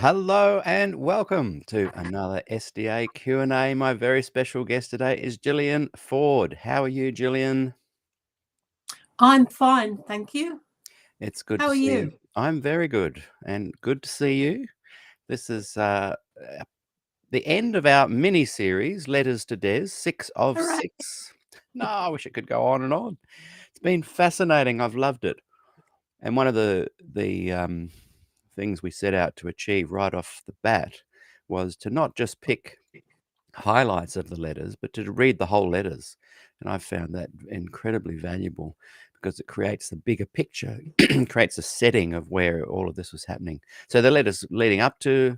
Hello and welcome to another SDA Q&A. My very special guest today is Gillian Ford. How are you, Gillian? I'm fine, thank you. It's good How to are see you? I'm very good and good to see you. This is the end of our mini-series, Letters to Des, 6 of Hooray. 6. No, I wish it could go on and on. It's been fascinating. I've loved it. And one of the things we set out to achieve right off the bat was to not just pick highlights of the letters, but to read the whole letters. And I found that incredibly valuable because it creates the bigger picture, creates a setting of where all of this was happening. So the letters leading up to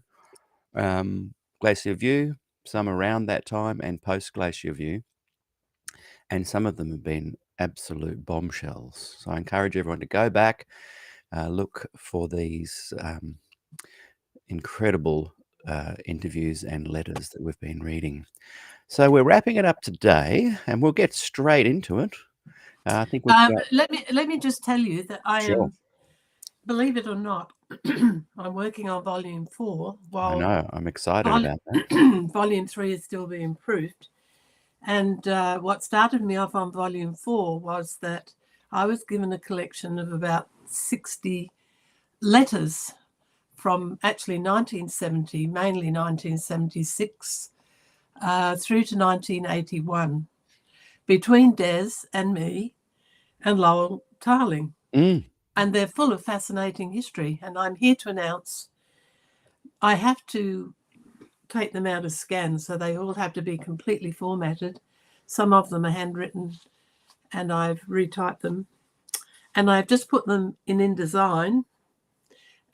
Glacier View, some around that time, and post Glacier View, and some of them have been absolute bombshells. So I encourage everyone to go back, look for these incredible interviews and letters that we've been reading. So we're wrapping it up today, and we'll get straight into it. I think we've got... Let me just tell you that I Sure. am, believe it or not, I'm working on volume 4 I while know. I'm excited about that. volume 3 is still being proofed. And what started me off on volume 4 was that I was given a collection of about 60 letters from actually 1970, mainly 1976, through to 1981, between Des and me and Lowell Tarling. And they're full of fascinating history. And I'm here to announce I have to take them out of scan, so they all have to be completely formatted. Some of them are handwritten, and I've retyped them. And I've just put them in InDesign,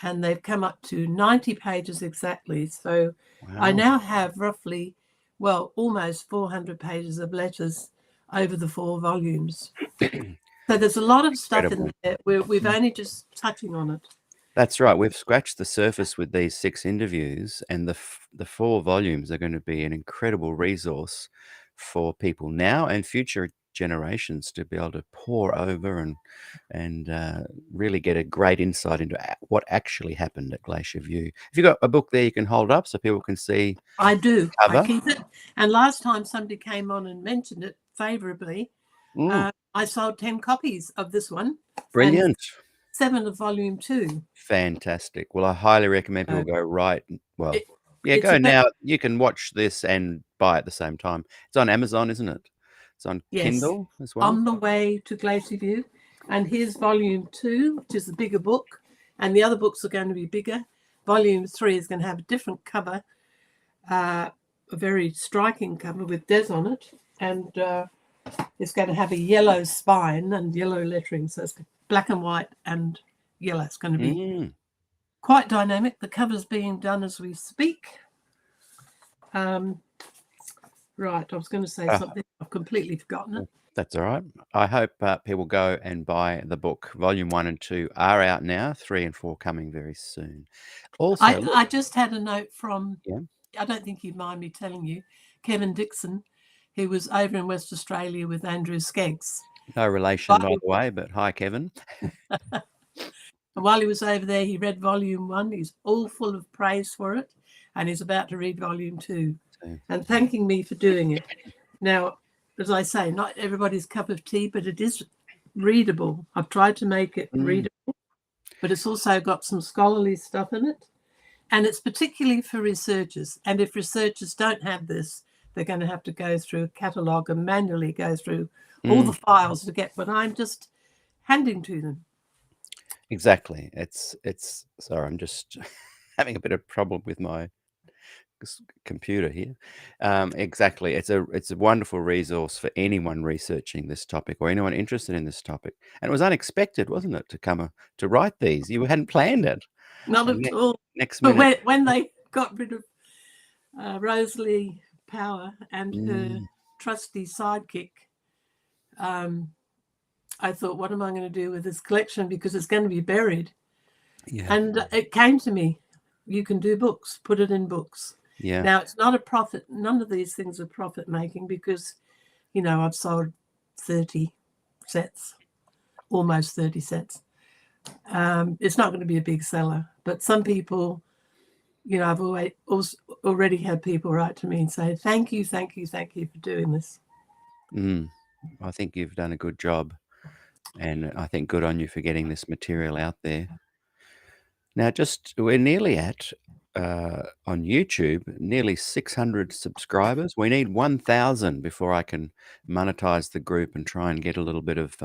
and they've come up to 90 pages exactly. So Wow. I now have roughly, well, almost 400 pages of letters over the 4 volumes. So there's a lot of stuff in there. We've only just touching on it. That's right. We've scratched the surface with these 6 interviews, and the 4 volumes are going to be an incredible resource for people now and future generations to be able to pore over and really get a great insight into what actually happened at Glacier View. Have you got a book there you can hold up so people can see? I do. Cover? I keep it. And last time somebody came on and mentioned it favorably, I sold 10 copies of this one. Brilliant. 7 of volume 2. Fantastic. Well, I highly recommend people go right. Well, go now. You can watch this and buy at the same time. It's on Amazon, isn't it? It's on Kindle as well. On the way to Glacier View. And here's volume 2, which is a bigger book. And the other books are going to be bigger. Volume 3 is going to have a different cover, a very striking cover with Des on it. And it's going to have a yellow spine and yellow lettering. So it's black and white and yellow. It's going to be quite dynamic. The cover's being done as we speak. Right, I was going to say something. I've completely forgotten it. That's all right. I hope people go and buy the book. Volume 1 and 2 are out now. 3 and 4 coming very soon. Also, I just had a note from, Yeah. I don't think you'd mind me telling you, Kevin Dixon, who was over in West Australia with Andrew Skeggs. No relation, by the way, but hi, Kevin. And while he was over there, he read volume 1. He's all full of praise for it. And he's about to read volume 2 and thanking me for doing it. Now, as I say, not everybody's cup of tea, but it is readable. I've tried to make it readable, but it's also got some scholarly stuff in it. And it's particularly for researchers. And if researchers don't have this, they're going to have to go through a catalogue and manually go through all the files to get what I'm just handing to them. Exactly. It's sorry, I'm just having a bit of problem with my computer here. Exactly. It's a wonderful resource for anyone researching this topic or anyone interested in this topic. And it was unexpected, wasn't it, to write these? You hadn't planned it. Not at all. Next but minute. when they got rid of Rosalie Power and her trusty sidekick, I thought, what am I going to do with this collection? Because it's going to be buried. Yeah. And it came to me, you can do books, put it in books. Yeah. Now, it's not a profit. None of these things are profit making because, I've sold 30 sets, almost 30 sets. It's not going to be a big seller, but some people I've already had people write to me and say, thank you for doing this. I think you've done a good job, and I think good on you for getting this material out there. Now, we're nearly at on YouTube, nearly 600 subscribers. We need 1,000 before I can monetize the group and try and get a little bit of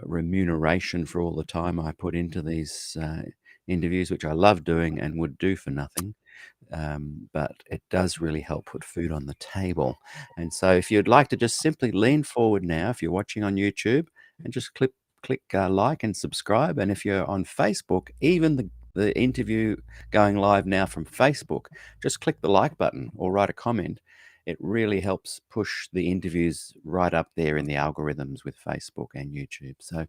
remuneration for all the time I put into these interviews, which I love doing and would do for nothing. But it does really help put food on the table. And so if you'd like to just simply lean forward now, if you're watching on YouTube, and just click like and subscribe. And if you're on Facebook, even the interview going live now from Facebook, just click the like button or write a comment. It really helps push the interviews right up there in the algorithms with Facebook and YouTube. So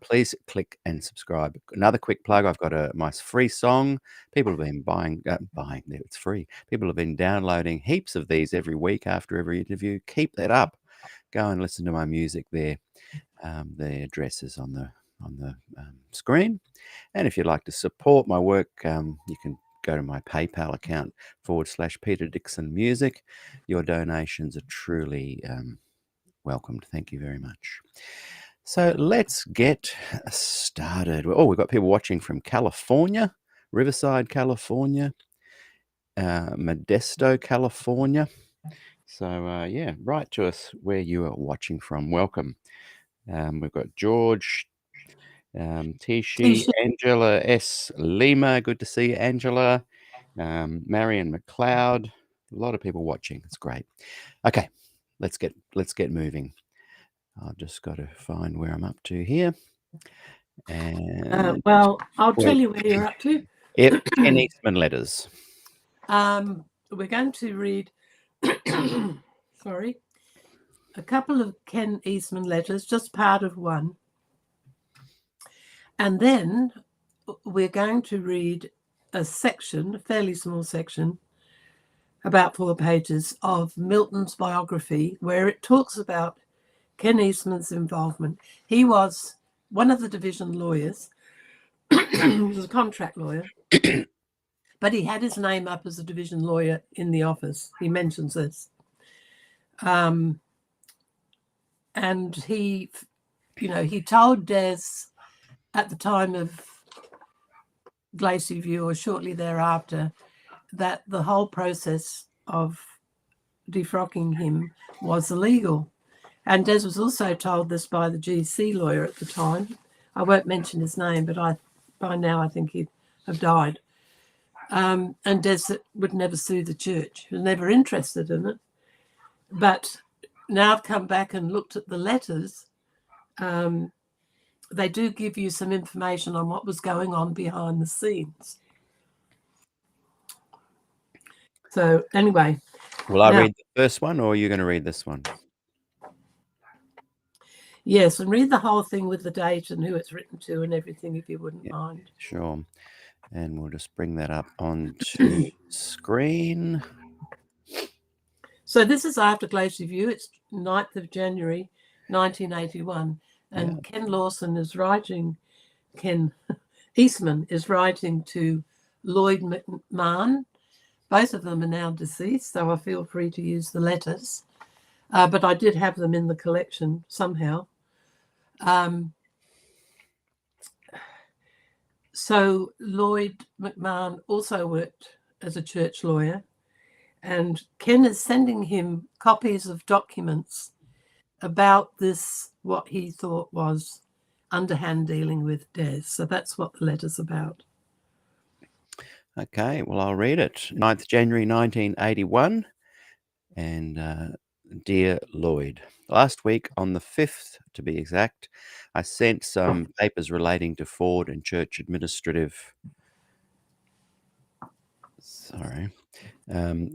please click and subscribe. Another quick plug, I've got my free song. People have been buying, it's free. People have been downloading heaps of these every week after every interview. Keep that up. Go and listen to my music there. The address is on the screen. And if you'd like to support my work, you can go to my PayPal account /Peter Dixon Music. Your donations are truly welcomed. Thank you very much. So let's get started. Oh, we've got people watching from California, Riverside, California, Modesto, California. So yeah, write to us where you are watching from. Welcome. We've got George, Tishi, Angela S. Lima. Good to see you, Angela. Marion McLeod. A lot of people watching. It's great. Okay, let's get moving. I've just got to find where I'm up to here. And well, I'll tell you where you're up to. Ken Eastman letters. We're going to read a couple of Ken Eastman letters, just part of one. And then we're going to read a section, a fairly small section, about 4 pages of Milton's biography, where it talks about Ken Eastman's involvement. He was one of the division lawyers. He was a contract lawyer. But he had his name up as a division lawyer in the office. He mentions this. And he told Des at the time of Glacier View or shortly thereafter that the whole process of defrocking him was illegal. And Des was also told this by the GC lawyer at the time. I won't mention his name, but by now I think he'd have died. And Des would never sue the church. He was never interested in it. But now I've come back and looked at the letters. They do give you some information on what was going on behind the scenes. So anyway. Will I read the first one, or are you going to read this one? Yes, and read the whole thing with the date and who it's written to and everything, if you wouldn't mind. Sure. And we'll just bring that up onto screen. So this is after Glacier View. It's 9th of January, 1981. And Ken Eastman is writing to Lloyd McMahon. Both of them are now deceased, so I feel free to use the letters. But I did have them in the collection somehow. So Lloyd McMahon also worked as a church lawyer, and Ken is sending him copies of documents about this, what he thought was underhand dealing with Des. So that's what the letter's about. Okay, well, I'll read it. 9th January 1981. And dear Lloyd, last week on the 5th, to be exact, I sent some papers relating to Ford and church administrative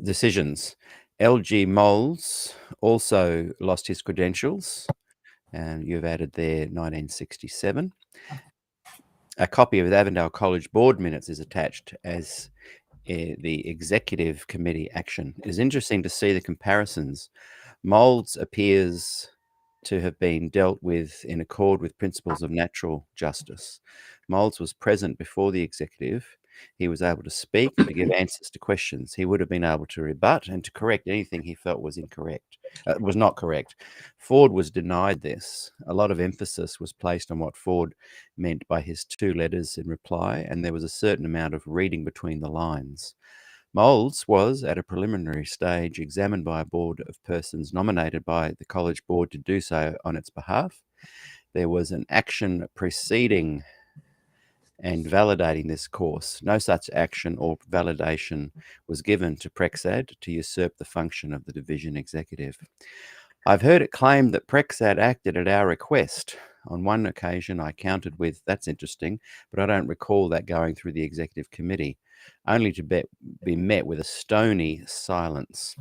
decisions. LG Moles also lost his credentials, and you've added there 1967. A copy of the Avondale College board minutes is attached as the executive committee action. It is interesting to see the comparisons. Moulds appears to have been dealt with in accord with principles of natural justice. Moulds was present before the executive. He was able to speak and to give answers to questions. He would have been able to rebut and to correct anything he felt was incorrect, was not correct. Ford was denied this. A lot of emphasis was placed on what Ford meant by his 2 letters in reply, and there was a certain amount of reading between the lines. Moulds was, at a preliminary stage, examined by a board of persons nominated by the college board to do so on its behalf. There was an action preceding and validating this course. No such action or validation was given to Prexad to usurp the function of the division executive. I've heard it claimed that Prexad acted at our request. On one occasion, I countered with, "That's interesting, but I don't recall that going through the executive committee," only to be met with a stony silence.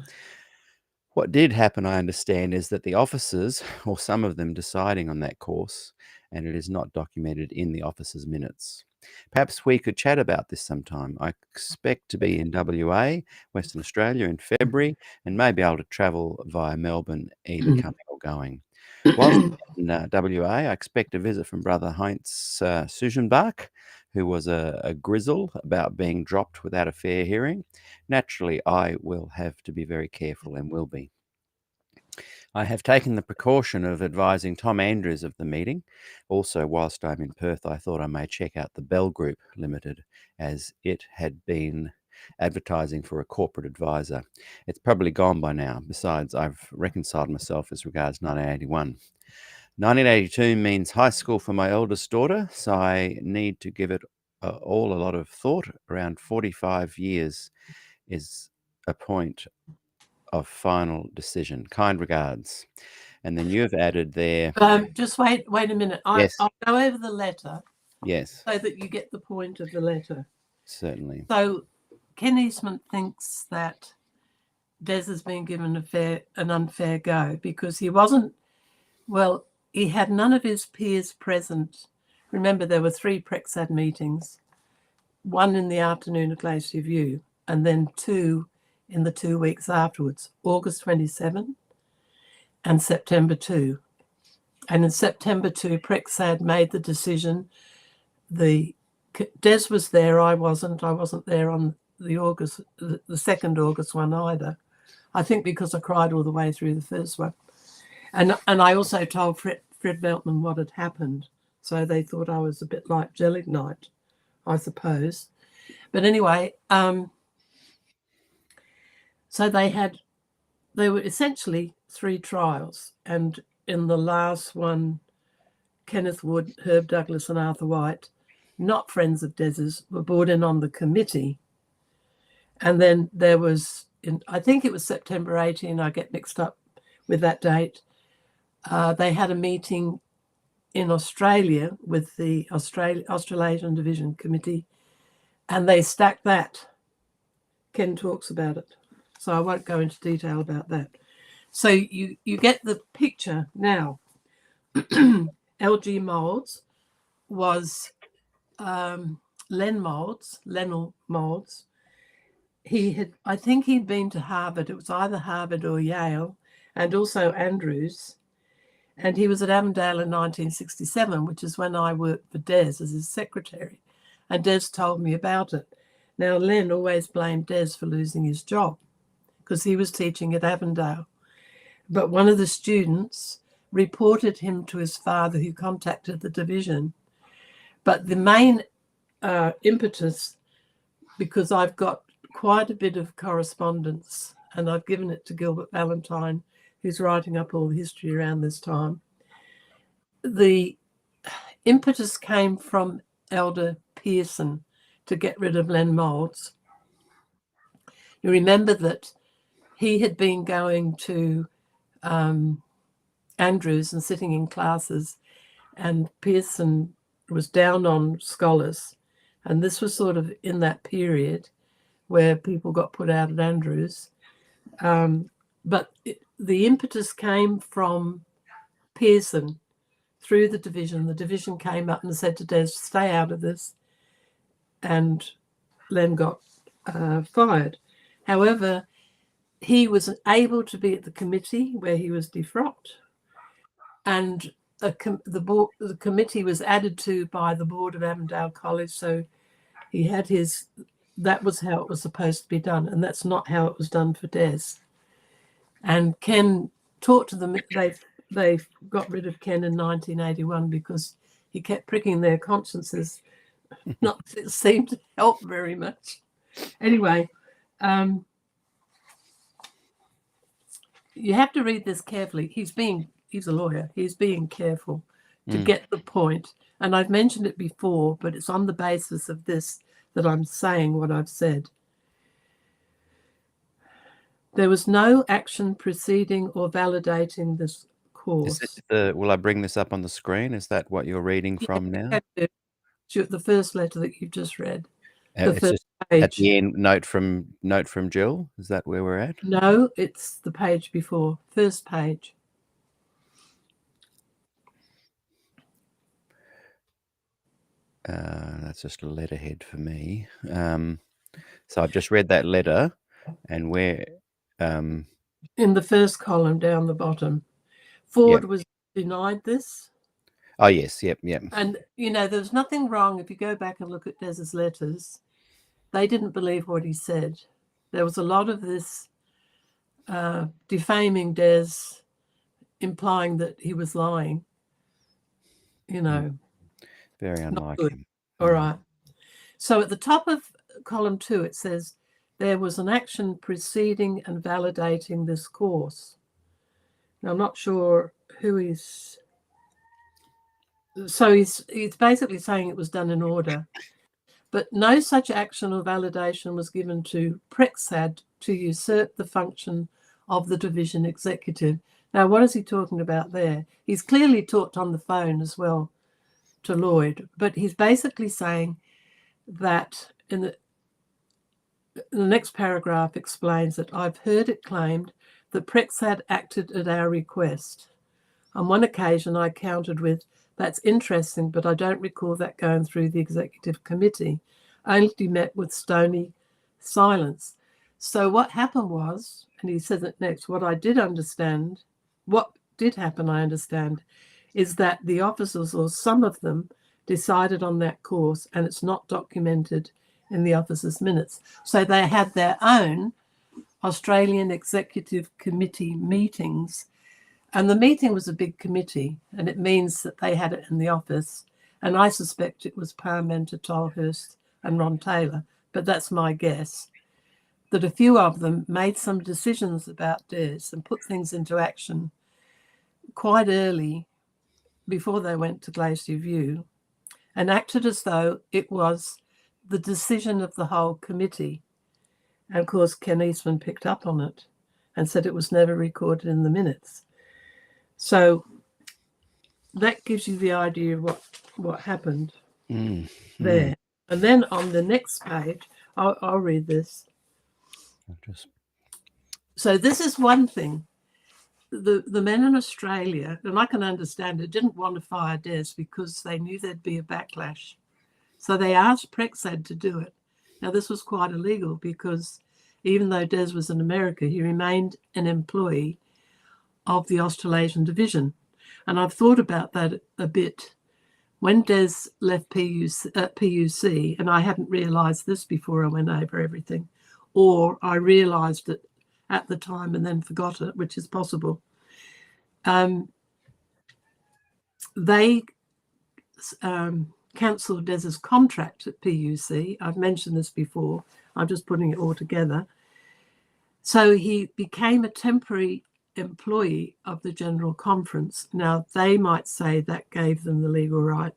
What did happen, I understand, is that the officers, or some of them, deciding on that course, and it is not documented in the officers' minutes. Perhaps we could chat about this sometime. I expect to be in WA, Western Australia, in February, and may be able to travel via Melbourne, either coming or going. Whilst in WA, I expect a visit from Brother Heinz Sujenbach, who was a grizzle about being dropped without a fair hearing. Naturally, I will have to be very careful and will be. I have taken the precaution of advising Tom Andrews of the meeting. Also, whilst I'm in Perth, I thought I may check out the Bell Group Limited, as it had been advertising for a corporate advisor. It's probably gone by now. Besides, I've reconciled myself as regards 1981. 1982 means high school for my eldest daughter, so I need to give it all a lot of thought. Around 45 years is a point of final decision. Kind regards. And then you've added there. Just wait a minute. Yes. I'll go over the letter. Yes. So that you get the point of the letter. Certainly. So Ken Eastman thinks that Des has been given an unfair go because he wasn't, well, he had none of his peers present. Remember, there were 3 Prexad meetings, 1 in the afternoon at Glacier View, and then 2 in the 2 weeks afterwards, August 27 and September 2. And in September 2, Prexad made the decision. Des was there, I wasn't there on the second August one either. I think because I cried all the way through the first one. And I also told Fred Veltman what had happened. So they thought I was a bit like Gillian, I suppose. But anyway, so they were essentially 3 trials. And in the last one, Kenneth Wood, Herb Douglas and Arthur White, not friends of Des's, were brought in on the committee. And then there was, I think it was September 18, I get mixed up with that date, they had a meeting in Australia with the Australasian Division Committee, and they stacked that. Ken talks about it, so I won't go into detail about that. So you get the picture now. LG Moulds was Lionel Moulds. I think he'd been to Harvard. It was either Harvard or Yale, and also Andrews. And he was at Avondale in 1967, which is when I worked for Des as his secretary. And Des told me about it. Now, Len always blamed Des for losing his job because he was teaching at Avondale. But one of the students reported him to his father, who contacted the division. But the main impetus, because I've got quite a bit of correspondence and I've given it to Gilbert Valentine, who's writing up all the history around this time. The impetus came from Elder Pearson to get rid of Len Moulds. You remember that he had been going to Andrews and sitting in classes, and Pearson was down on scholars. And this was sort of in that period where people got put out at Andrews. But the impetus came from Pearson through the division. The division came up and said to Des, stay out of this. And Len got fired. However, he was able to be at the committee where he was defrocked. And the committee was added to by the board of Avondale College. So He had his, that was how it was supposed to be done, and that's not how it was done for Des. And Ken talked to them. They got rid of Ken in 1981 because he kept pricking their consciences. Not that it seemed to help very much. Anyway, you have to read this carefully. He's a lawyer. He's being careful to get the point. And I've mentioned it before, but it's on the basis of this that I'm saying what I've said. There was no action preceding or validating this course. Will I bring this up on the screen? Is that what you're reading from now? The first letter that you've just read. The first page. At the end, note from Jill. Is that where we're at? No, it's the page before. First page. That's just a letterhead for me. So I've just read that letter, and where in the first column down the bottom, Ford was denied this. Oh yes, yep. And there's nothing wrong if you go back and look at Des's letters. They didn't believe what he said. There was a lot of this defaming Des, implying that he was lying. Very unlike him. All right. So at the top of column 2, it says, there was an action preceding and validating this course. Now, I'm not sure who he's... So he's basically saying it was done in order. But no such action or validation was given to Prexad to usurp the function of the division executive. Now, what is he talking about there? He's clearly talked on the phone as well to Lloyd, but he's basically saying that in the next paragraph explains that I've heard it claimed that Prexad acted at our request. On one occasion, I countered with, that's interesting, but I don't recall that going through the executive committee. Only met with stony silence. So what happened was, and he says it next, what did happen, I understand, is that the officers, or some of them, decided on that course, and it's not documented in the officers' minutes. So they had their own Australian Executive Committee meetings, and the meeting was a big committee, and it means that they had it in the office, and I suspect it was Parmenter, Tolhurst and Ron Taylor, but that's my guess, that a few of them made some decisions about Des and put things into action quite early before they went to Glacier View, and acted as though it was the decision of the whole committee. And of course, Ken Eastman picked up on it and said it was never recorded in the minutes. So that gives you the idea of what happened there. And then on the next page, I'll read this. So this is one thing. The men in Australia, and I can understand it, didn't want to fire Des because they knew there'd be a backlash. So they asked Prexad to do it. Now, this was quite illegal because even though Des was in America, he remained an employee of the Australasian division. And I've thought about that a bit. When Des left PUC, and I hadn't realised this before I went over everything, or I realised it at the time and then forgot it, which is possible. They cancelled Des's contract at PUC. I've mentioned this before. I'm just putting it all together. So he became a temporary employee of the General Conference. Now, they might say that gave them the legal right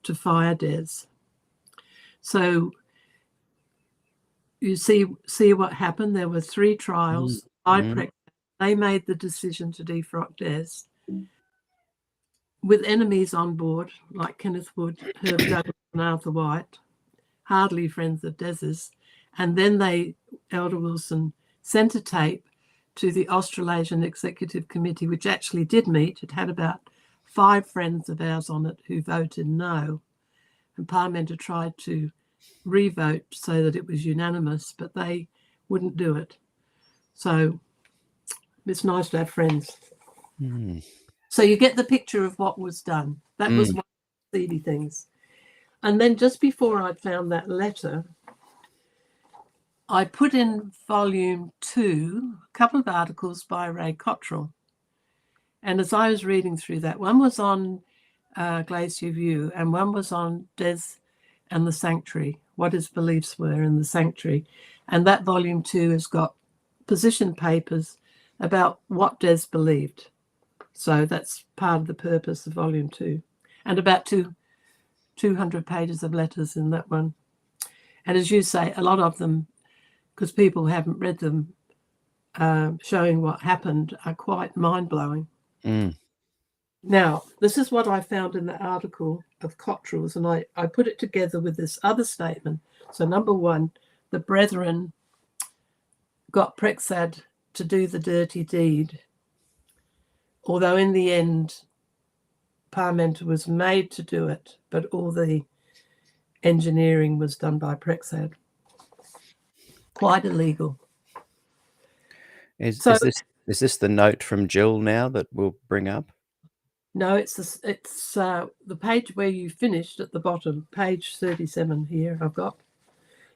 to fire Des. So you see what happened. There were 3 trials. They made the decision to defrock Des with enemies on board, like Kenneth Wood, Herb Douglas and Arthur White, hardly friends of Des's. And then Elder Wilson, sent a tape to the Australasian Executive Committee, which actually did meet. It had about 5 friends of ours on it who voted no. And Parmenter tried to re-vote so that it was unanimous, but they wouldn't do it. So it's nice to have friends. So you get the picture of what was done. That was one of the seedy things. And then just before I found that letter, I put in volume 2 a couple of articles by Ray Cottrell. And as I was reading through that, one was on Glacier View and one was on Des and the Sanctuary, what his beliefs were in the Sanctuary. And that volume 2 has got position papers about what Des believed. So that's part of the purpose of volume 2. And about 200 pages of letters in that one. And as you say, a lot of them, because people haven't read them, showing what happened, are quite mind-blowing. Now, this is what I found in the article of Cottrell's, and I put it together with this other statement. So number 1, the brethren got Prexad to do the dirty deed, although in the end Parmenter was made to do it, but all the engineering was done by Prexad. Quite illegal. Is this the note from Jill now that we'll bring up? No, it's the page where you finished at the bottom, page 37 here I've got.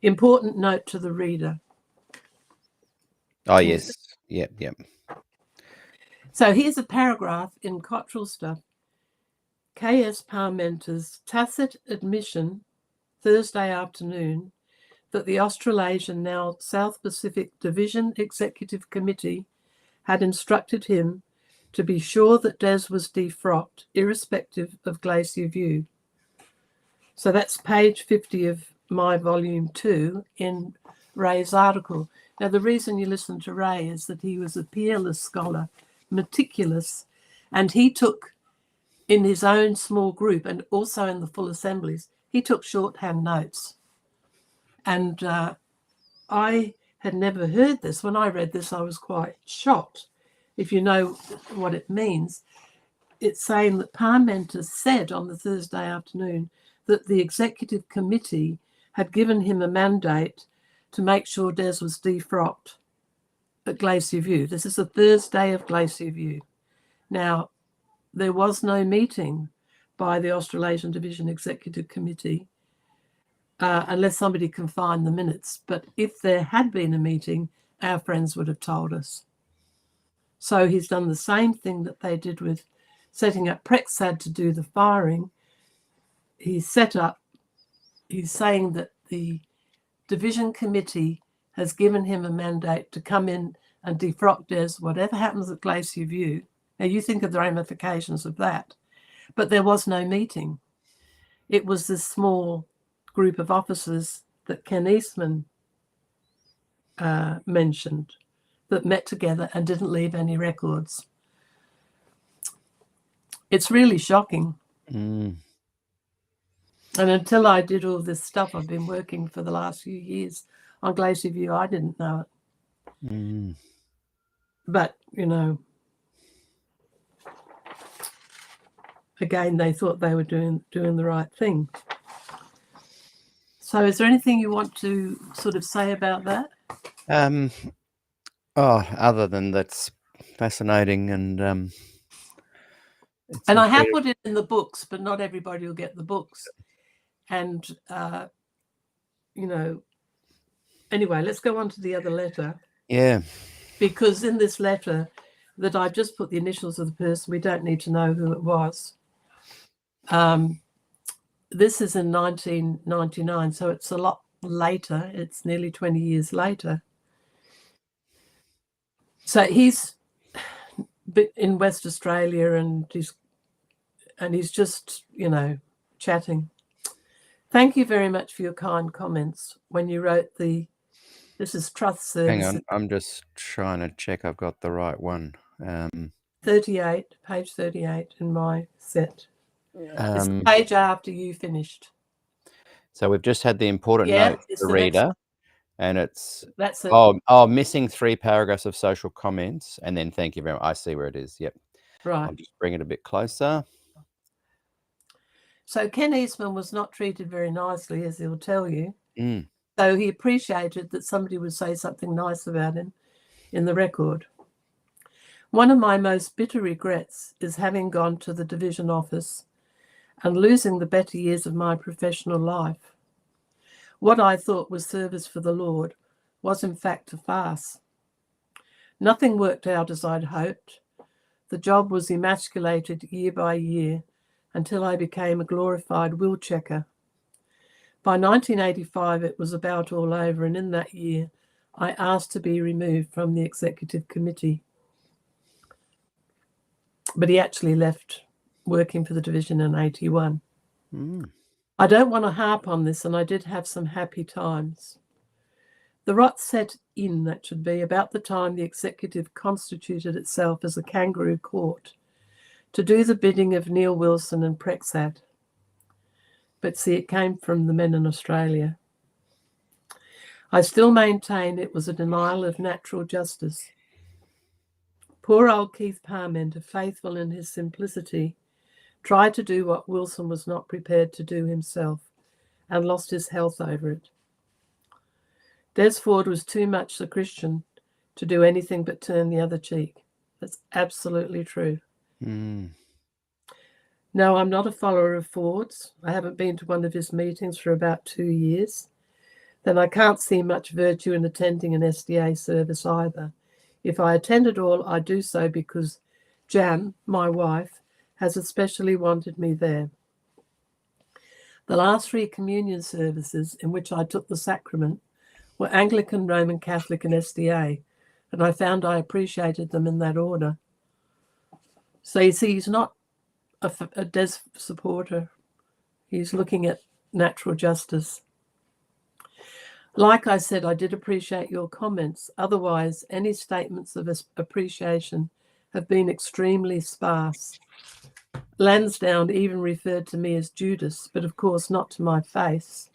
Important note to the reader. Oh, yes. Yep. So here's a paragraph in Cottrell stuff. K.S. Parmenter's tacit admission Thursday afternoon that the Australasian, now South Pacific Division Executive Committee had instructed him to be sure that Des was defrocked, irrespective of Glacier View. So that's page 50 of my volume 2 in Ray's article. Now, the reason you listen to Ray is that he was a peerless scholar, meticulous, and he took, in his own small group and also in the full assemblies, he took shorthand notes. And I had never heard this. When I read this, I was quite shocked. If you know what it means, it's saying that Parmenter said on the Thursday afternoon that the executive committee had given him a mandate to make sure Des was defrocked at Glacier View. This is the Thursday of Glacier View. Now, there was no meeting by the Australasian Division Executive Committee, unless somebody can find the minutes. But if there had been a meeting, our friends would have told us. So he's done the same thing that they did with setting up Prexad to do the firing. He's saying that the division committee has given him a mandate to come in and defrock Des, whatever happens at Glacier View. Now, you think of the ramifications of that. But there was no meeting. It was this small group of officers that Ken Eastman mentioned that met together and didn't leave any records. It's really shocking. And until I did all this stuff, I've been working for the last few years on Glacier View, I didn't know it. But, you know, again, they thought they were doing the right thing. So is there anything you want to sort of say about that? Other than that's fascinating and I have put it in the books, but not everybody will get the books. And, you know, anyway, let's go on to the other letter. Yeah. Because in this letter that I've just put the initials of the person, we don't need to know who it was. This is in 1999, so it's a lot later. It's nearly 20 years later. So he's in West Australia and he's just, you know, chatting. Thank you very much for your kind comments when you wrote this is Trust Service. Hang on, I'm just trying to check I've got the right one. 38, page 38 in my set. It's the page after you finished. So we've just had the important note to the reader. And it's that's it. Missing 3 paragraphs of social comments, and then thank you very much. I see where it is. Yep. Right. I'll just bring it a bit closer. So Ken Eastman was not treated very nicely, as he'll tell you. Mm. So he appreciated that somebody would say something nice about him in the record. One of my most bitter regrets is having gone to the division office and losing the better years of my professional life. What I thought was service for the Lord was in fact a farce. Nothing worked out as I'd hoped. The job was emasculated year by year until I became a glorified will checker. By 1985, it was about all over, and in that year, I asked to be removed from the executive committee. But he actually left working for the division in 81. I don't want to harp on this, and I did have some happy times. The rot set in, that should be, about the time the executive constituted itself as a kangaroo court to do the bidding of Neil Wilson and Prexat. But see, it came from the men in Australia. I still maintain it was a denial of natural justice. Poor old Keith Parmenter, faithful in his simplicity, tried to do what Wilson was not prepared to do himself and lost his health over it. Des Ford was too much a Christian to do anything but turn the other cheek. That's absolutely true. No, I'm not a follower of Ford's. I haven't been to one of his meetings for about 2 years. Then I can't see much virtue in attending an SDA service either. If I attend at all, I do so because Jan, my wife, has especially wanted me there. The last 3 communion services in which I took the sacrament were Anglican, Roman Catholic, and SDA, and I found I appreciated them in that order. So you see, he's not a Des supporter. He's looking at natural justice. Like I said, I did appreciate your comments. Otherwise, any statements of appreciation have been extremely sparse. Lansdowne even referred to me as Judas, but of course not to my face.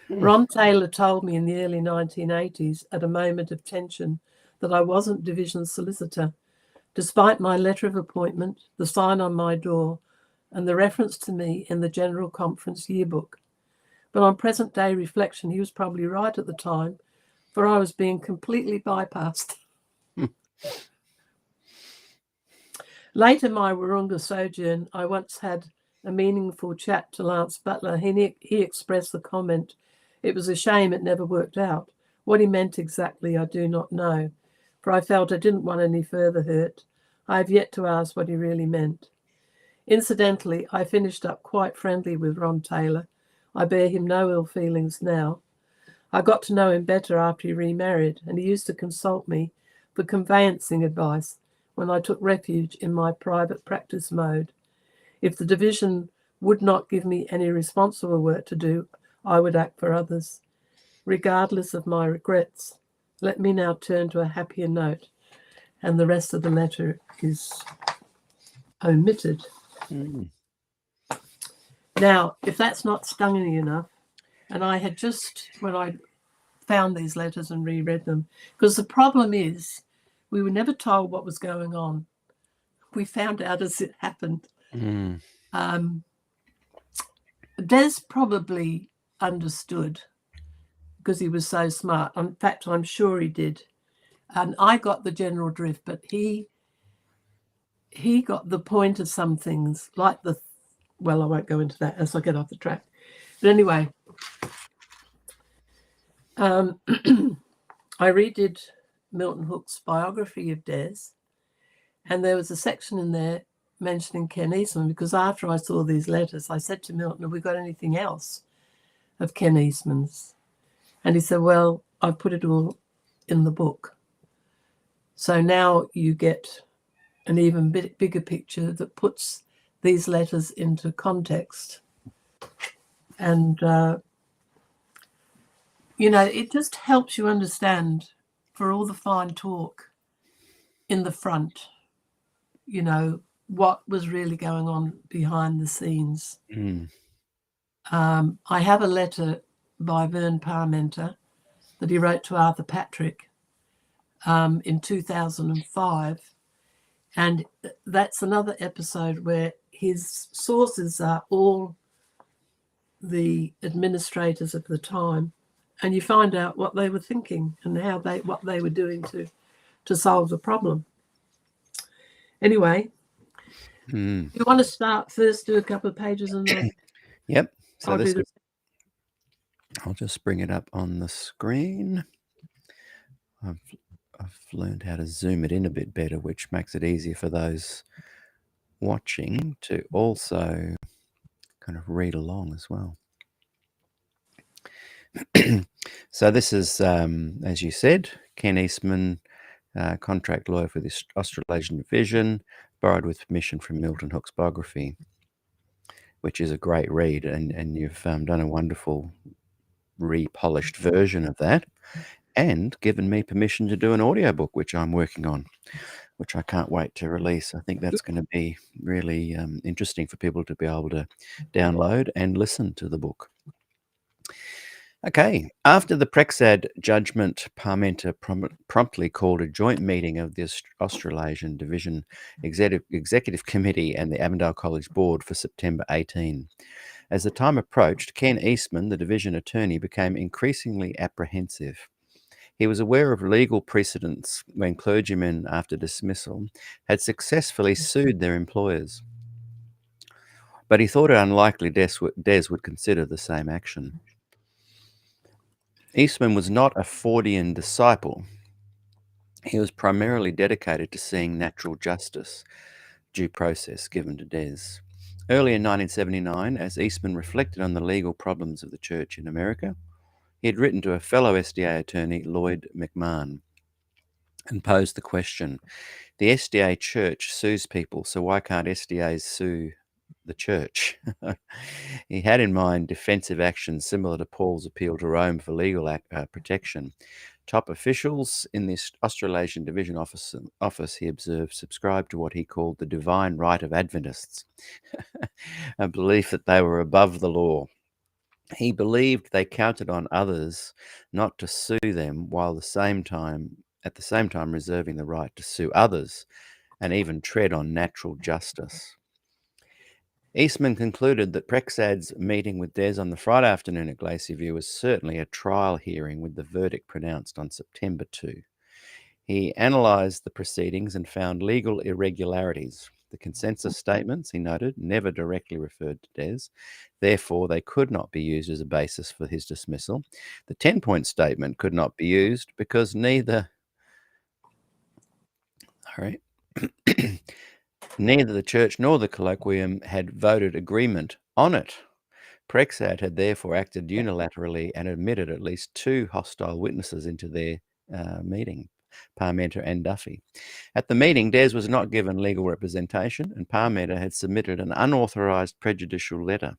Ron Taylor told me in the early 1980s, at a moment of tension, that I wasn't division solicitor, despite my letter of appointment, the sign on my door, and the reference to me in the General Conference yearbook. But on present-day reflection, he was probably right at the time, for I was being completely bypassed. Late in my Wahroonga sojourn, I once had a meaningful chat to Lance Butler. He expressed the comment, "It was a shame it never worked out." What he meant exactly, I do not know, for I felt I didn't want any further hurt. I have yet to ask what he really meant. Incidentally, I finished up quite friendly with Ron Taylor. I bear him no ill feelings now. I got to know him better after he remarried, and he used to consult me for conveyancing advice when I took refuge in my private practice mode. If the division would not give me any responsible work to do, I would act for others, regardless of my regrets. Let me now turn to a happier note, and the rest of the letter is omitted. Now, if that's not stinging enough, and I had just, when I found these letters and reread them, because the problem is we were never told what was going on. We found out as it happened. Des probably understood because he was so smart. In fact, I'm sure he did. And I got the general drift, but he got the point of some things, like well, I won't go into that as I get off the track. But anyway, I redid Milton Hook's biography of Des, and there was a section in there mentioning Ken Eastman, because after I saw these letters, I said to Milton, "Have we got anything else of Ken Eastman's?" And he said, "Well, I've put it all in the book." So now you get an even bigger picture that puts these letters into context. And, it just helps you understand, for all the fine talk in the front, what was really going on behind the scenes. I have a letter by Vern Parmenter that he wrote to Arthur Patrick in 2005. And that's another episode where his sources are all the administrators of the time, and you find out what they were thinking and what they were doing to solve the problem. Anyway, Mm. You want to start first, do a couple of pages, and then Yep. So I'll do the. I'll just bring it up on the screen. I've learned how to zoom it in a bit better, which makes it easier for those watching to also kind of read along as well. So this is, as you said, Ken Eastman, contract lawyer for the Australasian Division, borrowed with permission from Milton Hook's biography, which is a great read, and you've done a wonderful repolished version of that, and given me permission to do an audiobook, which I'm working on, which I can't wait to release. I think that's going to be really interesting for people to be able to download and listen to the book. Okay, after the Prexad judgment, Parmenter promptly called a joint meeting of the Australasian Division Executive Committee and the Avondale College Board for September 18. As the time approached, Ken Eastman, the division attorney, became increasingly apprehensive. He was aware of legal precedents when clergymen, after dismissal, had successfully sued their employers. But he thought it unlikely Des would consider the same action. Eastman was not a Fordian disciple. He was primarily dedicated to seeing natural justice, due process given to Des. Early in 1979, as Eastman reflected on the legal problems of the church in America, he had written to a fellow SDA attorney, Lloyd McMahon, and posed the question, the SDA church sues people, so why can't SDAs sue the church? He had in mind defensive actions similar to Paul's appeal to Rome for legal protection. Top officials in the Australasian Division office, he observed, subscribed to what he called the divine right of Adventists, a belief that they were above the law. He believed they counted on others not to sue them, while at the same time reserving the right to sue others and even tread on natural justice. Eastman concluded that Prexad's meeting with Des on the Friday afternoon at Glacier View was certainly a trial hearing with the verdict pronounced on September 2. He analysed the proceedings and found legal irregularities. The consensus statements, he noted, never directly referred to Des. Therefore, they could not be used as a basis for his dismissal. The 10-point statement could not be used because neither the church nor the colloquium had voted agreement on it. Prexad had therefore acted unilaterally and admitted at least two hostile witnesses into their meeting, Parmenter and Duffy. At the meeting, Des was not given legal representation, and Parmenter had submitted an unauthorised prejudicial letter.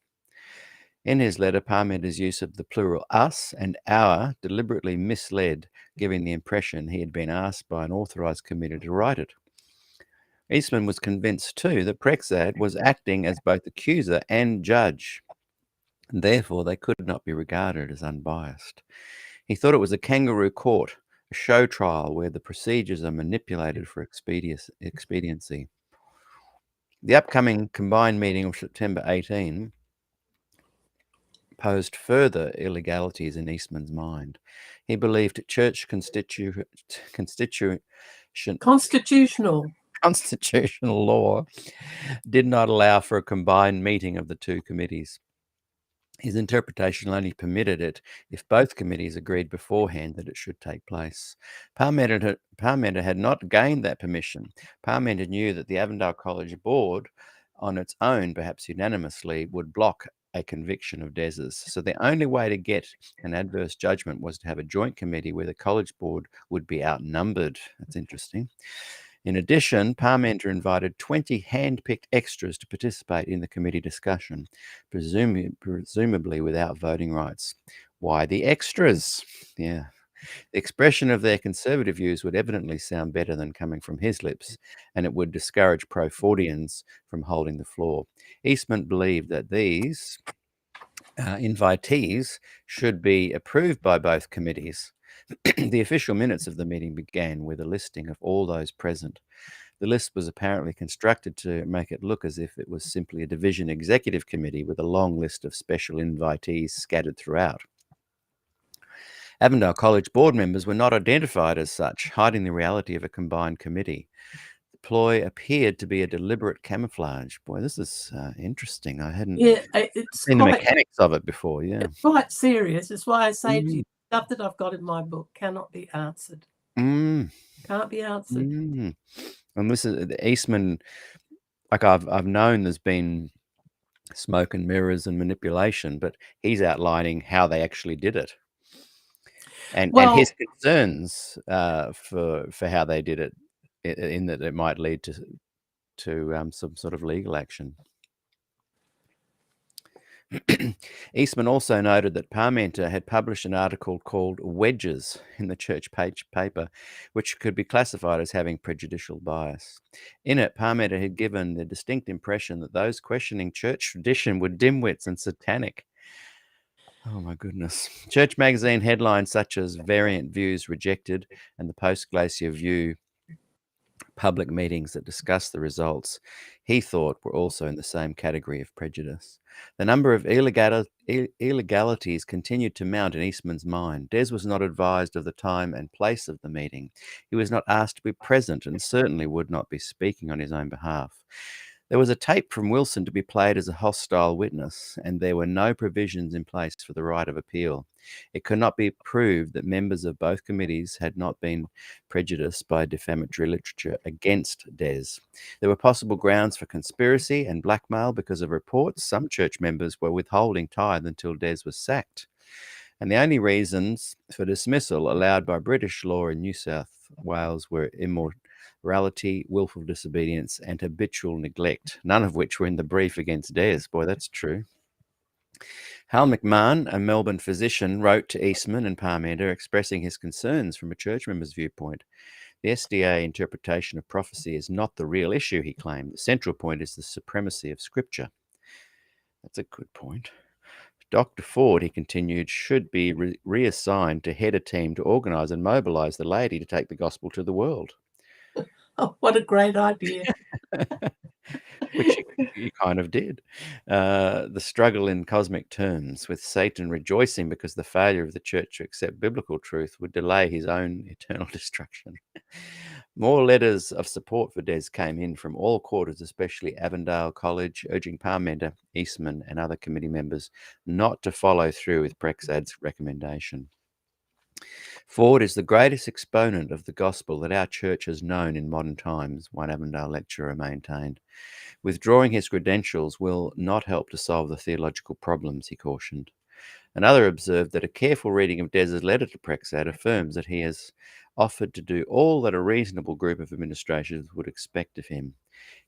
In his letter, Parmenter's use of the plural us and our deliberately misled, giving the impression he had been asked by an authorised committee to write it. Eastman was convinced, too, that Prexad was acting as both accuser and judge, and therefore they could not be regarded as unbiased. He thought it was a kangaroo court, a show trial where the procedures are manipulated for expediency. The upcoming combined meeting of September 18 posed further illegalities in Eastman's mind. He believed church constitutional law did not allow for a combined meeting of the two committees. His interpretation only permitted it if both committees agreed beforehand that it should take place. Parmenter had not gained that permission. Parmenter knew that the Avondale College Board, on its own, perhaps unanimously, would block a conviction of Des's. So the only way to get an adverse judgment was to have a joint committee where the College Board would be outnumbered. That's interesting. In addition, Parmenter invited 20 hand-picked extras to participate in the committee discussion, presumably without voting rights. Why the extras? Yeah. The expression of their conservative views would evidently sound better than coming from his lips, and it would discourage pro-Fordians from holding the floor. Eastman believed that these invitees should be approved by both committees. The official minutes of the meeting began with a listing of all those present. The list was apparently constructed to make it look as if it was simply a division executive committee with a long list of special invitees scattered throughout. Avondale College board members were not identified as such, hiding the reality of a combined committee. ploy appeared to be a deliberate camouflage. Boy, this is interesting. I hadn't it's seen the quite, mechanics of it before. Yeah. it's quite serious. It's why I say to you, stuff that I've got in my book cannot be answered. Can't be answered. And this is Eastman. Like I've known there's been smoke and mirrors and manipulation, but he's outlining how they actually did it, and his concerns for how they did it, in that it might lead to some sort of legal action. Eastman also noted that Parmenter had published an article called Wedges in the church paper, which could be classified as having prejudicial bias. In it, Parmenter had given the distinct impression that those questioning church tradition were dimwits and satanic. Oh my goodness. Church magazine headlines such as Variant Views Rejected and the Post-Glacier View public meetings that discussed the results, he thought were also in the same category of prejudice. The number of illegalities continued to mount in Eastman's mind. Des was not advised of the time and place of the meeting. He was not asked to be present and certainly would not be speaking on his own behalf. There was a tape from Wilson to be played as a hostile witness, and there were no provisions in place for the right of appeal. It could not be proved that members of both committees had not been prejudiced by defamatory literature against Des. There were possible grounds for conspiracy and blackmail because of reports some church members were withholding tithe until Des was sacked. And the only reasons for dismissal allowed by British law in New South Wales were immorality, willful disobedience, and habitual neglect, none of which were in the brief against Des. Boy, that's true. Hal McMahon, a Melbourne physician, wrote to Eastman and Parmenter expressing his concerns from a church member's viewpoint. The SDA interpretation of prophecy is not the real issue, he claimed. The central point is the supremacy of Scripture. That's a good point. Dr. Ford, he continued, should be reassigned to head a team to organise and mobilise the laity to take the gospel to the world. Oh, what a great idea. Which you kind of did. The struggle in cosmic terms, with Satan rejoicing because the failure of the church to accept biblical truth would delay his own eternal destruction. More letters of support for Des came in from all quarters, especially Avondale College, urging Parmenter, Eastman, and other committee members not to follow through with Prexad's recommendation. Ford is the greatest exponent of the gospel that our church has known in modern times, one Avondale lecturer maintained. Withdrawing his credentials will not help to solve the theological problems, he cautioned. Another observed that a careful reading of Des's letter to Prexad affirms that he has offered to do all that a reasonable group of administrators would expect of him.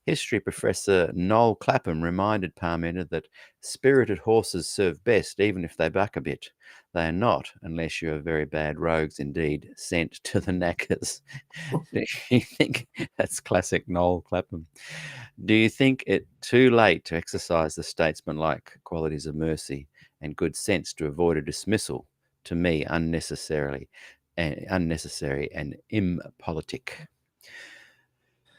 History professor Noel Clapham reminded Parmenter that spirited horses serve best even if they buck a bit. They are not, unless you are very bad rogues indeed, sent to the knackers. Do you think that's classic Noel Clapham? Do you think it too late to exercise the statesmanlike qualities of mercy and good sense to avoid a dismissal, to me unnecessary and impolitic?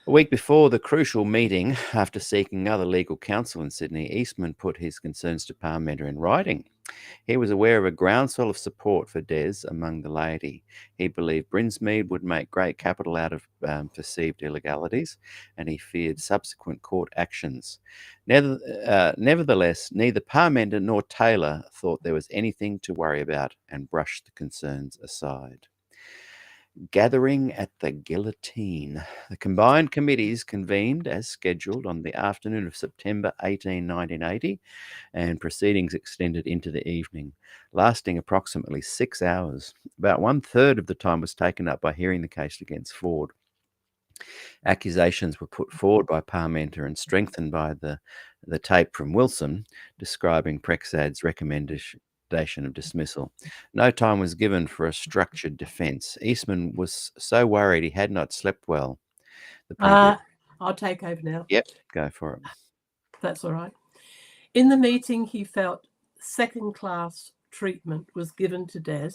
A week before the crucial meeting, after seeking other legal counsel in Sydney, Eastman put his concerns to Parmenter in writing. He was aware of a groundswell of support for Des among the laity. He believed Brinsmead would make great capital out of perceived illegalities, and he feared subsequent court actions. Nevertheless, neither Parmenter nor Taylor thought there was anything to worry about and brushed the concerns aside. Gathering at the guillotine. The combined committees convened as scheduled on the afternoon of September 18, 1980, and proceedings extended into the evening, lasting approximately 6 hours. About 1/3 of the time was taken up by hearing the case against Ford. Accusations were put forward by Parmenter and strengthened by the tape from Wilson describing Prexad's recommendation of dismissal. No time was given for a structured defence. Eastman was so worried he had not slept well. I'll take over now. Yep, go for it. That's all right. In the meeting, he felt second-class treatment was given to Des,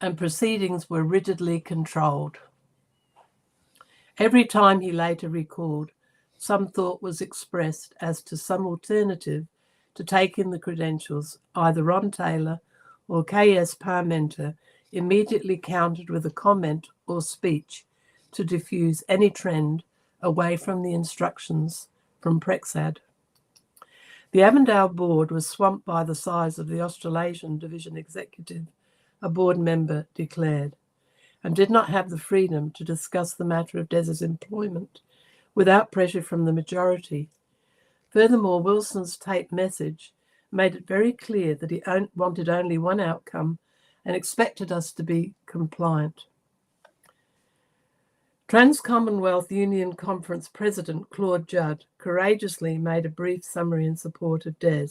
and proceedings were rigidly controlled. Every time, he later recalled, some thought was expressed as to some alternative to taking the credentials, either Ron Taylor or K.S. Parmenter immediately countered with a comment or speech to diffuse any trend away from the instructions from Prexad. The Avondale board was swamped by the size of the Australasian Division Executive, a board member declared, and did not have the freedom to discuss the matter of Des's employment without pressure from the majority. Furthermore, Wilson's taped message made it very clear that he wanted only one outcome and expected us to be compliant. Trans-Commonwealth Union Conference President Claude Judd courageously made a brief summary in support of Des.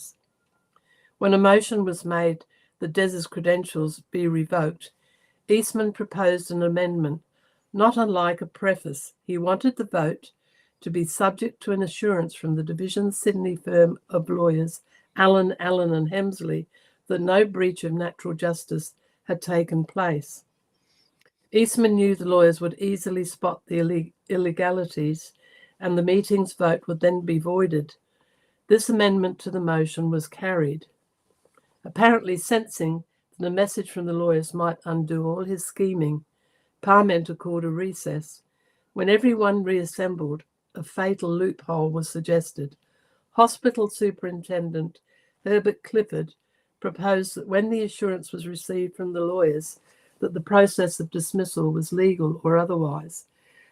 When a motion was made that Des's credentials be revoked, Eastman proposed an amendment, not unlike a preface. He wanted the vote to be subject to an assurance from the Division Sydney firm of lawyers Allen and Hemsley that no breach of natural justice had taken place. Eastman knew the lawyers would easily spot the illegalities, and the meeting's vote would then be voided. This amendment to the motion was carried. Apparently sensing that a message from the lawyers might undo all his scheming, Parmenter called a recess. When everyone reassembled, a fatal loophole was suggested. Hospital Superintendent Herbert Clifford proposed that when the assurance was received from the lawyers that the process of dismissal was legal or otherwise,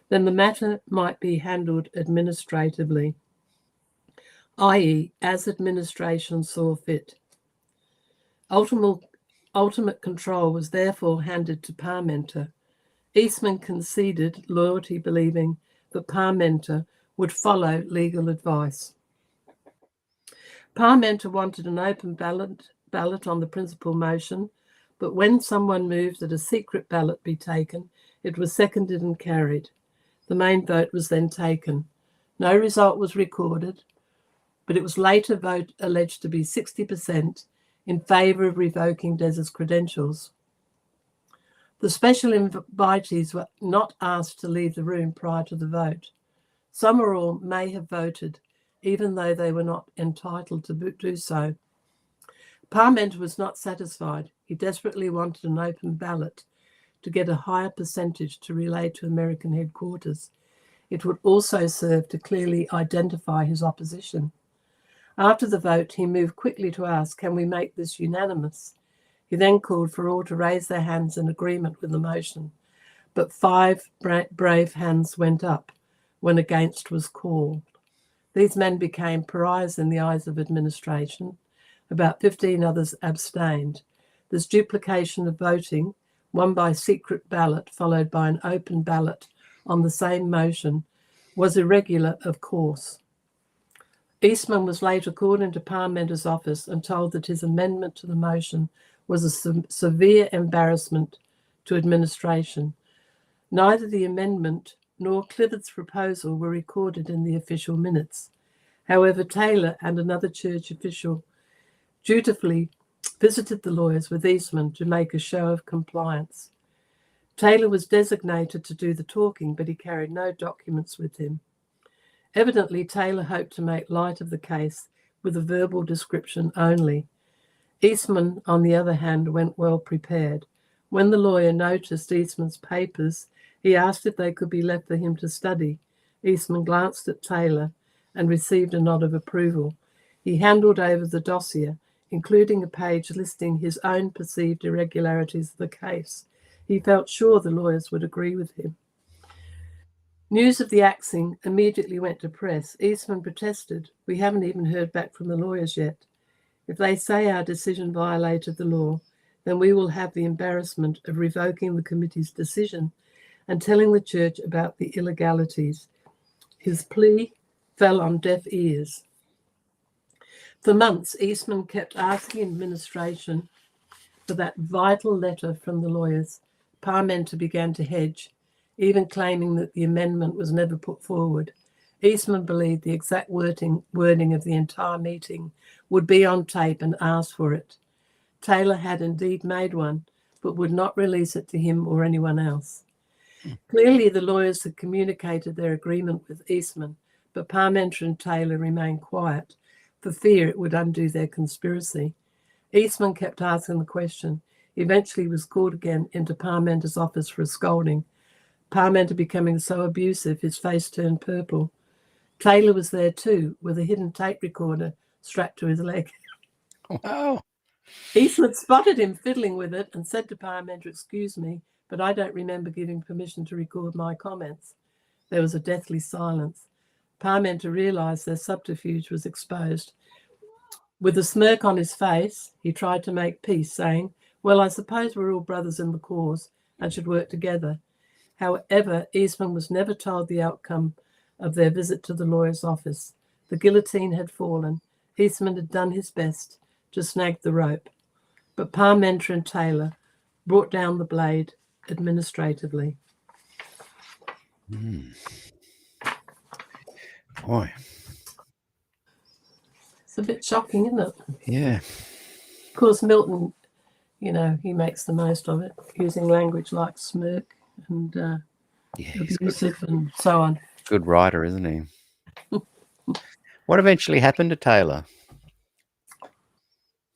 then the matter might be handled administratively, i.e., as administration saw fit. Ultimate control was therefore handed to Parmenter. Eastman conceded loyalty, believing that Parmenter would follow legal advice. Parmenter wanted an open ballot on the principal motion, but when someone moved that a secret ballot be taken, it was seconded and carried. The main vote was then taken. No result was recorded, but it was later vote alleged to be 60% in favour of revoking Des's credentials. The special invitees were not asked to leave the room prior to the vote. Some or all may have voted, even though they were not entitled to do so. Parmenter was not satisfied. He desperately wanted an open ballot to get a higher percentage to relay to American headquarters. It would also serve to clearly identify his opposition. After the vote, he moved quickly to ask, "Can we make this unanimous?" He then called for all to raise their hands in agreement with the motion, but 5 brave hands went up when against was called. These men became pariahs in the eyes of administration. About 15 others abstained. This duplication of voting, one by secret ballot followed by an open ballot on the same motion, was irregular, of course. Eastman was later called into Parmenter's office and told that his amendment to the motion was a severe embarrassment to administration. Neither the amendment nor Clifford's proposal were recorded in the official minutes. However, Taylor and another church official dutifully visited the lawyers with Eastman to make a show of compliance. Taylor was designated to do the talking, but he carried no documents with him. Evidently, Taylor hoped to make light of the case with a verbal description only. Eastman, on the other hand, went well prepared. When the lawyer noticed Eastman's papers, he asked if they could be left for him to study. Eastman glanced at Taylor and received a nod of approval. He handed over the dossier, including a page listing his own perceived irregularities of the case. He felt sure the lawyers would agree with him. News of the axing immediately went to press. Eastman protested. "We haven't even heard back from the lawyers yet. If they say our decision violated the law, then we will have the embarrassment of revoking the committee's decision and telling the church about the illegalities." His plea fell on deaf ears. For months, Eastman kept asking administration for that vital letter from the lawyers. Parmenter began to hedge, even claiming that the amendment was never put forward. Eastman believed the exact wording of the entire meeting would be on tape and asked for it. Taylor had indeed made one, but would not release it to him or anyone else. Clearly, the lawyers had communicated their agreement with Eastman, but Parmenter and Taylor remained quiet for fear it would undo their conspiracy. Eastman kept asking the question, eventually was called again into Parmenter's office for a scolding. Parmenter becoming so abusive, his face turned purple. Taylor was there too, with a hidden tape recorder strapped to his leg. Wow. Eastman spotted him fiddling with it and said to Parmenter, "Excuse me, but I don't remember giving permission to record my comments." There was a deathly silence. Parmenter realised their subterfuge was exposed. With a smirk on his face, he tried to make peace, saying, "Well, I suppose we're all brothers in the cause and should work together." However, Eastman was never told the outcome of their visit to the lawyer's office. The guillotine had fallen. Eastman had done his best to snag the rope, but Parmenter and Taylor brought down the blade administratively. Boy. It's a bit shocking, isn't it? Yeah. Of course, Milton, he makes the most of it, using language like smirk and abusive and so on. Good writer, isn't he? What eventually happened to Taylor?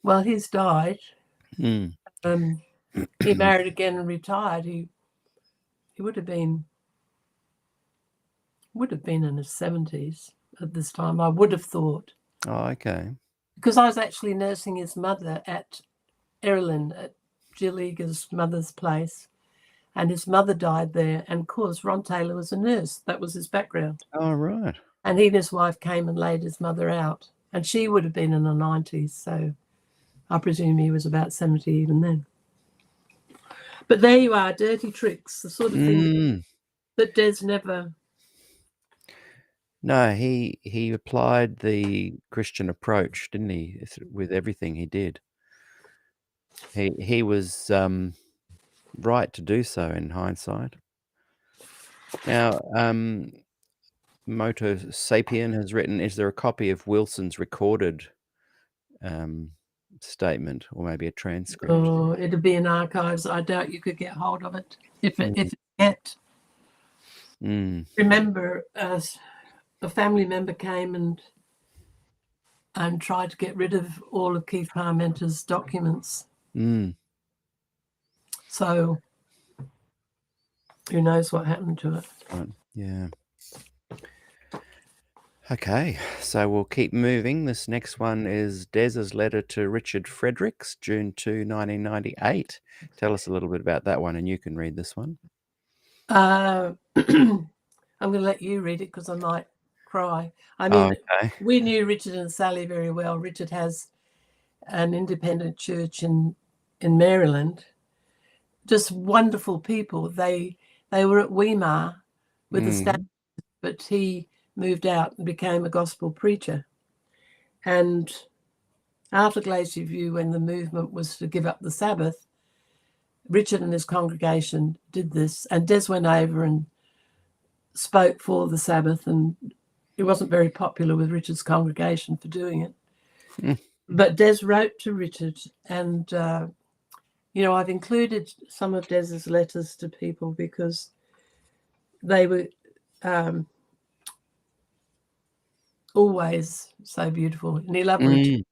Well, he's died. He married again and retired. He would have been in his 70s at this time, I would have thought. Oh, okay. Because I was actually nursing his mother at Erlin, at Jill Eager's mother's place, and his mother died there. And of course, Ron Taylor was a nurse. That was his background. Oh, right. And he and his wife came and laid his mother out. And she would have been in her 90s, so I presume he was about 70 even then. But there you are, dirty tricks, the sort of thing that Des never... No, he applied the Christian approach, didn't he, with everything he did. He was right to do so in hindsight. Now, Moto Sapien has written, is there a copy of Wilson's recorded statement, or maybe a transcript? Oh, it'd be in archives. I doubt you could get hold of it. If it get. Remember, a family member came and tried to get rid of all of Keith Parmenter's documents. So who knows what happened to it? Right. Yeah. Okay, so we'll keep moving. This next one is Des's letter to Richard Fredericks, June 2, 1998. Tell us a little bit about that one, and you can read this one. I'm going to let you read it because I might cry. I mean, we knew Richard and Sally very well. Richard has an independent church in Maryland. Just wonderful people. They were at Weimar with the staff, but he moved out and became a gospel preacher. And after Glacier View, when the movement was to give up the Sabbath, Richard and his congregation did this, and Des went over and spoke for the Sabbath, and it wasn't very popular with Richard's congregation for doing it. But Des wrote to Richard, and I've included some of Des's letters to people because they were always so beautiful, and he loved Richard.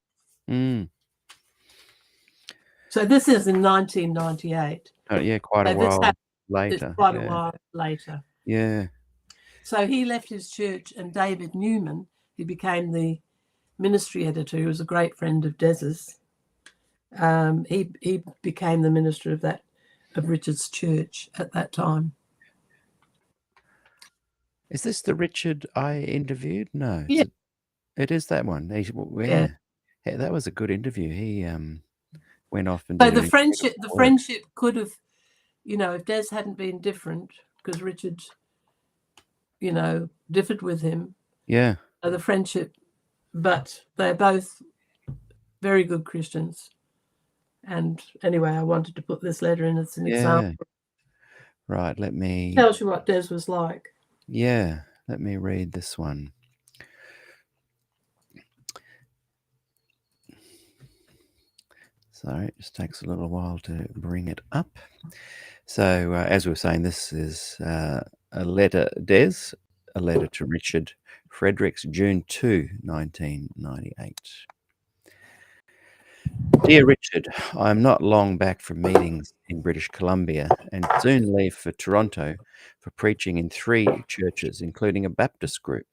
So this is in 1998. Oh, yeah, quite a while later. It's quite a while later. Yeah. So he left his church, and David Newman, who became the ministry editor, who was a great friend of Des's, he became the minister of Richard's church at that time. Is this the Richard I interviewed? No. Yeah. It is that one. Yeah, that was a good interview. He went off and so the friendship could have, if Des hadn't been different, because Richard, differed with him. Yeah. The friendship, but they're both very good Christians. And anyway, I wanted to put this letter in as an example. Right, let me... Tells you what Des was like. Yeah, let me read this one. Sorry, it just takes a little while to bring it up. So, as we were saying, this is a letter, Des, a letter to Richard Fredericks, June 2, 1998. Dear Richard, I am not long back from meetings in British Columbia and soon leave for Toronto for preaching in 3 churches, including a Baptist group.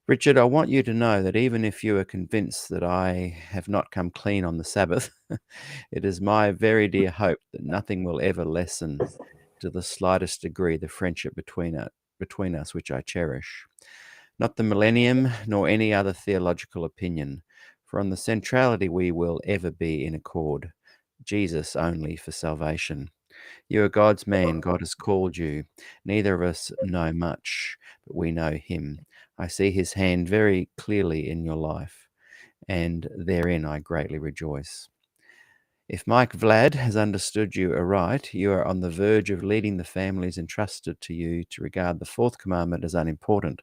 Richard, I want you to know that even if you are convinced that I have not come clean on the Sabbath, it is my very dear hope that nothing will ever lessen to the slightest degree the friendship between us which I cherish. Not the millennium, nor any other theological opinion, for on the centrality we will ever be in accord. Jesus only for salvation. You are God's man, God has called you. Neither of us know much, but we know him. I see his hand very clearly in your life, and therein I greatly rejoice. If Mike Vlad has understood you aright, you are on the verge of leading the families entrusted to you to regard the 4th commandment as unimportant.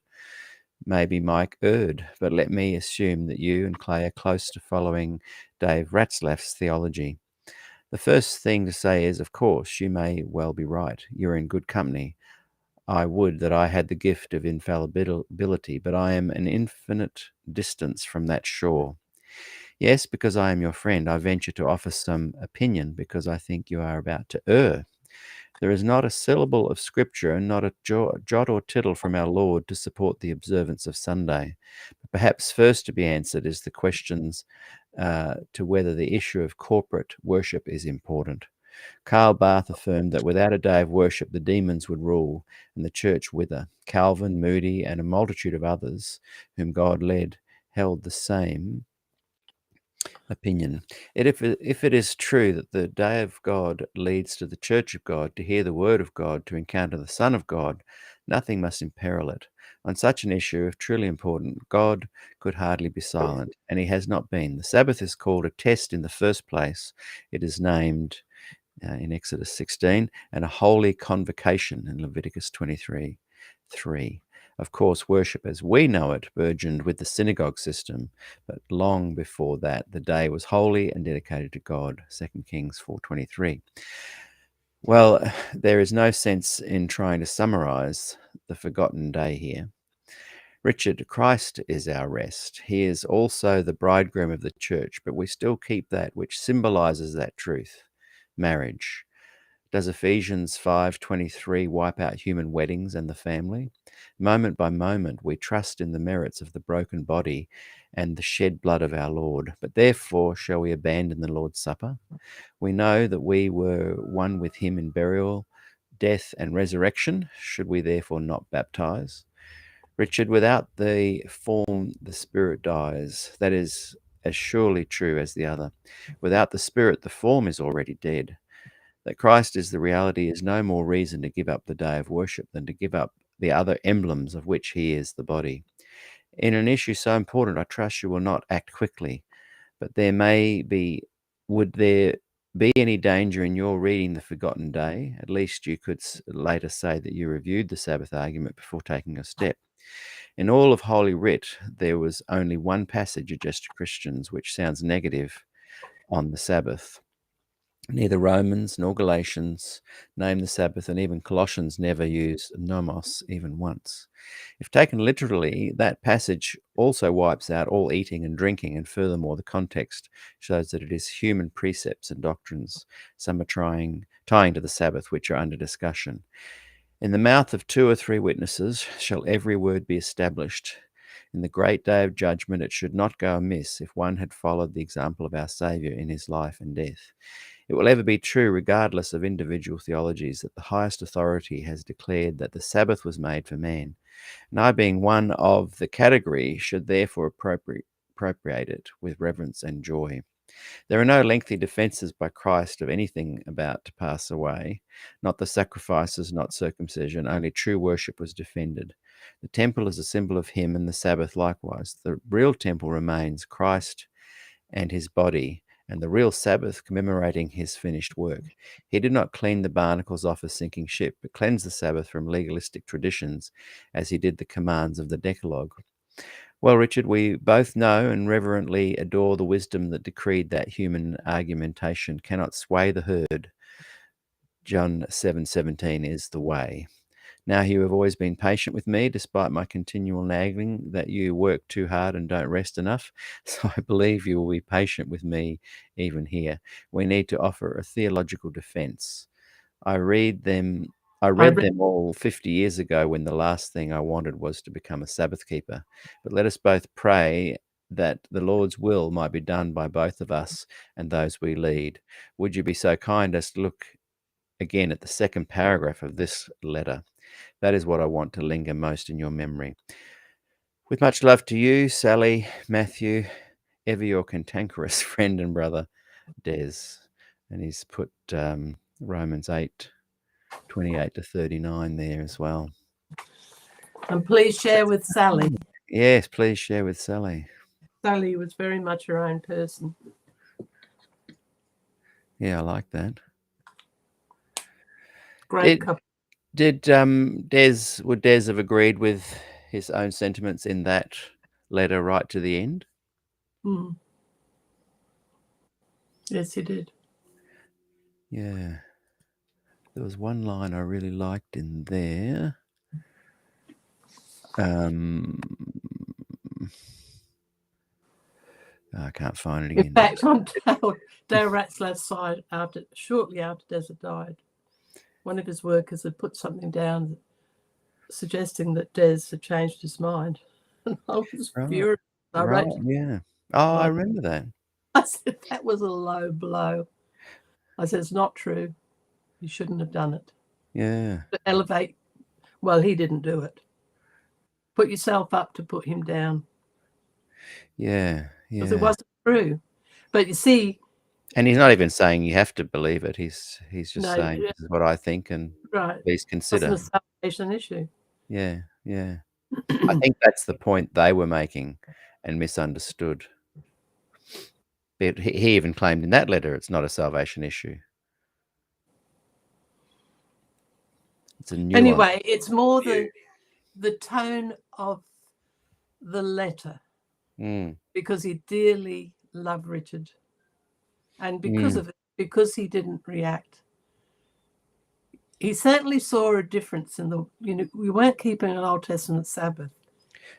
Maybe Mike erred, but let me assume that you and Clay are close to following Dave Ratzlaff's theology. The first thing to say is, of course, you may well be right. You're in good company. I would that I had the gift of infallibility, but I am an infinite distance from that shore. Yes, because I am your friend, I venture to offer some opinion because I think you are about to err. There is not a syllable of Scripture and not a jot or tittle from our Lord to support the observance of Sunday. But perhaps first to be answered is the questions to whether the issue of corporate worship is important. Karl Barth affirmed that without a day of worship, the demons would rule and the church wither. Calvin, Moody, and a multitude of others whom God led held the same opinion. If it is true that the day of God leads to the church of God to hear the word of God, to encounter the Son of God, nothing must imperil it. On such an issue, if truly important, God could hardly be silent, and he has not been. The Sabbath is called a test in the first place. It is named in Exodus 16, and a holy convocation in Leviticus 23:3. Of course, worship as we know it burgeoned with the synagogue system, but long before that, the day was holy and dedicated to God, 2 Kings 4:23. Well, there is no sense in trying to summarize the forgotten day here. Richard, Christ is our rest. He is also the bridegroom of the church, but we still keep that which symbolizes that truth, marriage. Does Ephesians 5:23 wipe out human weddings and the family? Moment by moment, we trust in the merits of the broken body and the shed blood of our Lord. But therefore, shall we abandon the Lord's Supper? We know that we were one with him in burial, death, and resurrection. Should we therefore not baptize? Richard, without the form, the spirit dies. That is as surely true as the other. Without the spirit, the form is already dead. That Christ is the reality is no more reason to give up the day of worship than to give up the other emblems of which he is the body. In an issue so important, I trust you will not act quickly, but would there be any danger in your reading the forgotten day? At least you could later say that you reviewed the Sabbath argument before taking a step. In all of Holy Writ, there was only one passage addressed to Christians which sounds negative on the Sabbath. Neither Romans nor Galatians name the Sabbath, and even Colossians never use nomos even once. If taken literally, that passage also wipes out all eating and drinking, and furthermore, the context shows that it is human precepts and doctrines some are tying to the Sabbath which are under discussion. In the mouth of 2 or 3 witnesses shall every word be established. In the great day of judgment it should not go amiss if one had followed the example of our Saviour in his life and death. It will ever be true, regardless of individual theologies, that the highest authority has declared that the Sabbath was made for man. And I, being one of the category, should therefore appropriate it with reverence and joy. There are no lengthy defences by Christ of anything about to pass away. Not the sacrifices, not circumcision, only true worship was defended. The temple is a symbol of him, and the Sabbath likewise. The real temple remains Christ and his body, and the real Sabbath commemorating his finished work. He did not clean the barnacles off a sinking ship, but cleansed the Sabbath from legalistic traditions, as he did the commands of the Decalogue. Well, Richard, we both know and reverently adore the wisdom that decreed that human argumentation cannot sway the herd. John 7:17 is the way. Now you have always been patient with me, despite my continual nagging that you work too hard and don't rest enough. So I believe you will be patient with me even here. We need to offer a theological defense. I read them all 50 years ago when the last thing I wanted was to become a Sabbath keeper. But let us both pray that the Lord's will might be done by both of us and those we lead. Would you be so kind as to look again at the second paragraph of this letter? That is what I want to linger most in your memory. With much love to you, Sally, Matthew, ever your cantankerous friend and brother, Des. And he's put Romans 8:28-39 there as well. And please share with Sally. Yes, please share with Sally. Sally was very much her own person. Yeah, I like that. Great couple. Would Des have agreed with his own sentiments in that letter right to the end? Mm. Yes, he did. Yeah. There was one line I really liked in there. I can't find it again. In fact, on Dale Ratzlaff's side, shortly after Des had died, one of his workers had put something down suggesting that Des had changed his mind. And I was furious. I wrote, yeah. Oh, I remember that. I said, that was a low blow. I said, it's not true. You shouldn't have done it. Yeah. To elevate, well, he didn't do it. Put yourself up to put him down. Yeah, yeah. Because it wasn't true. But you see... And he's not even saying you have to believe it. He's just saying, this is what I think, and please consider. It's a salvation issue. Yeah, yeah. I think that's the point they were making and misunderstood. But he even claimed in that letter it's not a salvation issue. It's a new Anyway, it's more the tone of the letter, because he dearly loved Richard, and because of it, because he didn't react, he certainly saw a difference in the, we weren't keeping an Old Testament Sabbath.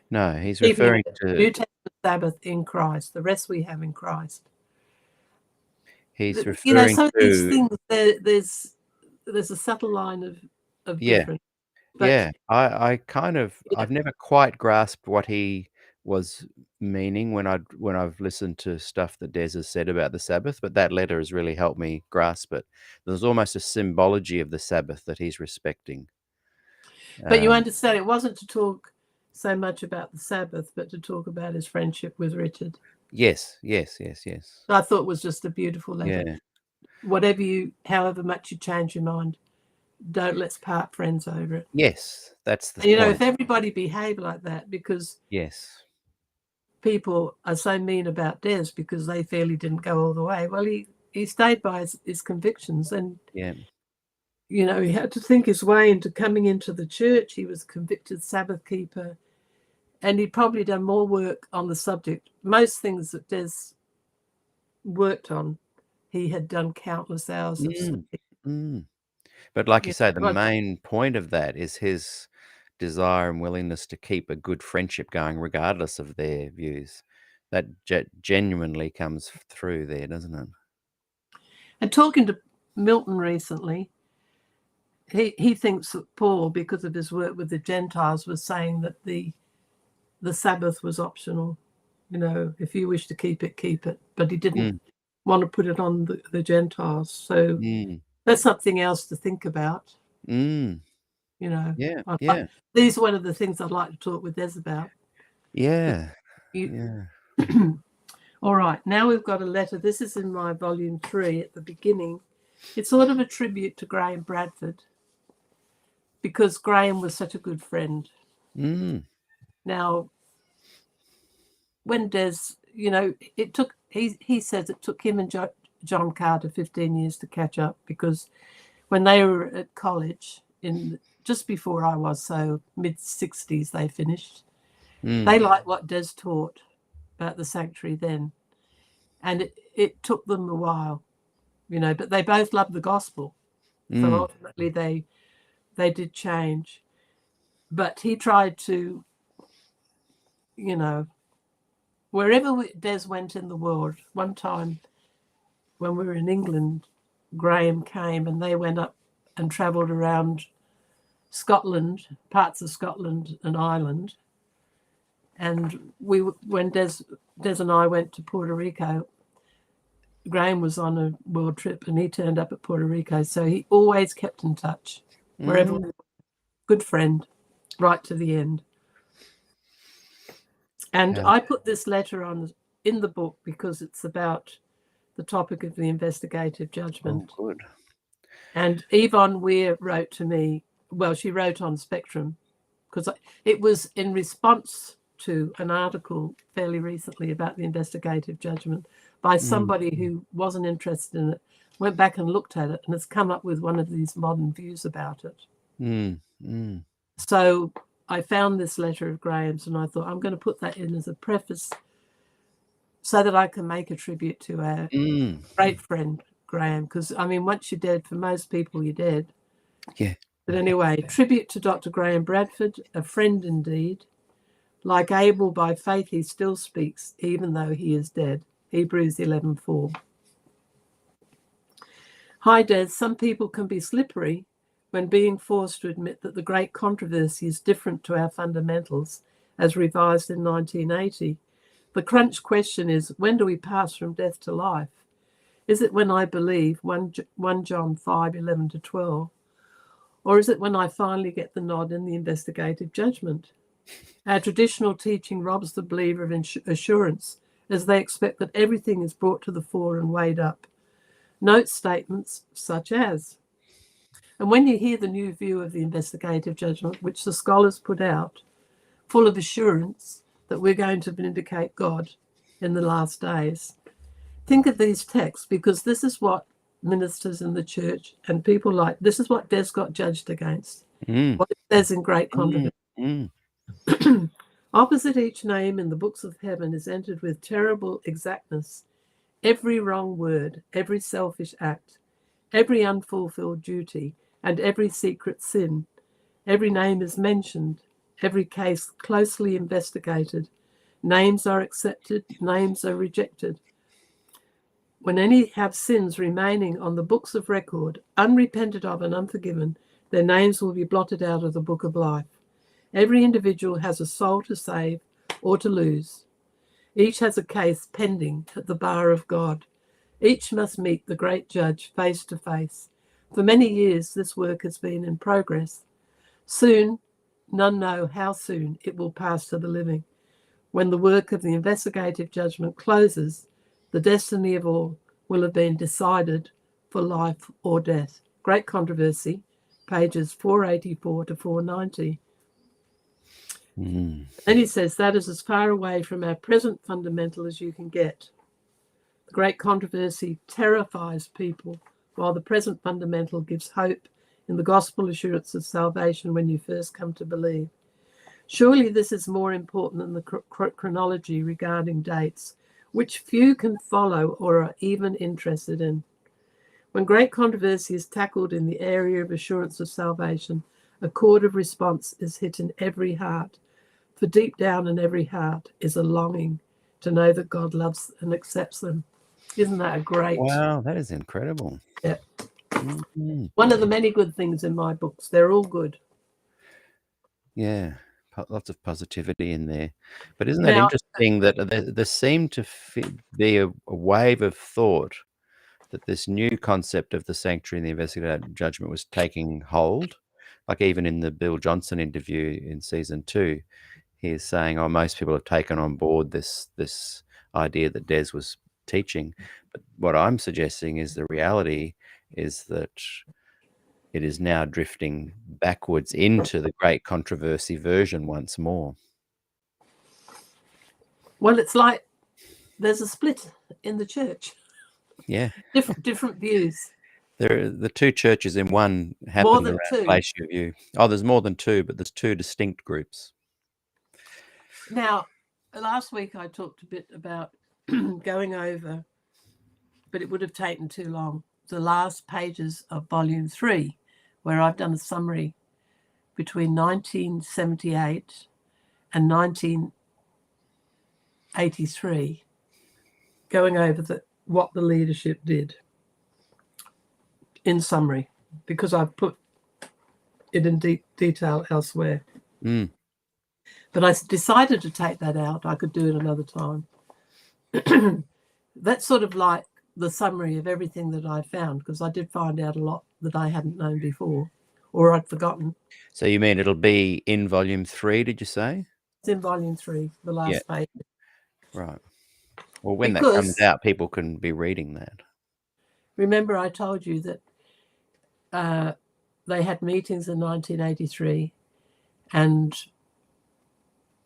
No, he's referring to New Testament Sabbath in Christ. The rest we have in Christ. He's referring some to of these things. There's a subtle line of difference. But yeah, I've never quite grasped what he was meaning when I've listened to stuff that Des has said about the Sabbath, but that letter has really helped me grasp it. There's almost a symbology of the Sabbath that he's respecting. But you understand, it wasn't to talk so much about the Sabbath, but to talk about his friendship with Richard. Yes. I thought it was just a beautiful letter. Yeah. However much you change your mind, don't let's part friends over it. Yes, that's the point. If everybody behaved like that, because people are so mean about Des because they feel he didn't go all the way. Well, he stayed by his convictions, and he had to think his way into coming into the church. He was a convicted Sabbath keeper, and he'd probably done more work on the subject. Most things that Des worked on, he had done countless hours of study. But like you say, the main point of that is his desire and willingness to keep a good friendship going regardless of their views. That genuinely comes through there, doesn't it? And talking to Milton recently, he thinks that Paul, because of his work with the Gentiles, was saying that the Sabbath was optional. If you wish to keep it, keep it. But he didn't want to put it on the Gentiles. So that's something else to think about. Yeah. These are one of the things I'd like to talk with Des about. Yeah. All right, now we've got a letter. This is in my volume 3 at the beginning. It's sort of a tribute to Graham Bradford, because Graham was such a good friend. Now, when Des, it took, he says it took him and John Carter 15 years to catch up, because when they were at college, just before I was, so mid-60s they finished, they liked what Des taught about the sanctuary then. And it took them a while, but they both loved the gospel. So ultimately they did change. But he tried to, you know, wherever Des went in the world. One time when we were in England, Graham came and they went up and travelled around Scotland, parts of Scotland and Ireland. And when Des and I went to Puerto Rico, Graham was on a world trip and he turned up at Puerto Rico. So he always kept in touch wherever. Good friend, right to the end. And I put this letter in the book because it's about the topic of the investigative judgment. Oh, good. And Yvonne Weir wrote to me, well, she wrote on Spectrum, because it was in response to an article fairly recently about the investigative judgment by somebody who wasn't interested in it, went back and looked at it, and has come up with one of these modern views about it. So I found this letter of Graham's and I thought, I'm going to put that in as a preface so that I can make a tribute to our great friend, Graham. Because, I mean, once you're dead, for most people, you're dead. Yeah. But anyway, tribute to Dr. Graham Bradford, a friend indeed. Like Abel, by faith he still speaks, even though he is dead. Hebrews 11:4. Hi, Des. Some people can be slippery when being forced to admit that the great controversy is different to our fundamentals, as revised in 1980. The crunch question is, when do we pass from death to life? Is it when I believe 1 John 5:11-12? Or is it when I finally get the nod in the investigative judgment? Our traditional teaching robs the believer of assurance, as they expect that everything is brought to the fore and weighed up. Note statements such as, and when you hear the new view of the investigative judgment, which the scholars put out, full of assurance that we're going to vindicate God in the last days, think of these texts, because this is what ministers in the church and people like, this is what Des got judged against. What it says in great controversy. Opposite each name in the books of heaven is entered with terrible exactness every wrong word, every selfish act, every unfulfilled duty, and every secret sin. Every name is mentioned, every case closely investigated. Names are accepted, names are rejected. When any have sins remaining on the books of record, unrepented of and unforgiven, their names will be blotted out of the book of life. Every individual has a soul to save or to lose. Each has a case pending at the bar of God. Each must meet the great judge face to face. For many years, this work has been in progress. Soon, none know how soon it will pass to the living. When the work of the investigative judgment closes, the destiny of all will have been decided for life or death. Great Controversy, pages 484 to 490. Then he says that is as far away from our present fundamental as you can get. The great controversy terrifies people, while the present fundamental gives hope in the gospel assurance of salvation when you first come to believe. Surely this is more important than the chronology regarding dates, which few can follow or are even interested in. When great controversy is tackled in the area of assurance of salvation, a chord of response is hit in every heart. For deep down in every heart is a longing to know that God loves and accepts them. Isn't that a great? Wow, that is incredible. Yeah. One of the many good things in my books. They're all good. Yeah, lots of positivity in there. But isn't that interesting that there seemed to be a wave of thought that this new concept of the sanctuary and the investigative judgment was taking hold? Like even in the Bill Johnson interview in season 2, he is saying, "Oh, most people have taken on board this idea that Des was teaching." But what I'm suggesting is the reality is that it is now drifting backwards into the great controversy version once more. Well, it's like there's a split in the church. Yeah, different views. There, the two churches in one happened around Glacier View. Oh, there's more than two, but there's two distinct groups. Now, last week I talked a bit about going over, but it would have taken too long, the last pages of volume 3, where I've done a summary between 1978 and 1983, going over what the leadership did in summary, because I've put it in detail elsewhere. But I decided to take that out. I could do it another time. That's sort of like the summary of everything that I found, because I did find out a lot that I hadn't known before or I'd forgotten. So you mean it'll be in volume 3, did you say? It's in volume 3, the last page. Right. Well, when that comes out, people can be reading that. Remember I told you that they had meetings in 1983 and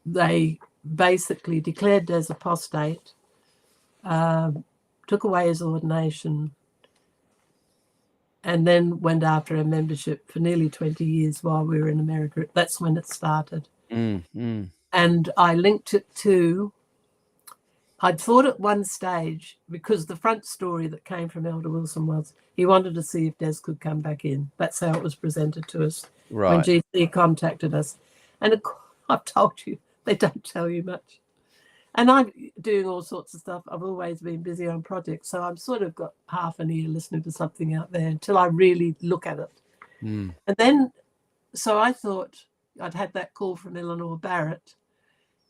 they basically declared Des apostate, took away his ordination, and then went after a membership for nearly 20 years while we were in America. That's when it started. And I linked it to, I'd thought at one stage, because the front story that came from Elder Wilson was he wanted to see if Des could come back in. That's how it was presented to us when GC contacted us. And I've told you, they don't tell you much. And I'm doing all sorts of stuff. I've always been busy on projects. So I've sort of got half an ear listening to something out there until I really look at it. And then, so I thought I'd had that call from Eleanor Barrett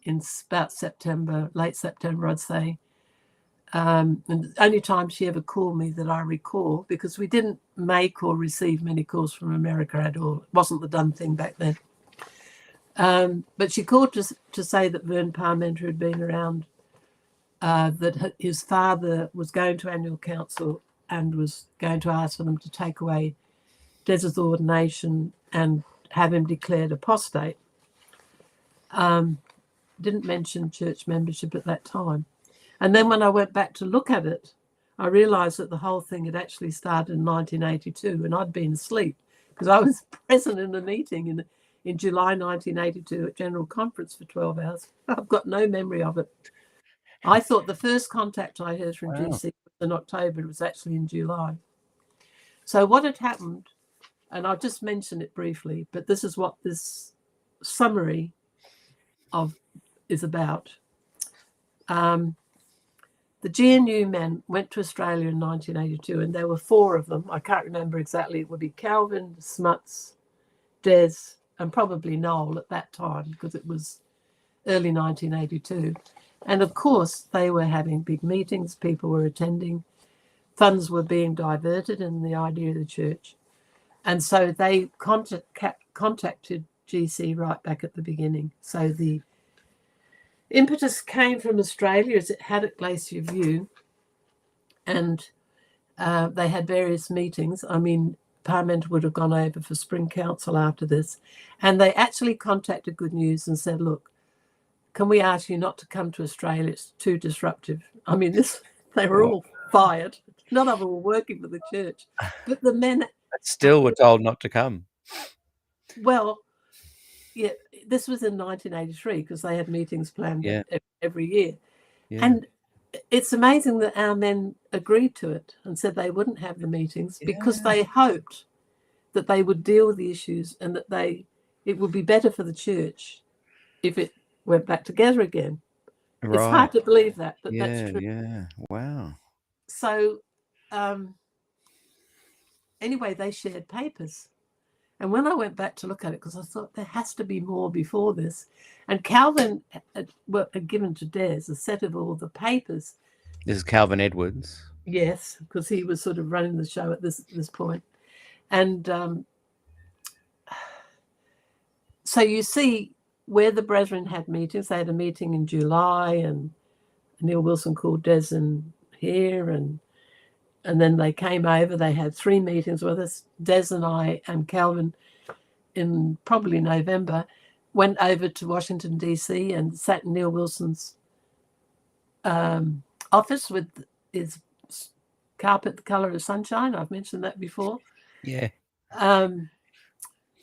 in about September, late September, I'd say. And the only time she ever called me that I recall, because we didn't make or receive many calls from America at all. It wasn't the done thing back then. But she called to say that Vern Parmenter had been around, that his father was going to annual council and was going to ask for them to take away Des's ordination and have him declared apostate. Didn't mention church membership at that time. And then when I went back to look at it, I realised that the whole thing had actually started in 1982 and I'd been asleep because I was present in the meeting in July 1982 at General Conference for 12 hours. I've got no memory of it. I thought the first contact I heard from GC was in October. It was actually in July. So what had happened, and I'll just mention it briefly, but this is what this summary is about. The GNU men went to Australia in 1982, and there were 4 of them. I can't remember exactly. It would be Calvin, Smuts, Des, and probably Noel at that time, because it was early 1982. And of course, they were having big meetings. People were attending. Funds were being diverted in the idea of the church. And so they contacted GC right back at the beginning. So the impetus came from Australia, as it had at Glacier View, and they had various meetings. I mean, Parmenter would have gone over for Spring Council after this, and they actually contacted Good News and said, look, can we ask you not to come to Australia? It's too disruptive. I mean, they were all fired. None of them were working for the church. But the men still were told not to come. Well, yeah, this was in 1983 because they had meetings planned every year. Yeah. And it's amazing that our men agreed to it and said they wouldn't have the meetings because they hoped that they would deal with the issues and that it would be better for the church if it went back together again. Right. It's hard to believe that, but that's true. Yeah, wow. So anyway, they shared papers. And when I went back to look at it, because I thought there has to be more before this, and Calvin had given to Des a set of all the papers. This is Calvin Edwards. Yes, because he was sort of running the show at this point. And so you see where the brethren had meetings. They had a meeting in July, and Neil Wilson called Des in here, and then they came over. They had 3 meetings with us. Des and I and Calvin, in probably November, went over to Washington, D.C. and sat in Neil Wilson's office with his carpet the colour of sunshine. I've mentioned that before. Yeah.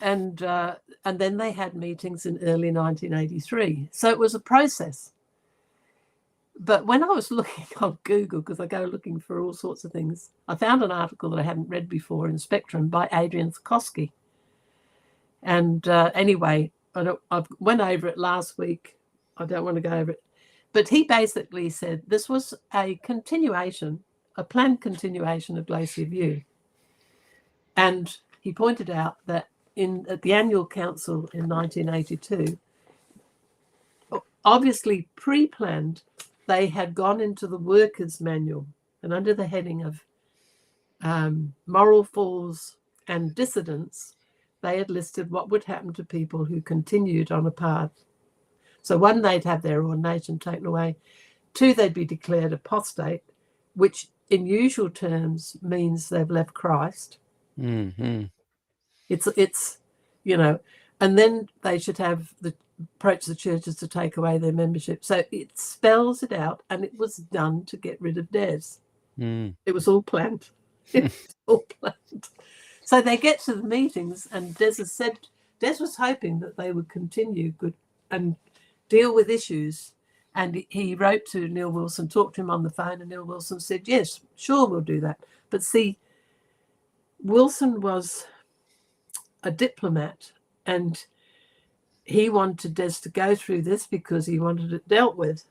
And then they had meetings in early 1983. So it was a process. But when I was looking on Google, because I go looking for all sorts of things, I found an article that I hadn't read before in Spectrum by Adrian Skoski. And anyway, I went over it last week. I don't want to go over it. But he basically said this was a continuation, a planned continuation of Glacier View. And he pointed out that at the annual council in 1982, obviously pre-planned, they had gone into the workers' manual, and under the heading of moral falls and dissidents, they had listed what would happen to people who continued on a path. So 1, they'd have their ordination taken away. 2, they'd be declared apostate, which in usual terms means they've left Christ. Mm-hmm. It's and then they should have approach the churches to take away their membership. So it spells it out, and it was done to get rid of Des. It was all planned. It was all planned. So they get to the meetings, and Des was hoping that they would continue good and deal with issues. And he wrote to Neil Wilson, talked to him on the phone, and Neil Wilson said, yes, sure, we'll do that. But see, Wilson was a diplomat, and he wanted Des to go through this because he wanted it dealt with.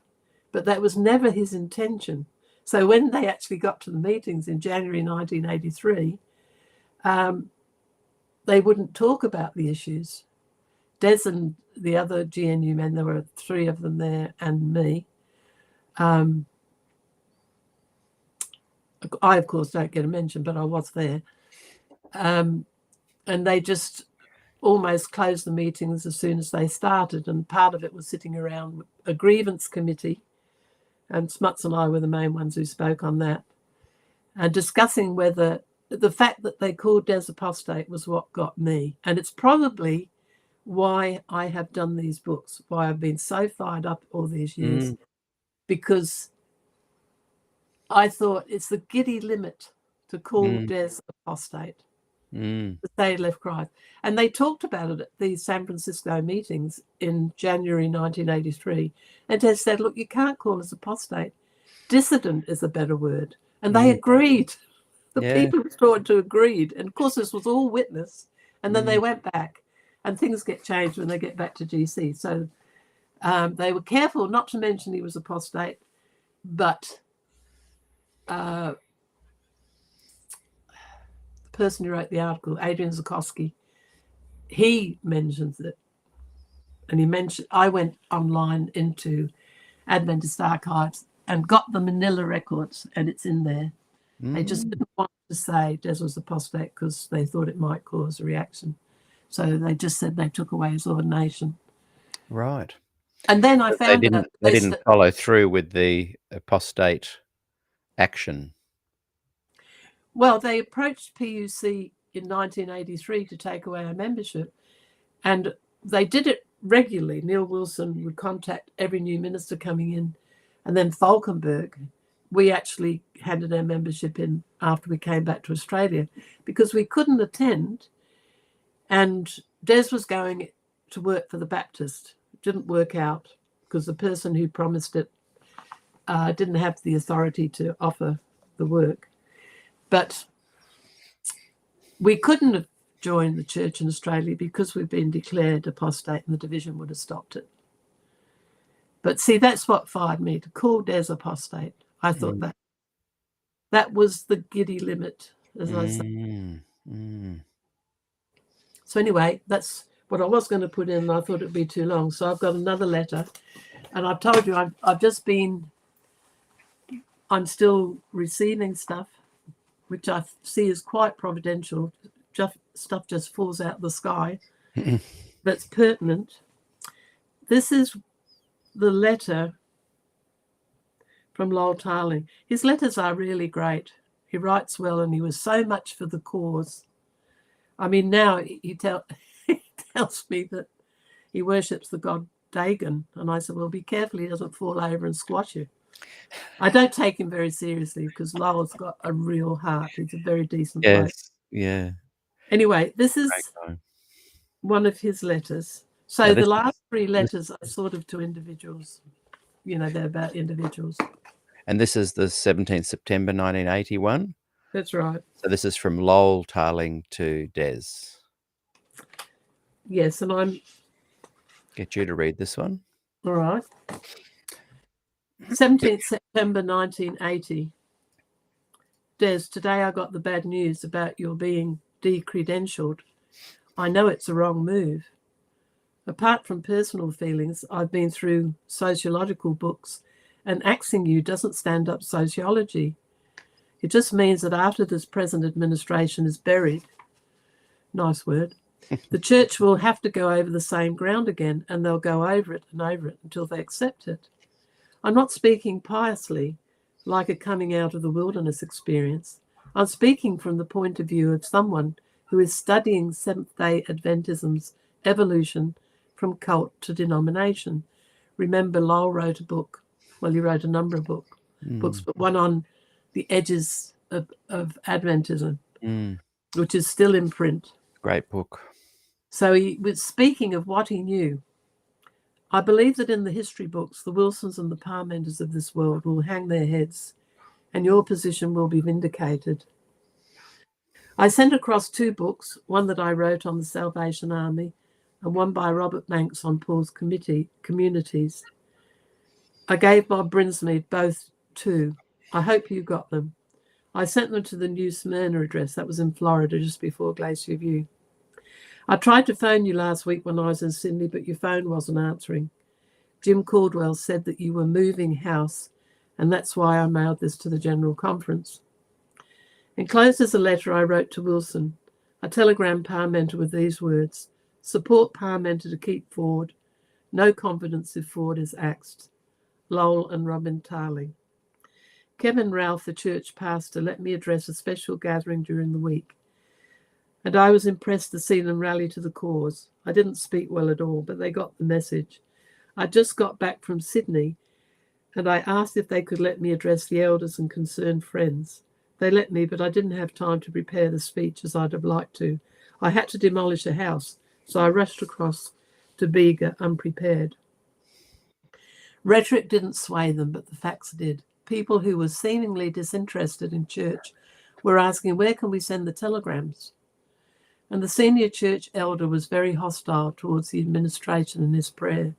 But that was never his intention. So when they actually got to the meetings in January 1983, they wouldn't talk about the issues. Des and the other GNU men, there were 3 of them there, and me. I, of course, don't get a mention, but I was there. And they just almost closed the meetings as soon as they started. And part of it was sitting around a grievance committee, and Smuts and I were the main ones who spoke on that, and discussing whether the fact that they called Des apostate was what got me. And it's probably why I have done these books, why I've been so fired up all these years, because I thought it's the giddy limit to call Des apostate, to say left Christ. And they talked about it at the San Francisco meetings in January 1983. And Des said, look, you can't call us apostate. Dissident is a better word. And they agreed. The people who talked to agreed. And of course, this was all witness. And then they went back, and things get changed when they get back to GC. So they were careful not to mention he was apostate, but the person who wrote the article, Adrian Zukoski, he mentions it. And he mentioned, I went online into Adventist Archives and got the Manila records, and it's in there. They just didn't want to say Des was apostate because they thought it might cause a reaction. So they just said they took away his ordination. Right. And then I found out they didn't follow through with the apostate action. Well, they approached PUC in 1983 to take away our membership, and they did it regularly. Neil Wilson would contact every new minister coming in, and then Falkenberg, we actually handed our membership in after we came back to Australia because we couldn't attend, and Des was going to work for the Baptist. It didn't work out because the person who promised it didn't have the authority to offer the work. But we couldn't have joined the church in Australia because we've been declared apostate, and the division would have stopped it. But see, that's what fired me, to call Des apostate. I thought that was the giddy limit, as I say. So anyway, that's what I was going to put in, and I thought it'd be too long. So I've got another letter, and I've told you I'm still receiving stuff, which I see is quite providential. Stuff just falls out of the sky that's pertinent. This is the letter from Lowell Tarling. His letters are really great. He writes well, and he was so much for the cause. I mean, now he tells me that he worships the god Dagon, and I said, well, be careful he doesn't fall over and squash you. I don't take him very seriously because Lowell's got a real heart. He's a very decent bloke. Yeah. Anyway, this is one of his letters. So the last 3 letters are sort of to individuals. They're about individuals. And this is the 17th September 1981? That's right. So this is from Lowell Tarling to Des. Yes, and I'm... Get you to read this one. All right. 17th September 1980. Des, today I got the bad news about your being de-credentialed. I know it's a wrong move. Apart from personal feelings, I've been through sociological books, and axing you doesn't stand up sociology. It just means that after this present administration is buried, nice word, the church will have to go over the same ground again, and they'll go over it and over it until they accept it. I'm not speaking piously, like a coming out of the wilderness experience. I'm speaking from the point of view of someone who is studying Seventh-day Adventism's evolution from cult to denomination. Remember, Lowell wrote a book. Well, he wrote a number of books, but one on the edges of Adventism, which is still in print. Great book. So he was speaking of what he knew. I believe that in the history books, the Wilsons and the Parmenters of this world will hang their heads, and your position will be vindicated. I sent across 2 books, one that I wrote on the Salvation Army and one by Robert Manx on Paul's communities. I gave Bob Brinsmead both 2. I hope you got them. I sent them to the New Smyrna address. That was in Florida, just before Glacier View. I tried to phone you last week when I was in Sydney, but your phone wasn't answering. Jim Caldwell said that you were moving house, and that's why I mailed this to the General Conference. Enclosed is a letter I wrote to Wilson. I telegram Parmenter with these words: support Parmenter to keep Ford. No confidence if Ford is axed. Lowell and Robin Tarling. Kevin Ralph, the church pastor, let me address a special gathering during the week, and I was impressed to see them rally to the cause. I didn't speak well at all, but they got the message. I just got back from Sydney, and I asked if they could let me address the elders and concerned friends. They let me, but I didn't have time to prepare the speech as I'd have liked to. I had to demolish a house, so I rushed across to Bega unprepared. Rhetoric didn't sway them, but the facts did. People who were seemingly disinterested in church were asking, where can we send the telegrams? And the senior church elder was very hostile towards the administration in his prayer.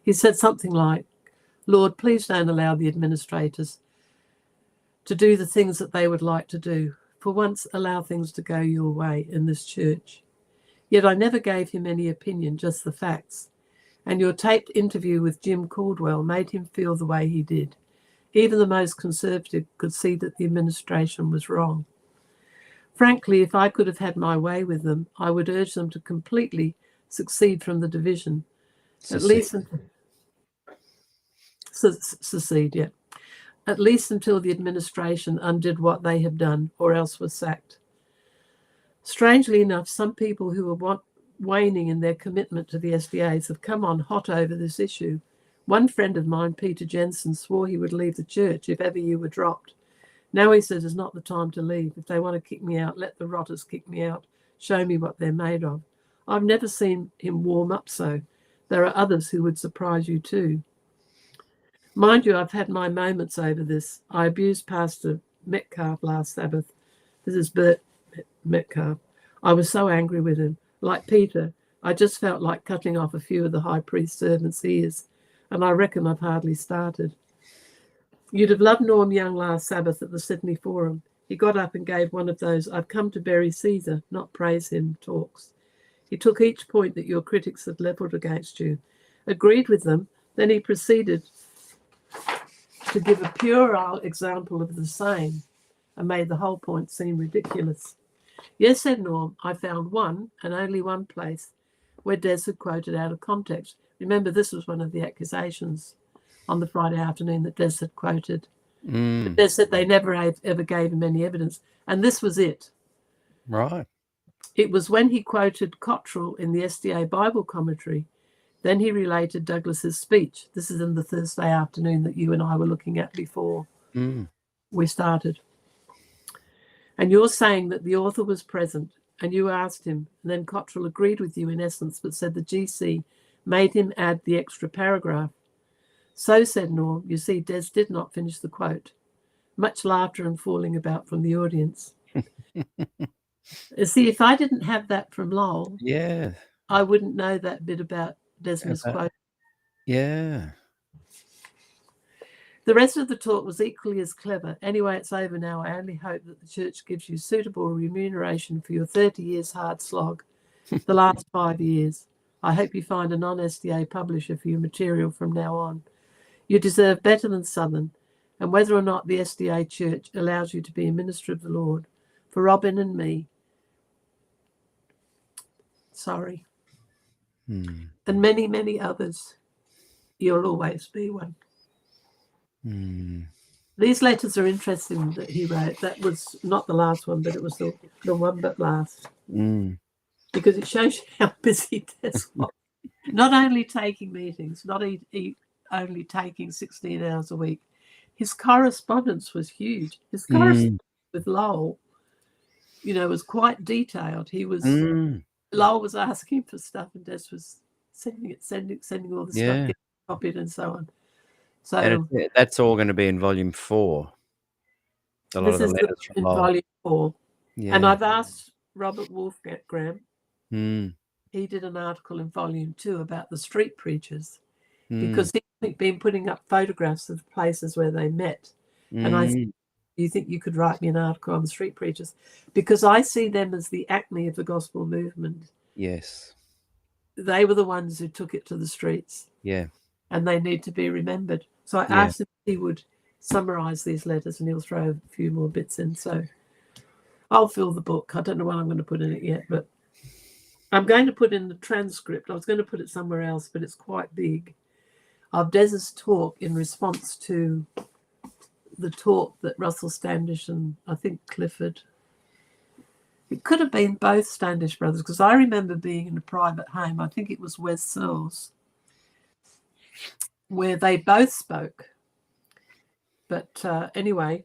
He said something like, Lord, please don't allow the administrators to do the things that they would like to do. For once, allow things to go your way in this church. Yet I never gave him any opinion, just the facts. And your taped interview with Jim Caldwell made him feel the way he did. Even the most conservative could see that the administration was wrong. Frankly, if I could have had my way with them, I would urge them to completely succeed from the division. At least secede, yeah. At least until the administration undid what they had done, or else was sacked. Strangely enough, some people who were waning in their commitment to the SDAs have come on hot over this issue. One friend of mine, Peter Jensen, swore he would leave the church if ever you were dropped. Now he says it's not the time to leave. If they want to kick me out, let the rotters kick me out. Show me what they're made of. I've never seen him warm up so. There are others who would surprise you too. Mind you, I've had my moments over this. I abused Pastor Metcalf last Sabbath. This is Bert Metcalf. I was so angry with him. Like Peter, I just felt like cutting off a few of the high priest's servants' ears, and I reckon I've hardly started. You'd have loved Norm Young last Sabbath at the Sydney Forum. He got up and gave one of those I've come to bury Caesar, not praise him talks. He took each point that your critics had levelled against you, agreed with them, then he proceeded to give a puerile example of the same and made the whole point seem ridiculous. Yes, said Norm, I found one and only one place where Des had quoted out of context. Remember, this was one of the accusations on the Friday afternoon that Des had quoted. But Des said they never ever gave him any evidence. And this was it. Right. It was when he quoted Cottrell in the SDA Bible commentary. Then he related Douglas's speech. This is in the Thursday afternoon that you and I were looking at before we started. And you're saying that the author was present and you asked him, and then Cottrell agreed with you in essence, but said the GC made him add the extra paragraph. So, said Norm, you see, Des did not finish the quote. Much laughter and falling about from the audience. See, if I didn't have that from Lowell, Yeah, I wouldn't know that bit about Desmond's quote. Yeah. The rest of the talk was equally as clever. Anyway, it's over now. I only hope that the church gives you suitable remuneration for your 30 years hard slog, the last 5 years. I hope you find a non-SDA publisher for your material from now on. You deserve better than Southern, and whether or not the SDA Church allows you to be a minister of the Lord, for Robin and me, sorry, and many, many others, you'll always be one. These letters are interesting that he wrote. That was not the last one, but it was the one but last. Because it shows you how busy Des was. Not only taking meetings, not only taking 16 hours a week. His correspondence was huge. His correspondence with Lowell, was quite detailed. He was Lowell was asking for stuff, and Des was sending all the stuff, getting copied, and so on. So and that's all going to be in volume 4. A lot of the letters from Lowell. Volume 4. Yeah. And I've asked Robert Wolfgram. He did an article in volume 2 about the street preachers, because he'd been putting up photographs of places where they met. And I said, do you think you could write me an article on the street preachers? Because I see them as the acme of the gospel movement. Yes. They were the ones who took it to the streets. Yeah. And they need to be remembered. So I asked him if he would summarize these letters, and he'll throw a few more bits in. So I'll fill the book. I don't know what I'm going to put in it yet, but I'm going to put in the transcript. I was going to put it somewhere else, but it's quite big, of Des's talk in response to the talk that Russell Standish and I think Clifford, it could have been both Standish brothers, because I remember being in a private home, I think it was Wes Searles, where they both spoke. But anyway,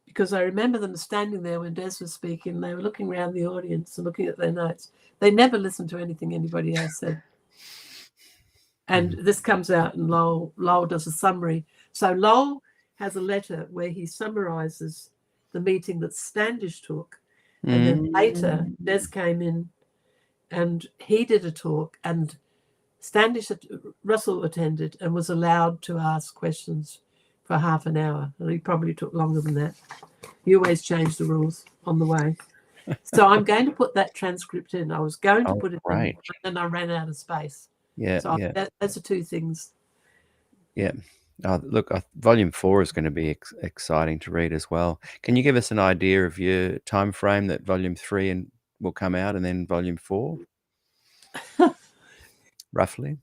because I remember them standing there when Des was speaking, they were looking around the audience and looking at their notes. They never listened to anything anybody else said. And this comes out, and Lowell does a summary. So Lowell has a letter where he summarizes the meeting that Standish took. And then later, Des came in and he did a talk, and Russell attended and was allowed to ask questions for half an hour. And he probably took longer than that. You always change the rules on the way. So I'm going to put that transcript in. I was going to put it in, and then I ran out of space. Yeah. So those are two things. Yeah. Look, volume 4 is going to be exciting to read as well. Can you give us an idea of your time frame that volume 3 will come out, and then volume 4? Roughly?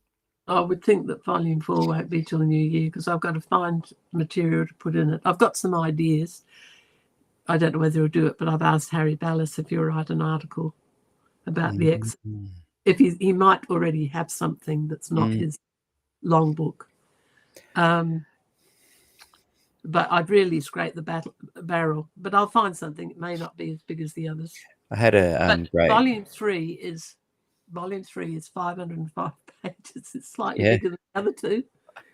I would think that volume 4 won't be till the new year, because I've got to find material to put in it. I've got some ideas. I don't know whether he'll do it, but I've asked Harry Ballas if he'll write an article about the if he might already have something that's not his long book. But I'd really scrape the barrel. But I'll find something. It may not be as big as the others. I had a great volume 3 is 505 pages. It's slightly bigger than the other two,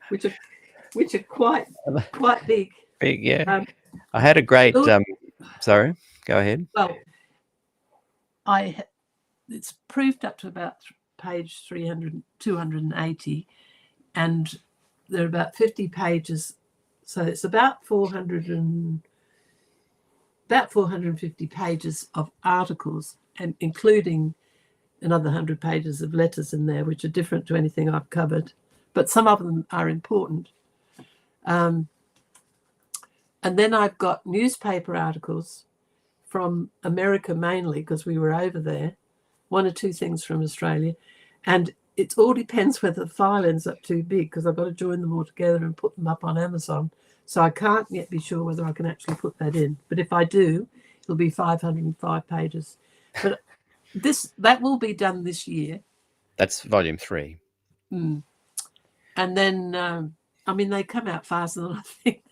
which are quite big. Big, yeah. I had a great. Sorry, go ahead. Well, it's proved up to about page 280, and there are about 50 pages, so it's about 450 pages of articles, and including another 100 pages of letters in there, which are different to anything I've covered, but some of them are important. And then I've got newspaper articles from America mainly, because we were over there, 1 or 2 things from Australia, and it all depends whether the file ends up too big, because I've got to join them all together and put them up on Amazon. So I can't yet be sure whether I can actually put that in. But if I do, it'll be 505 pages. But that will be done this year. That's volume 3. And then, they come out faster than I think.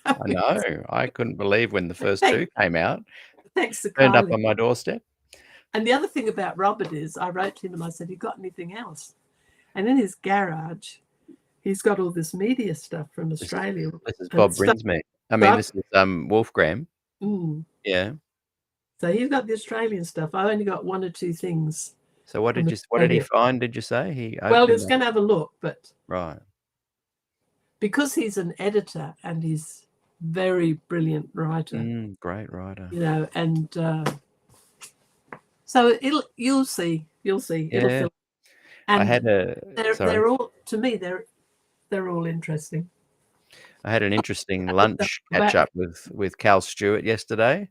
I know. I couldn't believe when the first 2 came out. Thanks to turned up Kylie. on my doorstep. And the other thing about Robert is, I wrote to him and I said, "You got anything else?" And in his garage, he's got all this media stuff from Australia. This is Bob Brinsmead. This is Wolfgram. Yeah. So he's got the Australian stuff. I only got 1 or 2 things So what from did he Australia. find? Did you say he Well, opened he was him up? going to have a look, but Right. because he's an editor and he's very brilliant writer, Great writer. you know, and so you'll see, it'll Yeah. fill. I And had they're all, to me, they're all interesting. I had an interesting lunch catch up with Cal Stewart yesterday,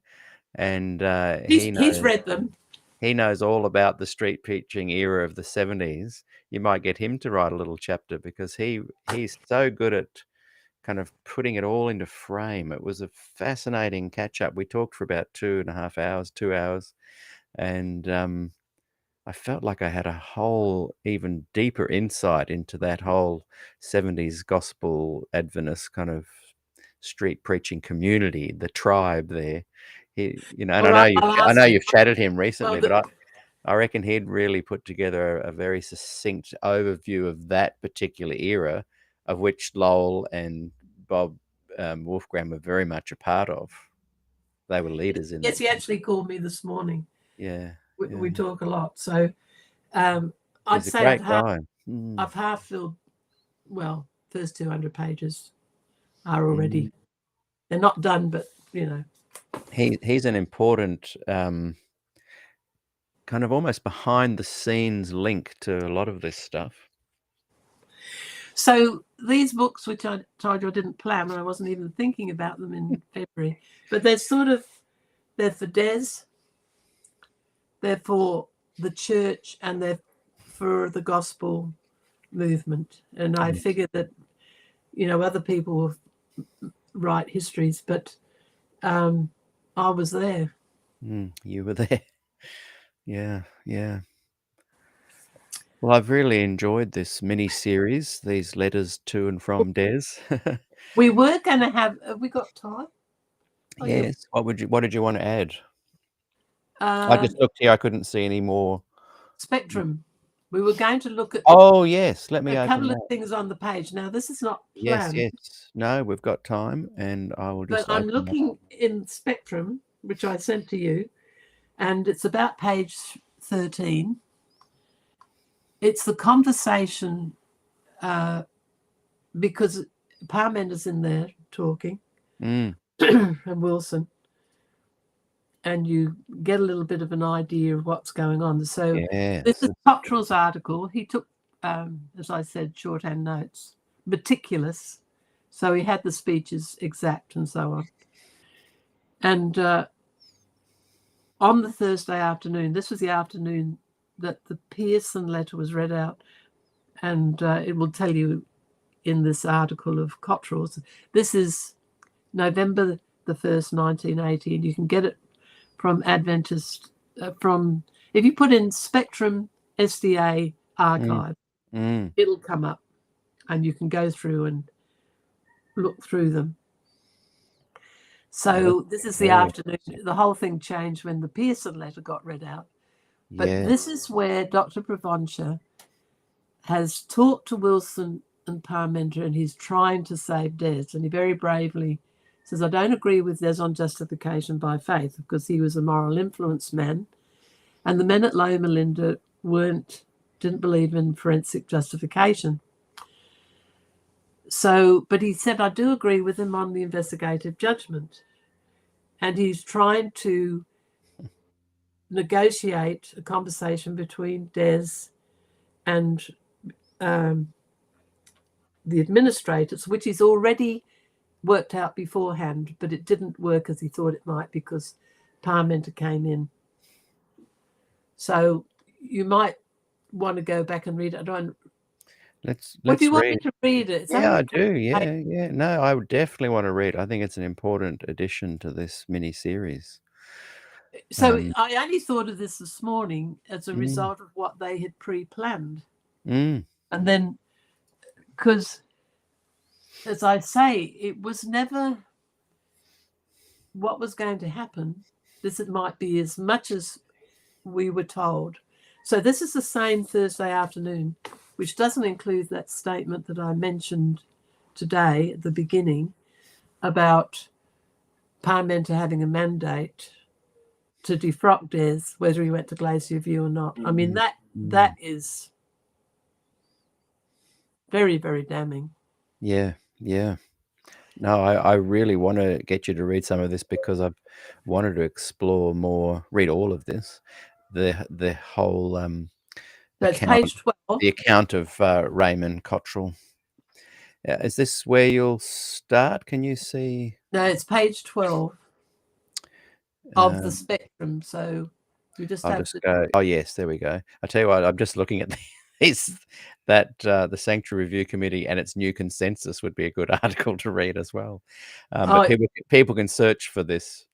and He's read them. he knows all about the street preaching era of the 70s. You might get him to write a little chapter because he's so good at kind of putting it all into frame. It was a fascinating catch up. We talked for about 2.5 hours, 2 hours, and I felt like I had a whole even deeper insight into that whole 70s gospel Adventist kind of street preaching community, the tribe there. And I know you've chatted him recently, but I reckon he'd really put together a very succinct overview of that particular era, of which Lowell and Bob Wolfgram were very much a part of. They were leaders in that. Yes, he actually called me this morning. Yeah. We talk a lot. So I'd say I've half filled, well, first 200 pages are already, they're not done, but, you know. He's an important kind of almost behind the scenes link to a lot of this stuff. So these books, which I told you I didn't plan, and I wasn't even thinking about them in February, but they're for Des, they're for the church, and they're for the gospel movement. And I figured that, you know, other people write histories, but I was there. You were there. Yeah. Well, I've really enjoyed this mini series, these letters to and from Des. We were going to have we got time? Yes. What did you want to add? I just looked here. I couldn't see any more. Spectrum. We were going to look at. Oh yes, let me a open couple that. of things on the page. Now this is not planned. Yes. No, we've got time, and I will just. But I'm looking in Spectrum, which I sent to you, and it's about page 13. It's the conversation because Parmenter's in there talking, and Wilson. And you get a little bit of an idea of what's going on. So this is Cottrell's article. He took, as I said, shorthand notes, meticulous. So he had the speeches exact and so on. And on the Thursday afternoon, this was the afternoon that the Pearson letter was read out. And it will tell you in this article of Cottrell's. This is November the 1st, 1980. And you can get it from Adventist, if you put in Spectrum SDA archive, it'll come up and you can go through and look through them. So this is the afternoon. The whole thing changed when the Pearson letter got read out. But this is where Dr. Provonsha has talked to Wilson and Parmenter, and he's trying to save Des. And he very bravely says, I don't agree with Des on justification by faith, because he was a moral influence man. And the men at Loma Linda didn't believe in forensic justification. So, but he said, I do agree with him on the investigative judgment. And he's trying to negotiate a conversation between Des and the administrators, which he's already worked out beforehand, but it didn't work as he thought it might because Parmenter came in. So you might want to go back and read it. Let's do you want read. me to read it? I do. Yeah. No, I would definitely want to read. I think it's an important addition to this mini series. So I only thought of this morning as a result of what they had pre-planned. And then, because, as I say, it was never what was going to happen. It might be as much as we were told. So this is the same Thursday afternoon, which doesn't include that statement that I mentioned today at the beginning about Parmenter having a mandate to defrock Des, whether he went to Glacier View or not. I mean, that is very, very damning. Yeah, yeah. No, I really want to get you to read some of this because I've wanted to explore more, read all of this, the whole So it's page 12. the account of Raymond Cottrell. Is this where you'll start? Can you see? No, it's page 12 of the spectrum. So we just I'll have just go. Oh yes, there we go. I tell you what, I'm just looking at these. That the Sanctuary Review Committee and its new consensus would be a good article to read as well. But people can search for this,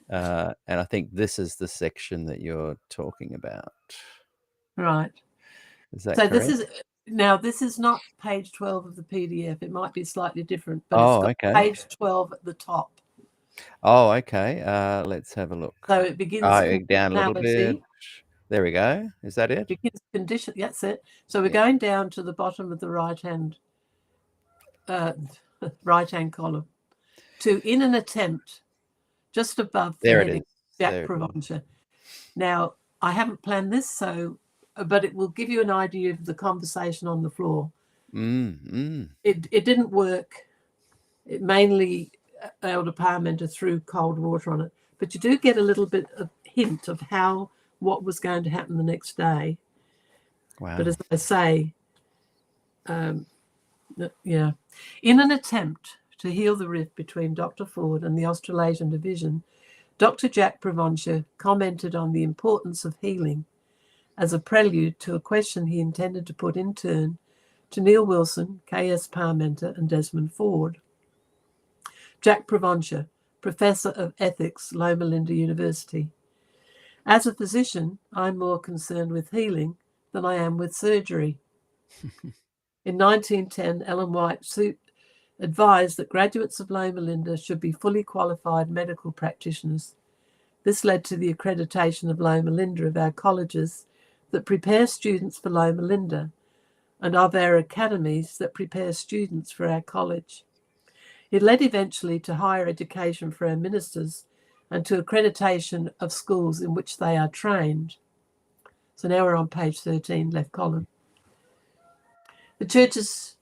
and I think this is the section that you're talking about. Right. Is that so correct? This is not page 12 of the PDF. It might be slightly different, but it's got okay. page 12 at the top. Oh, okay. Let's have a look. So it begins down a little bit. There we go. Is that it? Begins condition. That's it. So we're going down to the bottom of the right-hand column to in an attempt just above the heading Jack Provencher. Now, I haven't planned this, but it will give you an idea of the conversation on the floor. It didn't work. It mainly Elder Parmenter threw cold water on it, but you do get a little bit of hint of what was going to happen the next day. Wow. But as I say, in an attempt to heal the rift between Dr. Ford and the Australasian Division, Dr. Jack Provencher commented on the importance of healing as a prelude to a question he intended to put in turn to Neil Wilson, K.S. Parmenter, and Desmond Ford. Jack Provencher, Professor of Ethics, Loma Linda University. As a physician, I'm more concerned with healing than I am with surgery. In 1910, Ellen White advised that graduates of Loma Linda should be fully qualified medical practitioners. This led to the accreditation of Loma Linda of our colleges that prepare students for Loma Linda and of our academies that prepare students for our college. It led eventually to higher education for our ministers and to accreditation of schools in which they are trained. So now we're on page 13, left column. The church has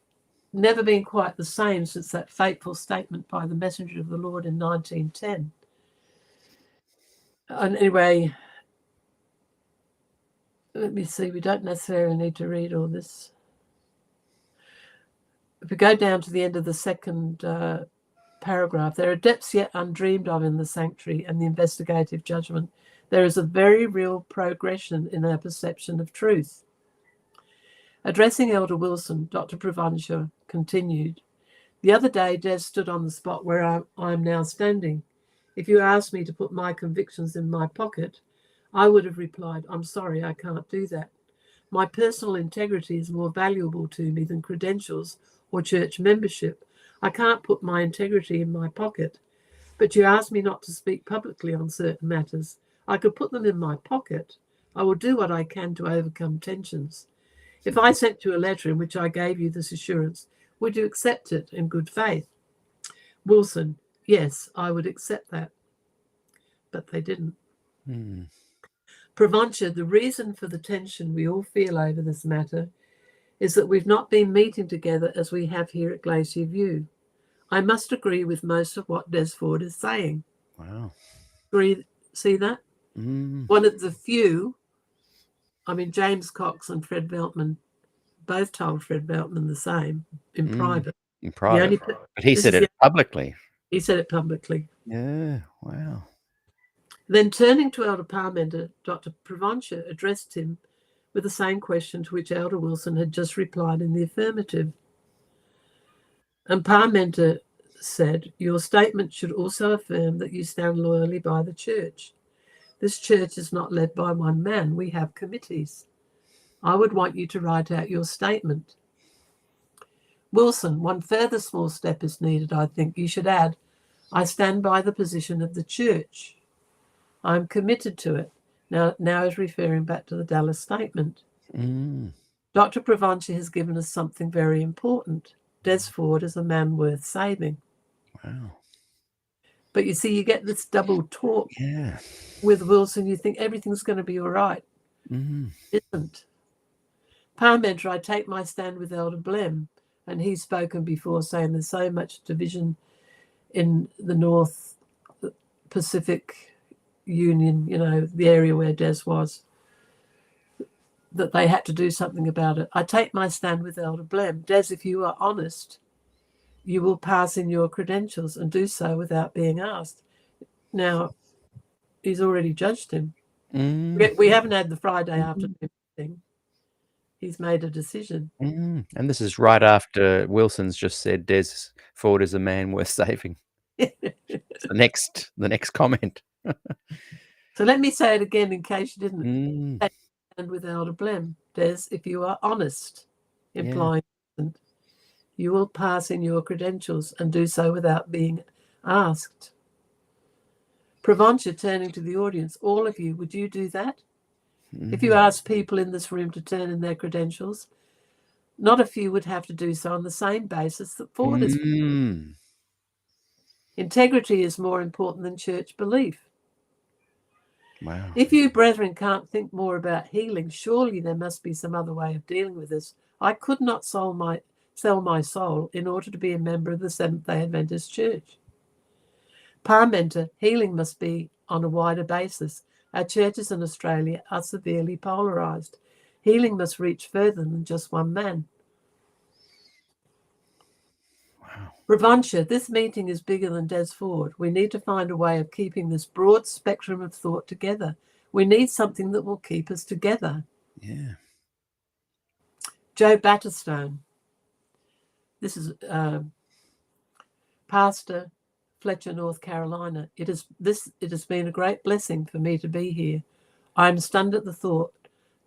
never been quite the same since that fateful statement by the messenger of the Lord in 1910. And anyway, let me see, we don't necessarily need to read all this. If we go down to the end of the second paragraph, there are depths yet undreamed of in the sanctuary and the investigative judgment. There is a very real progression in our perception of truth. Addressing Elder Wilson, Dr. Provencher continued, "The other day, Des stood on the spot where I am now standing. If you asked me to put my convictions in my pocket, I would have replied, 'I'm sorry, I can't do that. My personal integrity is more valuable to me than credentials or church membership. I can't put my integrity in my pocket. But you asked me not to speak publicly on certain matters. I could put them in my pocket. I will do what I can to overcome tensions. If I sent you a letter in which I gave you this assurance, would you accept it in good faith?' Wilson, yes, I would accept that." But they didn't. Provencher, the reason for the tension we all feel over this matter is that we've not been meeting together as we have here at Glacier View. I must agree with most of what Des Ford is saying. Wow. See that? One of the few, James Cox and Fred Veltman both told Fred Veltman the same in private. In private. But he said it publicly. He said it publicly. Yeah, wow. Then turning to Elder Parmenter, Dr. Provencher addressed him with the same question to which Elder Wilson had just replied in the affirmative. And Parmenter said, "Your statement should also affirm that you stand loyally by the church. This church is not led by one man. We have committees. I would want you to write out your statement." Wilson, one further small step is needed, I think. You should add, "I stand by the position of the church. I'm committed to it." Now is referring back to the Dallas statement. Dr. Provencher has given us something very important. Des Ford is a man worth saving. Wow. But you see, you get this double talk with Wilson. You think everything's going to be all right. Isn't. Parmenter, I take my stand with Elder Blem, and he's spoken before saying there's so much division in the North Pacific Union, the area where Des was, that they had to do something about it. I take my stand with Elder Blem. Des, if you are honest, you will pass in your credentials and do so without being asked. Now, he's already judged him. We haven't had the Friday afternoon thing. He's made a decision. And this is right after Wilson's just said Des Ford is a man worth saving. It's the next comment. So let me say it again in case you didn't. And with Elder Blem, Des, if you are honest, implying you will pass in your credentials and do so without being asked. Pravancha, turning to the audience, all of you, would you do that? If you ask people in this room to turn in their credentials, not a few would have to do so on the same basis that Ford is. Integrity is more important than church belief. Wow. If you brethren can't think more about healing, surely there must be some other way of dealing with this. I could not sell my soul in order to be a member of the Seventh-day Adventist Church. Parmenter, healing must be on a wider basis. Our churches in Australia are severely polarised. Healing must reach further than just one man. Wow. Pravancha, this meeting is bigger than Des Ford. We need to find a way of keeping this broad spectrum of thought together. We need something that will keep us together. Yeah. Joe Batterstone. This is Pastor Fletcher, North Carolina. It has been a great blessing for me to be here. I am stunned at the thought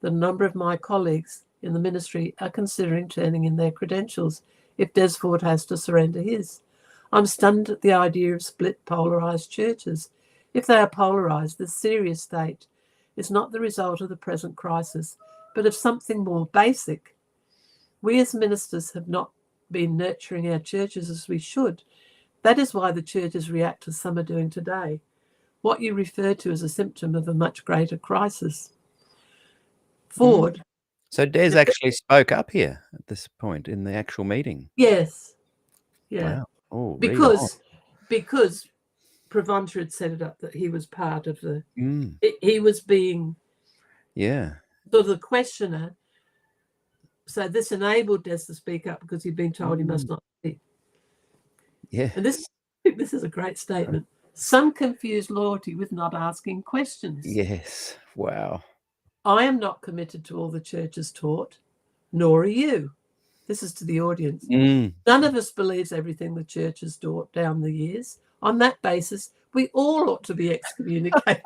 that a number of my colleagues in the ministry are considering turning in their credentials if Des Ford has to surrender his. I'm stunned at the idea of split, polarised churches. If they are polarised, this serious state is not the result of the present crisis, but of something more basic. We as ministers have not been nurturing our churches as we should. That is why the churches react as some are doing today. What you refer to as a symptom of a much greater crisis. Ford. So Des actually spoke up here at this point in the actual meeting. Yes. Yeah. Wow. Oh, because Pravancha had set it up that he was part of the. He was being. Yeah. Sort of the questioner. So this enabled Des to speak up because he'd been told he must not speak. Yeah. And this is a great statement. Some confuse loyalty with not asking questions. Yes. Wow. I am not committed to all the churches taught, nor are you. This is to the audience. None of us believes everything the church has taught down the years. On that basis, we all ought to be excommunicated.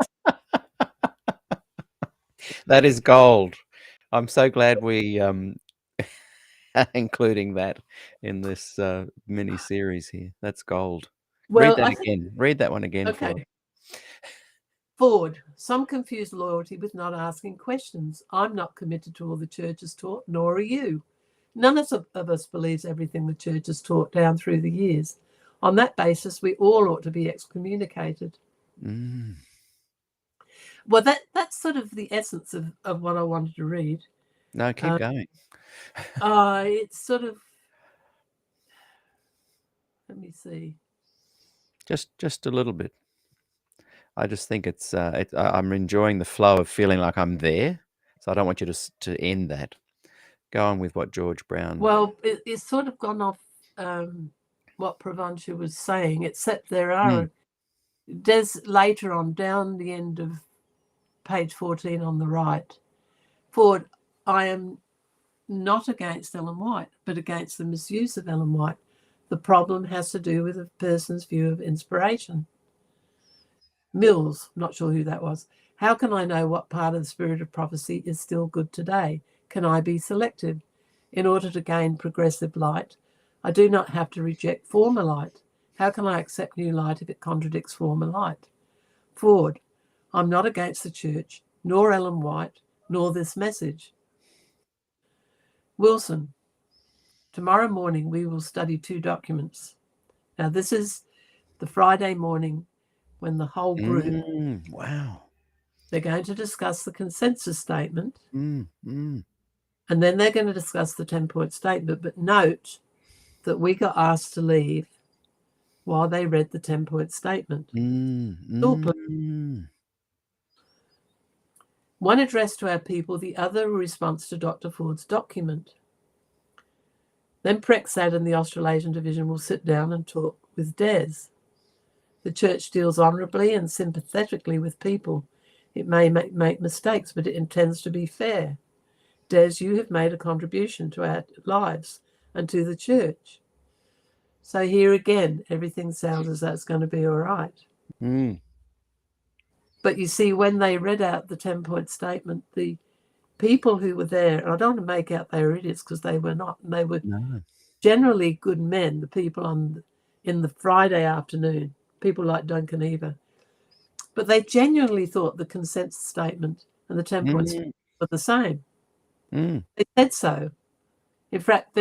That is gold. I'm so glad we including that in this mini series here. That's gold. Well, read that again. Read that one again. Okay. Ford, some confuse loyalty with not asking questions. I'm not committed to all the church has taught, nor are you. None of us believes everything the church has taught down through the years. On that basis, we all ought to be excommunicated. Well, that's sort of the essence of what I wanted to read. No, keep going. It's sort of, let me see. Just a little bit. I just think it's I'm enjoying the flow of feeling like I'm there. So I don't want you to end that. Go on with what George Brown. Well, it's sort of gone off what Pravancha was saying, except there are Des later on down the end of page 14 on the right. Ford, I am not against Ellen White, but against the misuse of Ellen White. The problem has to do with a person's view of inspiration. Mills, not sure who that was. How can I know what part of the spirit of prophecy is still good today? Can I be selective? In order to gain progressive light, I do not have to reject former light. How can I accept new light if it contradicts former light? Ford, I'm not against the church, nor Ellen White, nor this message. Wilson, tomorrow morning we will study 2 documents. Now this is the Friday morning when the whole group. Wow. They're going to discuss the consensus statement, mm, and then they're going to discuss the 10-point statement. But note that we got asked to leave while they read the 10-point statement. One addressed to our people, the other a response to Dr. Ford's document. Then Prexad and the Australasian Division will sit down and talk with Des. The church deals honourably and sympathetically with people. It may make mistakes, but it intends to be fair. Des, you have made a contribution to our lives and to the church. So here again, everything sounds as though it's going to be all right. But you see, when they read out the 10-point statement, the people who were there, and I don't want to make out they were idiots because they were not, and they were generally good men, the people in the Friday afternoon, people like Duncan Eva. But they genuinely thought the consensus statement and the 10 points were the same. They said so. In fact,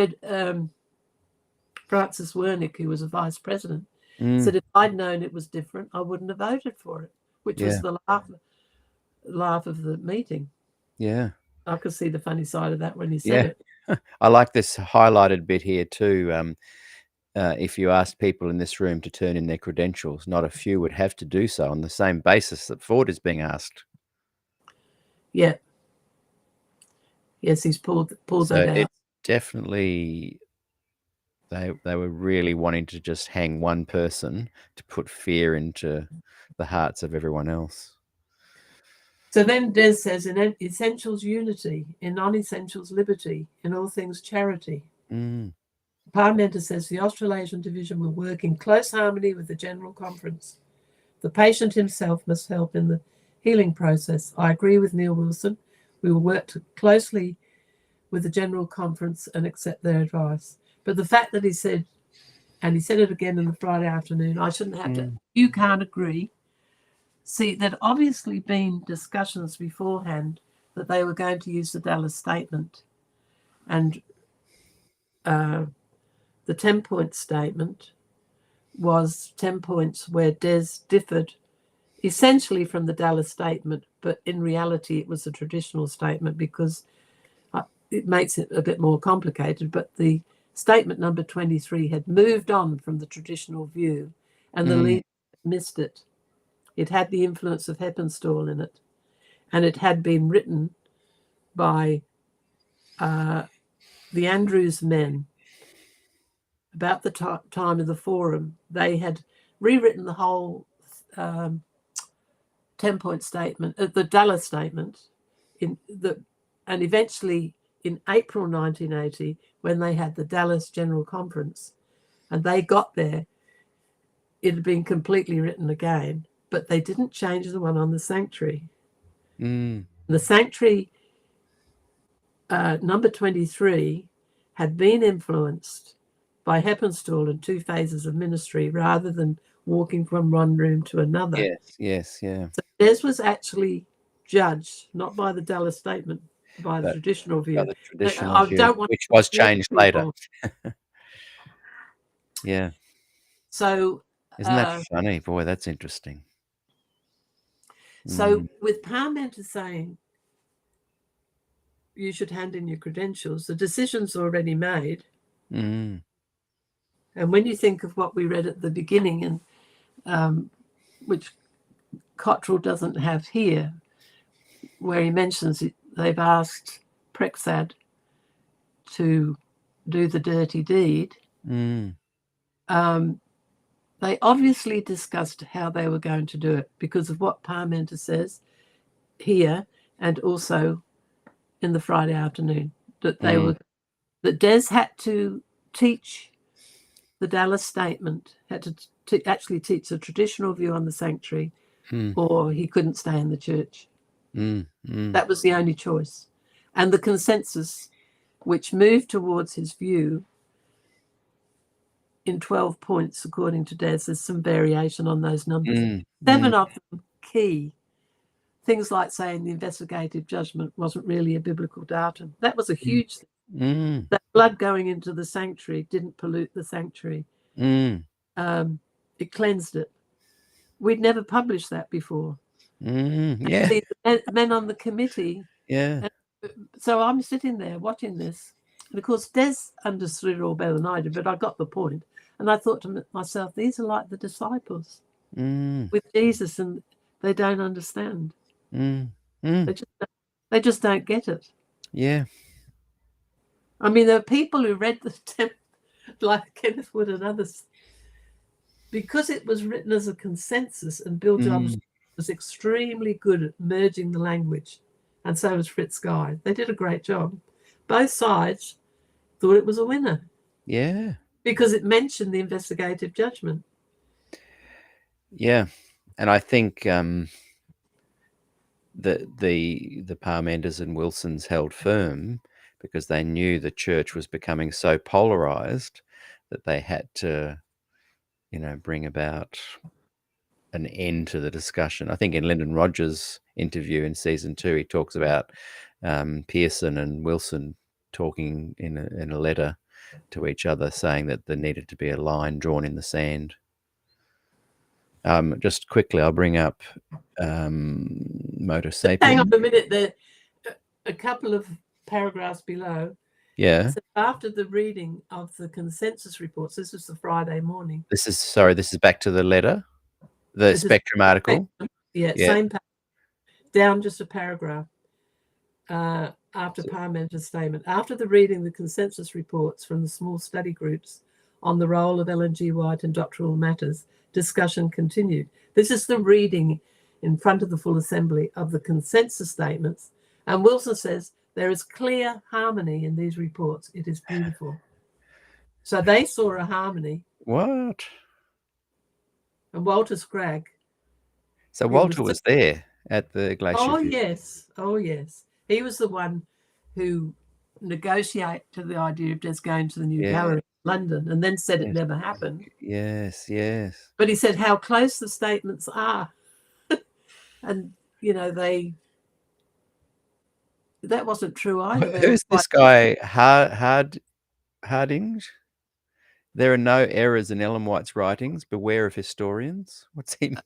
Francis Wernick, who was a vice president, said if I'd known it was different, I wouldn't have voted for it, which was the laugh of the meeting. Yeah. I could see the funny side of that when he said it. I like this highlighted bit here too. If you asked people in this room to turn in their credentials, not a few would have to do so on the same basis that Ford is being asked. Yeah. Yes, he's pulled that out. It's definitely they were really wanting to just hang one person to put fear into the hearts of everyone else. So then Des says, in essentials unity, in non-essentials liberty, in all things charity. Parmenter says the Australasian Division will work in close harmony with the General Conference. The patient himself must help in the healing process. I agree with Neil Wilson. We will work closely with the General Conference and accept their advice. But the fact that he said, and he said it again in the Friday afternoon, I shouldn't have to, you can't agree. See, there'd obviously been discussions beforehand that they were going to use the Dallas statement. And the 10-point statement was 10 points where Des differed essentially from the Dallas statement, but in reality it was a traditional statement because it makes it a bit more complicated. But the statement number 23 had moved on from the traditional view and the leader missed it. It had the influence of Heppenstall in it, and it had been written by the Andrews men about the time of the forum. They had rewritten the whole 10-point statement, the Dallas statement, and eventually in April 1980, when they had the Dallas General Conference, and they got there, it had been completely written again, but they didn't change the one on the sanctuary. The sanctuary number 23 had been influenced by Heppenstall in 2 phases of ministry rather than walking from one room to another. Yes, yeah. So Des was actually judged not by the Dallas statement, by the traditional view. The traditional view, which was changed later. Yeah. So isn't that funny? Boy, that's interesting. So with Parmenter saying you should hand in your credentials, the decision's already made. And when you think of what we read at the beginning, and which Cottrell doesn't have here, where he mentions they've asked Prexad to do the dirty deed, they obviously discussed how they were going to do it because of what Parmenter says here and also in the Friday afternoon, that they were, that Des had to teach the Dallas statement, had to actually teach a traditional view on the sanctuary, or he couldn't stay in the church. That was the only choice. And the consensus, which moved towards his view in 12 points, according to Des, there's some variation on those numbers. 7 of them key. Things like saying the investigative judgment wasn't really a biblical datum. That was a huge thing. That blood going into the sanctuary didn't pollute the sanctuary. It cleansed it. We'd never published that before. Yeah. See the men on the committee. Yeah. So I'm sitting there watching this. And of course, Des understood it all better than I did, but I got the point. And I thought to myself, these are like the disciples with Jesus, and they don't understand. They just don't get it. Yeah. I mean, there are people who read the like Kenneth Wood and others, because it was written as a consensus, and Bill Jobs was extremely good at merging the language, and so was Fritz Guy. They did a great job. Both sides thought it was a winner. Yeah. Because it mentioned the investigative judgment. Yeah. And I think the Parmenders and Wilsons held firm because they knew the church was becoming so polarized that they had to, bring about an end to the discussion. I think in Lyndon Rogers' interview in season 2, he talks about Pearson and Wilson talking in a letter to each other, saying that there needed to be a line drawn in the sand. Just quickly, I'll bring up Motor Sapien. Hang on a minute, there. A couple of paragraphs below. Yeah. So after the reading of the consensus reports, this was the Friday morning. This is back to the letter, the Spectrum article. Yeah, same page, down just a paragraph. After Parmenter's statement, after the reading the consensus reports from the small study groups on the role of Ellen G. White in doctrinal matters, discussion continued. This is the reading in front of the full assembly of the consensus statements. And Wilson says, there is clear harmony in these reports. It is beautiful. So they saw a harmony. What? And Walter Scragg. So Walter was there at the Glacier. Oh, yes. Oh, yes. He was the one who negotiated the idea of just going to the new gallery in London, and then said it never happened. Yes. But he said how close the statements are. And, that wasn't true either. Who's this guy, Hardinge? There are no errors in Ellen White's writings. Beware of historians. What's he?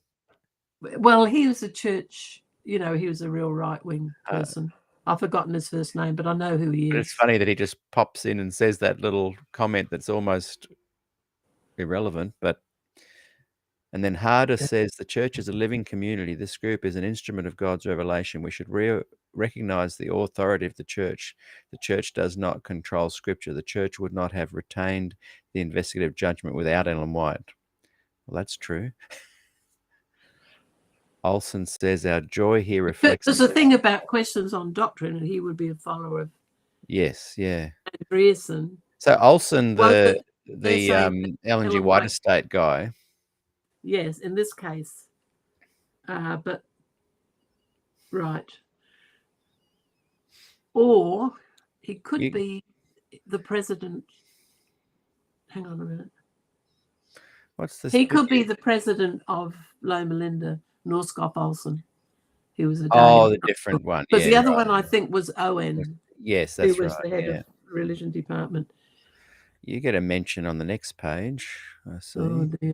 Well, he was a church, he was a real right-wing person. I've forgotten his first name, but I know who he is. It's funny that he just pops in and says that little comment that's almost irrelevant. And then Harder says the church is a living community. This group is an instrument of God's revelation. We should recognize the authority of the church. The church does not control Scripture. The church would not have retained the investigative judgment without Ellen White. Well, that's true. Olson says our joy here reflects. There's a thing about questions on doctrine, and he would be a follower of. Yes, yeah. Andreasen. So Olson, the Ellen G. White estate guy. Yes, in this case, but right. Or he could be the president. Hang on a minute. What's this? He could be the president of Loma Linda, Norskop Olsen. He was a the different one. Because the other one I think was Owen. Yes, that's right. Who was the head of the religion department. You get a mention on the next page. I see. Oh dear.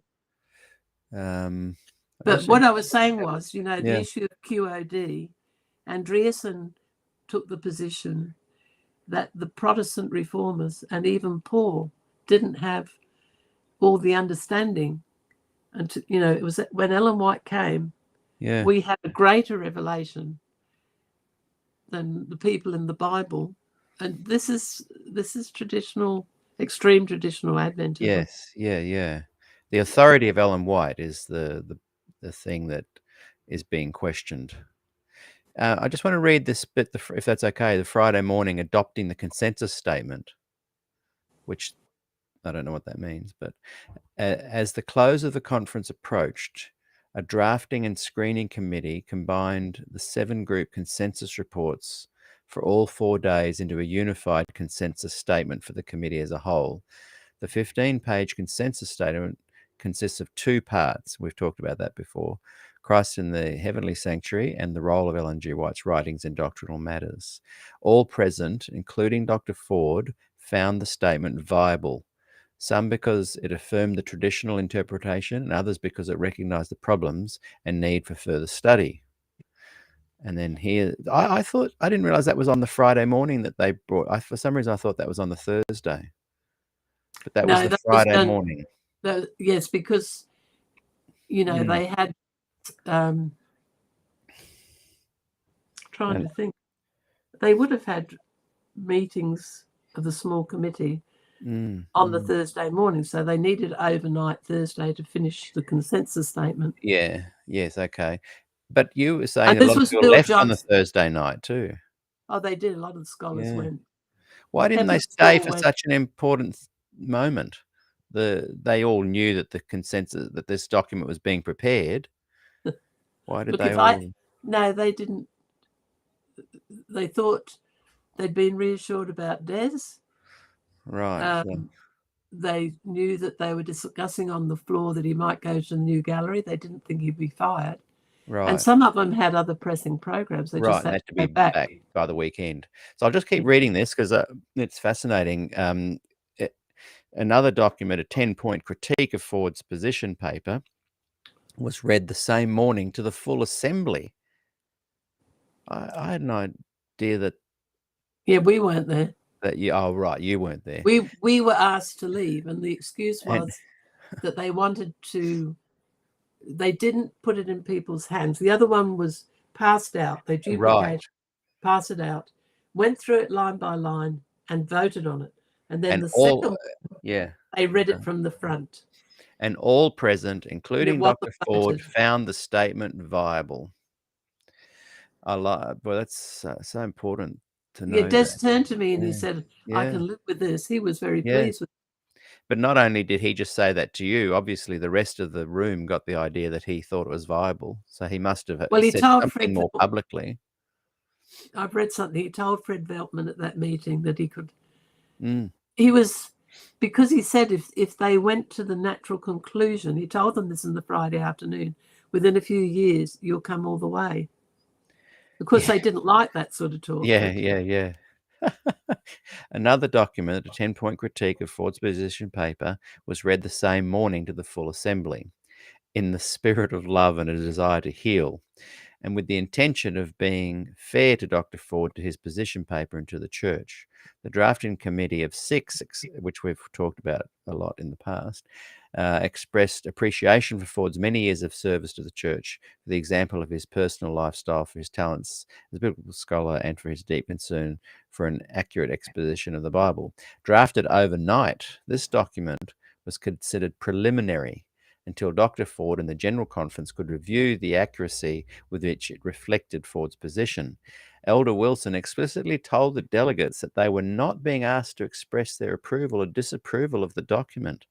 But what I was saying was, the issue of QOD, Andreasen took the position that the Protestant reformers and even Paul didn't have all the understanding. And, it was when Ellen White came, we had a greater revelation than the people in the Bible. And this is traditional, extreme traditional Adventism. Yes, yeah. The authority of Ellen White is the thing that is being questioned. I just want to read this bit, if that's okay. The Friday morning adopting the consensus statement, which I don't know what that means, but as the close of the conference approached, a drafting and screening committee combined the 7-group consensus reports for all 4 days into a unified consensus statement for the committee as a whole. The 15-page consensus statement consists of 2 parts. We've talked about that before. Christ in the heavenly sanctuary and the role of Ellen G. White's writings in doctrinal matters. All present, including Dr. Ford, found the statement viable. Some because it affirmed the traditional interpretation, and others because it recognized the problems and need for further study. And then here, I thought, I didn't realize that was on the Friday morning that they brought. For some reason, I thought that was on the Thursday, but that was No, the that was Friday done. morning. Yes, because they had. Trying to think, they would have had meetings of the small committee on the Thursday morning, so they needed overnight Thursday to finish the consensus statement. Yeah. Yes. Okay. But you were saying And a this lot of was people Bill left on the Johnson. Thursday night too. Oh, they did. A lot of the scholars Yeah. went. Why didn't they Pepper's stay all for went. such an important moment? They all knew that the consensus, that this document was being prepared. Why did Look, they all? No, they didn't. They thought they'd been reassured about Des. Right. They knew that they were discussing on the floor that he might go to the new gallery. They didn't think he'd be fired. Right. And some of them had other pressing programs. They just had to be go back by the weekend. So I'll just keep reading this because it's fascinating. Another document, a 10-point critique of Ford's position paper, was read the same morning to the full assembly. I had no idea that. Yeah, we weren't there. Right, you weren't there. We were asked to leave, and the excuse was that they wanted to. They didn't put it in people's hands. The other one was passed out. They duplicated, passed it out, went through it line by line, and voted on it. And then the second one, they read it from the front. And all present, including Dr. Ford, found the statement viable. Well, that's so important to know. Yeah, Des turned to me and he said, I can live with this. He was very pleased with it. But not only did he just say that to you, obviously the rest of the room got the idea that he thought it was viable. So he must have said something more publicly. I've read something. He told Fred Veltman at that meeting that he could. He was, because he said if they went to the natural conclusion, he told them this on the Friday afternoon, within a few years, you'll come all the way. Of course, they didn't like that sort of talk. Yeah. Another document, a 10-point critique of Ford's position paper, was read the same morning to the full assembly, in the spirit of love and a desire to heal, and with the intention of being fair to Dr. Ford, to his position paper, and to the church. The drafting committee of 6, which we've talked about a lot in the past, expressed appreciation for Ford's many years of service to the church, for the example of his personal lifestyle, for his talents as a biblical scholar, and for his deep concern for an accurate exposition of the Bible. Drafted overnight, this document was considered preliminary until Dr. Ford and the General Conference could review the accuracy with which it reflected Ford's position. Elder Wilson explicitly told the delegates that they were not being asked to express their approval or disapproval of the document.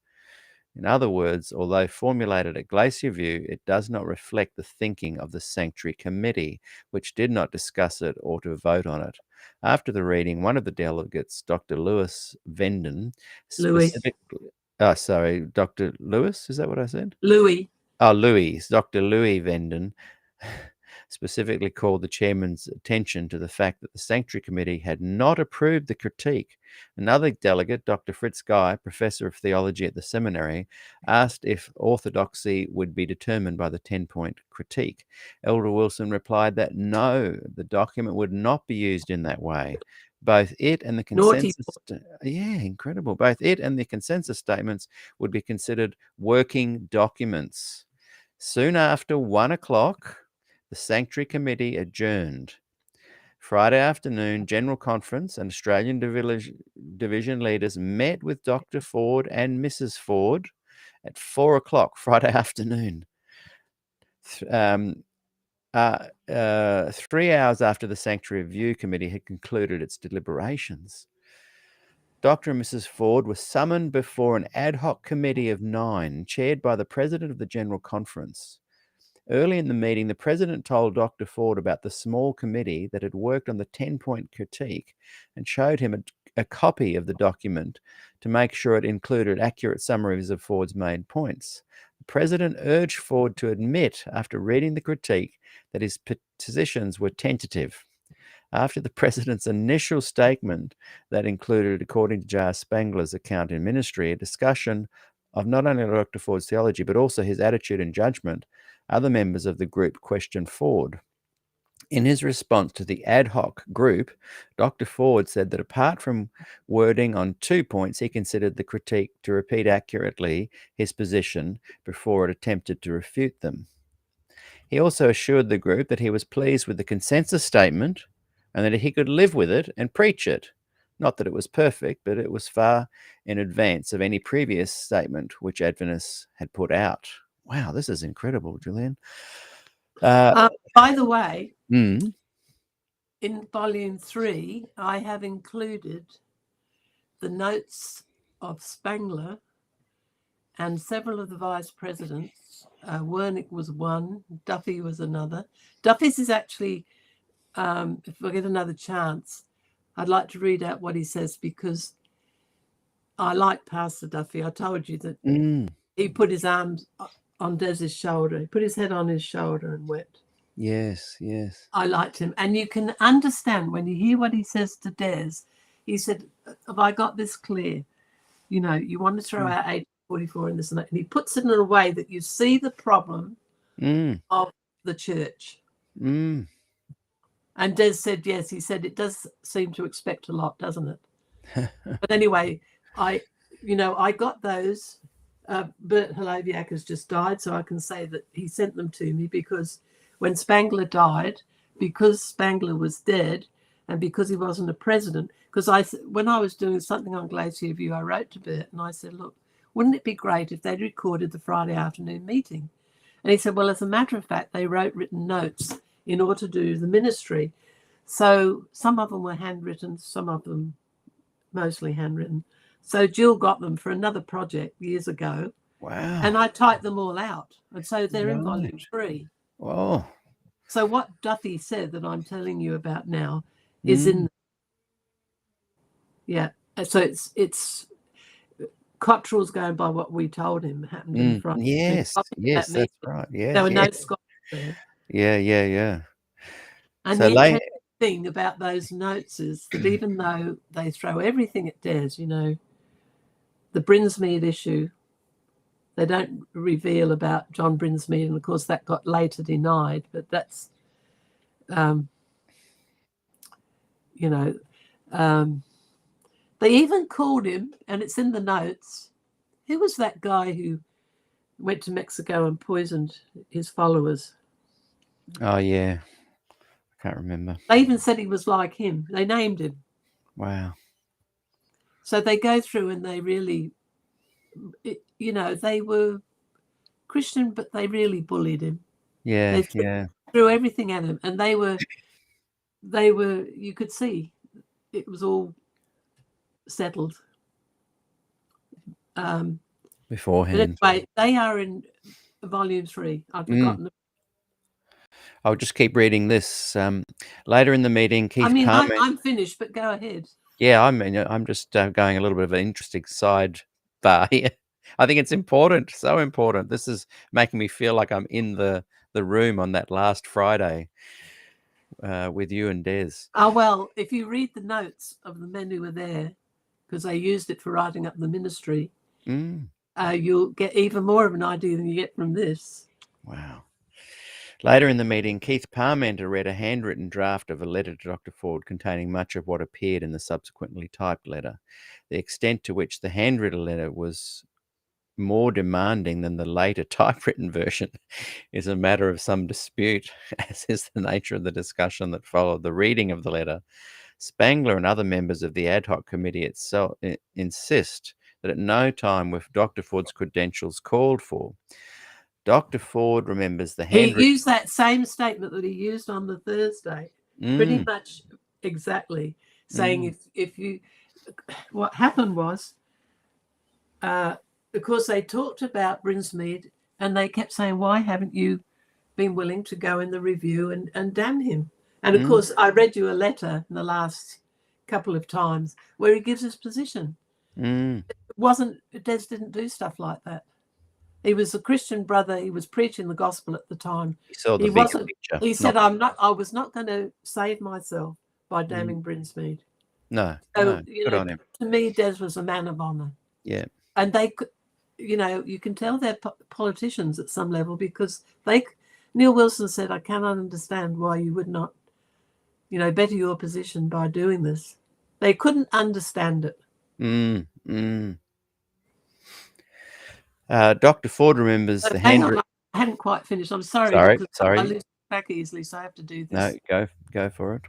In other words, although formulated at Glacier View, it does not reflect the thinking of the Sanctuary Committee, which did not discuss it or to vote on it. After the reading, one of the delegates, Dr. Louis Venden, specifically... sorry, Dr. Lewis, is that what I said? Louis. Dr. Louis Venden specifically called the chairman's attention to the fact that the Sanctuary Committee had not approved the critique. Another delegate, Dr. Fritz Guy, professor of theology at the seminary, asked if orthodoxy would be determined by the 10-point critique. Elder Wilson replied that no, the document would not be used in that way. Both it and the consensus, incredible. Both it and the consensus statements would be considered working documents. Soon after 1 o'clock, the Sanctuary Committee adjourned. Friday afternoon, General Conference and Australian Division leaders met with Dr. Ford and Mrs. Ford at 4 o'clock Friday afternoon. 3 hours after the Sanctuary Review Committee had concluded its deliberations. Dr. and Mrs. Ford were summoned before an ad hoc committee of 9, chaired by the President of the General Conference. Early in the meeting, the President told Dr. Ford about the small committee that had worked on the 10-point critique and showed him a copy of the document to make sure it included accurate summaries of Ford's main points. The President urged Ford to admit, after reading the critique, that his positions were tentative. After the President's initial statement that included, according to J.R. Spangler's account in Ministry, a discussion of not only Dr. Ford's theology, but also his attitude and judgment, other members of the group questioned Ford. In his response to the ad hoc group, Dr. Ford said that apart from wording on 2 points, he considered the critique to repeat accurately his position before it attempted to refute them. He also assured the group that he was pleased with the consensus statement and that he could live with it and preach it. Not that it was perfect, but it was far in advance of any previous statement which Adventists had put out. Wow, this is incredible, Gillian. By the way, mm, in volume 3, I have included the notes of Spangler and several of the vice presidents. Wernick was one, Duffy was another. Duffy's is actually, if I get another chance, I'd like to read out what he says, because I like Pastor Duffy. I told you that he put his arms on Des's shoulder. He put his head on his shoulder and wept. Yes, yes. I liked him. And you can understand when you hear what he says to Des. He said, have I got this clear? You know, you want to throw out 844 and this and that. And he puts it in a way that you see the problem of the church. And Des said, yes, he said, it does seem to expect a lot, doesn't it? But anyway, I got those. Bert Halaviak has just died, so I can say that he sent them to me, because when Spangler died, because Spangler was dead and because he wasn't a president, because when I was doing something on Glacier View, I wrote to Bert and I said, look, wouldn't it be great if they'd recorded the Friday afternoon meeting? And he said, well, as a matter of fact, they wrote written notes in order to do the ministry. So some of them were handwritten, some of them mostly handwritten. So Jill got them for another project years ago. Wow. And I typed them all out. And so they're in volume 3. Oh. So what Duffy said that I'm telling you about now is in. Yeah. So it's Cottrell's going by what we told him happened in front. Yes, yes, that's right. Yeah. There were no Scots there. Yeah. And the interesting thing about those notes is that even though they throw everything at Des, you know, the Brinsmead issue, they don't reveal about John Brinsmead, and of course that got later denied, but that's, they even called him, and it's in the notes, who was that guy who went to Mexico and poisoned his followers? Oh, yeah. I can't remember. They even said he was like him. They named him. Wow. So they go through and they really, they were Christian, but they really bullied him. Yeah, they threw everything at him, and they were, you could see it was all settled beforehand. But anyway, they are in volume 3. I've forgotten them. I'll just keep reading this. Later in the meeting, Keith Parmenter. I'm finished, but go ahead. Yeah, I'm just going a little bit of an interesting sidebar here. I think it's important, so important. This is making me feel like I'm in the room on that last Friday with you and Des. Oh, well, if you read the notes of the men who were there, because they used it for writing up the ministry, you'll get even more of an idea than you get from this. Wow. Later in the meeting, Keith Parmenter read a handwritten draft of a letter to Dr. Ford containing much of what appeared in the subsequently typed letter. The extent to which the handwritten letter was more demanding than the later typewritten version is a matter of some dispute, as is the nature of the discussion that followed the reading of the letter. Spangler and other members of the ad hoc committee itself insist that at no time were Dr. Ford's credentials called for. Dr. Ford remembers the handwritten... He used that same statement that he used on the Thursday, pretty much exactly, saying if you... What happened was, because they talked about Brinsmead, and they kept saying, why haven't you been willing to go in the review and damn him? And of course, I read you a letter in the last couple of times where he gives his position. Des didn't do stuff like that. He was a Christian brother. He was preaching the gospel at the time. He saw the bigger picture. He said, I was not going to save myself by damning Brinsmead. No, good on him. To me, Des was a man of honor. Yeah. And they could, you can tell they're politicians at some level, because Neil Wilson said, I cannot understand why you would not better your position by doing this. They couldn't understand it. Dr. Ford remembers the Hang handwritten. on, I hadn't quite finished. I'm sorry. Sorry. I lose track easily, so I have to do this. No, go for it.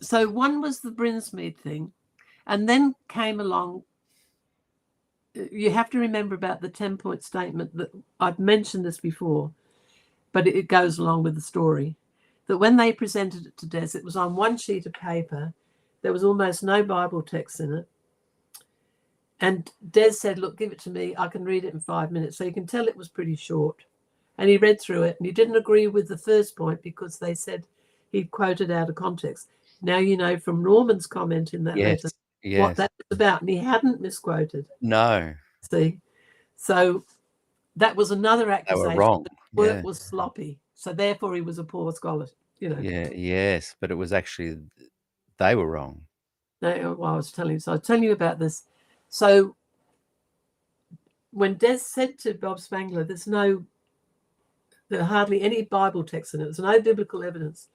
So one was the Brinsmead thing, and then came along. You have to remember about the 10-point statement that I've mentioned this before, but it goes along with the story. That when they presented it to Des, it was on one sheet of paper. There was almost no Bible text in it. And Des said, look, give it to me. I can read it in 5 minutes. So you can tell it was pretty short. And he read through it, and he didn't agree with the first point because they said he'd quoted out of context. Now you know from Norman's comment in that letter what that was about. And he hadn't misquoted. No. See? So that was another accusation. They were wrong. The work was sloppy. So therefore he was a poor scholar. Yes, but it was actually they were wrong. No, well, I was telling you. So I'll tell you about this. So when Des said to Bob Spangler, there are hardly any Bible text in it. There's no biblical evidence.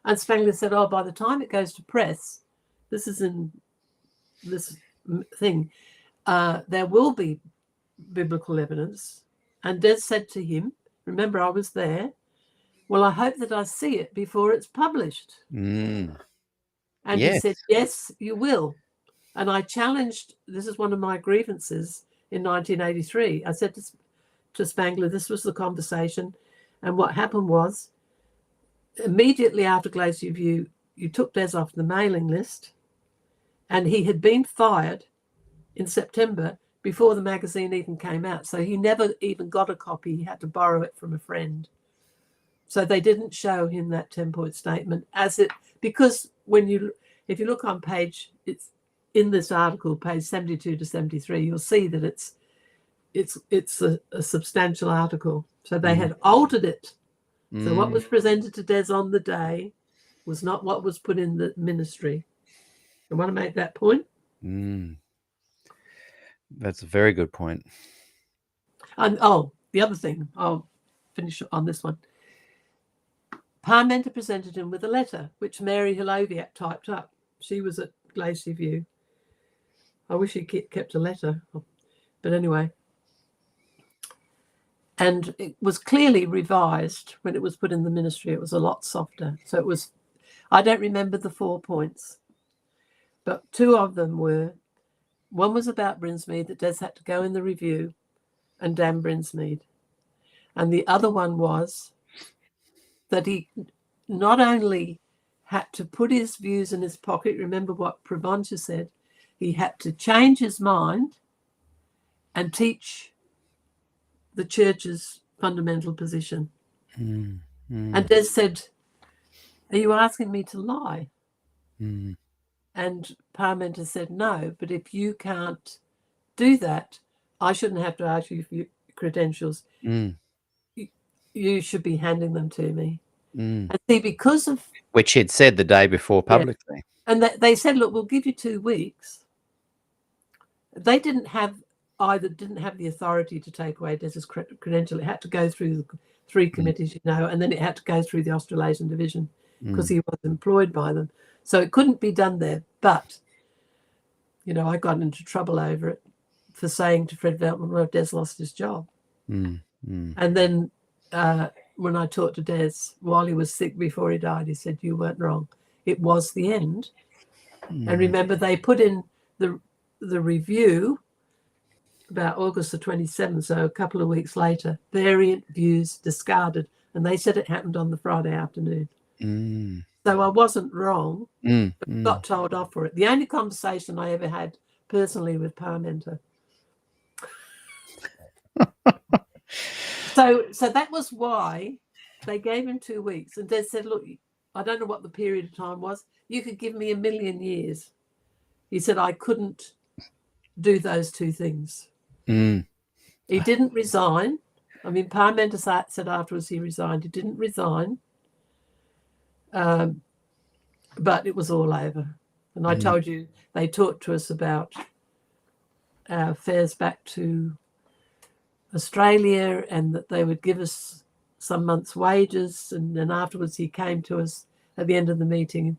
And Spangler said, oh, by the time it goes to press, this is in this thing, there will be biblical evidence. And Des said to him, remember, I was there, well, I hope that I see it before it's published. And he said, yes, you will. And I challenged, this is one of my grievances in 1983. I said to Spangler, this was the conversation. And what happened was, immediately after Glacier View, you took Des off the mailing list, and he had been fired in September before the magazine even came out. So he never even got a copy. He had to borrow it from a friend. So they didn't show him that 10-point statement because if you look on it's in this article, page 72 to 73, you'll see that it's a substantial article. So they had altered it. So what was presented to Des on the day was not what was put in the ministry. I want to make that point. That's a very good point. And the other thing, I'll finish on this one. Parmenter presented him with a letter, which Mary Hiloviak typed up. She was at Glacier View. I wish he kept a letter. But anyway. And it was clearly revised when it was put in the ministry. It was a lot softer. So it was, I don't remember the 4 points, but 2 of them were, one was about Brinsmead, that Des had to go in the review and damn Brinsmead. And the other one was that he not only had to put his views in his pocket, remember what Pravoncha said, he had to change his mind and teach the church's fundamental position. And Des said, are you asking me to lie? And Parmenter said, no, but if you can't do that, I shouldn't have to ask you for your credentials. You should be handing them to me. And see, because of... Which he'd said the day before publicly. And they said, look, we'll give you 2 weeks. They didn't have the authority to take away Des's credential. It had to go through the 3 committees, and then it had to go through the Australasian division because he was employed by them. So it couldn't be done there. But, I got into trouble over it for saying to Fred Veltman, well, Des lost his job. And then when I talked to Des while he was sick before he died, he said, you weren't wrong. It was the end. And remember, they put in the review about August the 27th, so a couple of weeks later, variant views discarded. And they said it happened on the Friday afternoon. So I wasn't wrong, but got told off for it. The only conversation I ever had personally with Parmenter. So that was why they gave him 2 weeks. And Des said, look, I don't know what the period of time was. You could give me 1,000,000 years. He said, I couldn't do those 2 things. He didn't resign. I mean, Parmenter said afterwards he resigned. He didn't resign. But it was all over. And I told you, they talked to us about our fares back to Australia and that they would give us some month's wages. And then afterwards he came to us at the end of the meeting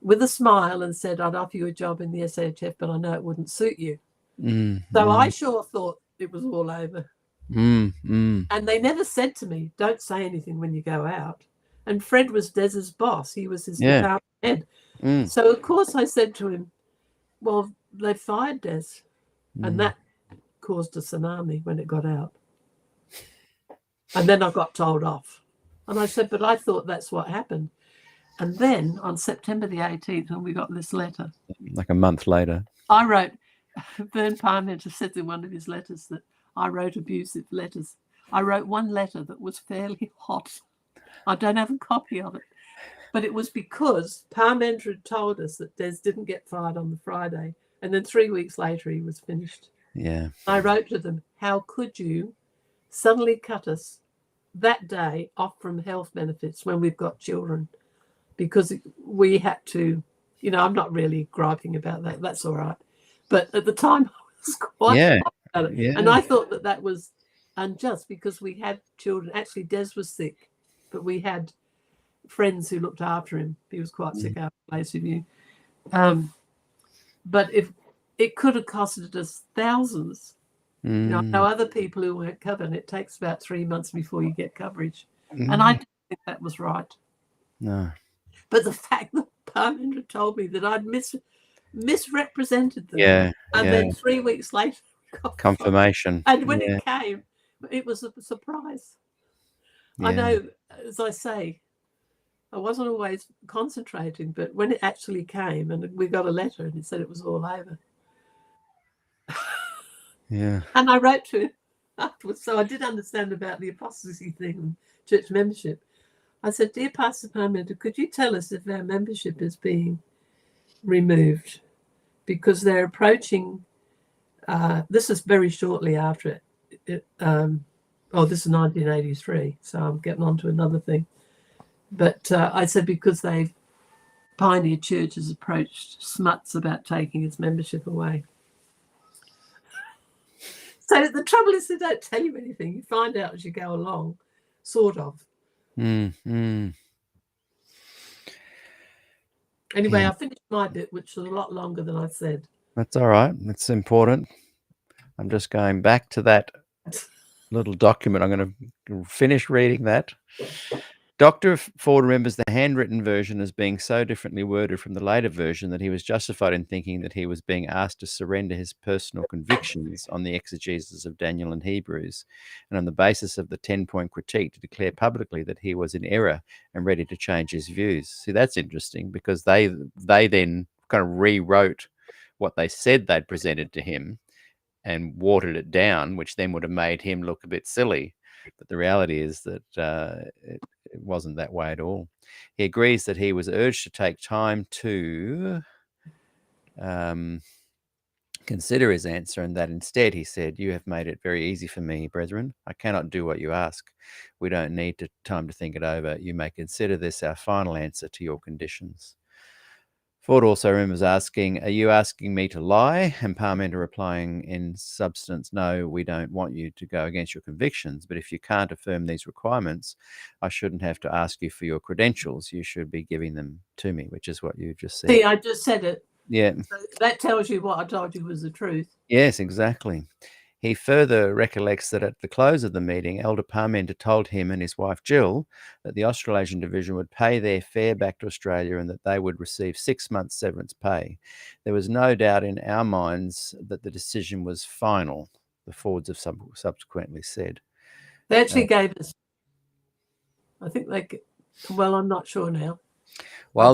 with a smile and said, I'd offer you a job in the SHF, but I know it wouldn't suit you. So I sure thought it was all over. And they never said to me, don't say anything when you go out. And Fred was Des's boss. He was his department head. So, of course, I said to him, well, they fired Des. And that caused a tsunami when it got out. And then I got told off. And I said, but I thought that's what happened. And then on September the 18th, when we got this letter, like a month later, I wrote, Vern Parmenter said in one of his letters that I wrote abusive letters. I wrote one letter that was fairly hot. I don't have a copy of it. But it was because Parmenter had told us that Des didn't get fired on the Friday. And then 3 weeks later, he was finished. Yeah. I wrote to them, how could you suddenly cut us that day off from health benefits when we've got children? Because we had to, I'm not really griping about that. That's all right. But at the time, I was quite about it. Yeah. And I thought that was unjust because we had children. Actually, Des was sick, but we had friends who looked after him. He was quite sick after Glacier View. But if it could have costed us thousands. I know other people who weren't covered, and it takes about 3 months before you get coverage. And I didn't think that was right. No. But the fact that Parmenter told me that I'd misrepresented them. And then 3 weeks later, confirmation. And when it came, it was a surprise. I know, as I say, I wasn't always concentrating, but when it actually came and we got a letter and it said it was all over. Yeah. And I wrote to him afterwards. So I did understand about the apostasy thing and church membership. I said, dear Pastor Parmenter, could you tell us if our membership is being removed? Because they're approaching, this is very shortly after it. This is 1983, so I'm getting on to another thing. But I said, because Pioneer Church has approached Smuts about taking its membership away. So the trouble is they don't tell you anything. You find out as you go along, sort of. Anyway, I finished my bit, which was a lot longer than I said. That's all right. That's important. I'm just going back to that little document. I'm going to finish reading that. Dr. Ford remembers the handwritten version as being so differently worded from the later version that he was justified in thinking that he was being asked to surrender his personal convictions on the exegesis of Daniel and Hebrews, and on the basis of the 10-point critique to declare publicly that he was in error and ready to change his views. See, that's interesting because they then kind of rewrote what they said they'd presented to him and watered it down, which then would have made him look a bit silly. But the reality is that it wasn't that way at all. He agrees that he was urged to take time to consider his answer, and that instead he said, you have made it very easy for me, brethren. I cannot do what you ask. We don't need time to think it over. You may consider this our final answer to your conditions. Ford also remembers asking, are you asking me to lie? And Parmenter replying in substance, no, we don't want you to go against your convictions, but if you can't affirm these requirements, I shouldn't have to ask you for your credentials. You should be giving them to me, which is what you just said. See, I just said it. Yeah. So that tells you what I told you was the truth. Yes, exactly. He further recollects that at the close of the meeting, Elder Parmenter told him and his wife Jill that the Australasian Division would pay their fare back to Australia and that they would receive 6 months severance pay. There was no doubt in our minds that the decision was final, the Fords have subsequently said. They actually gave us, I think I'm not sure now. While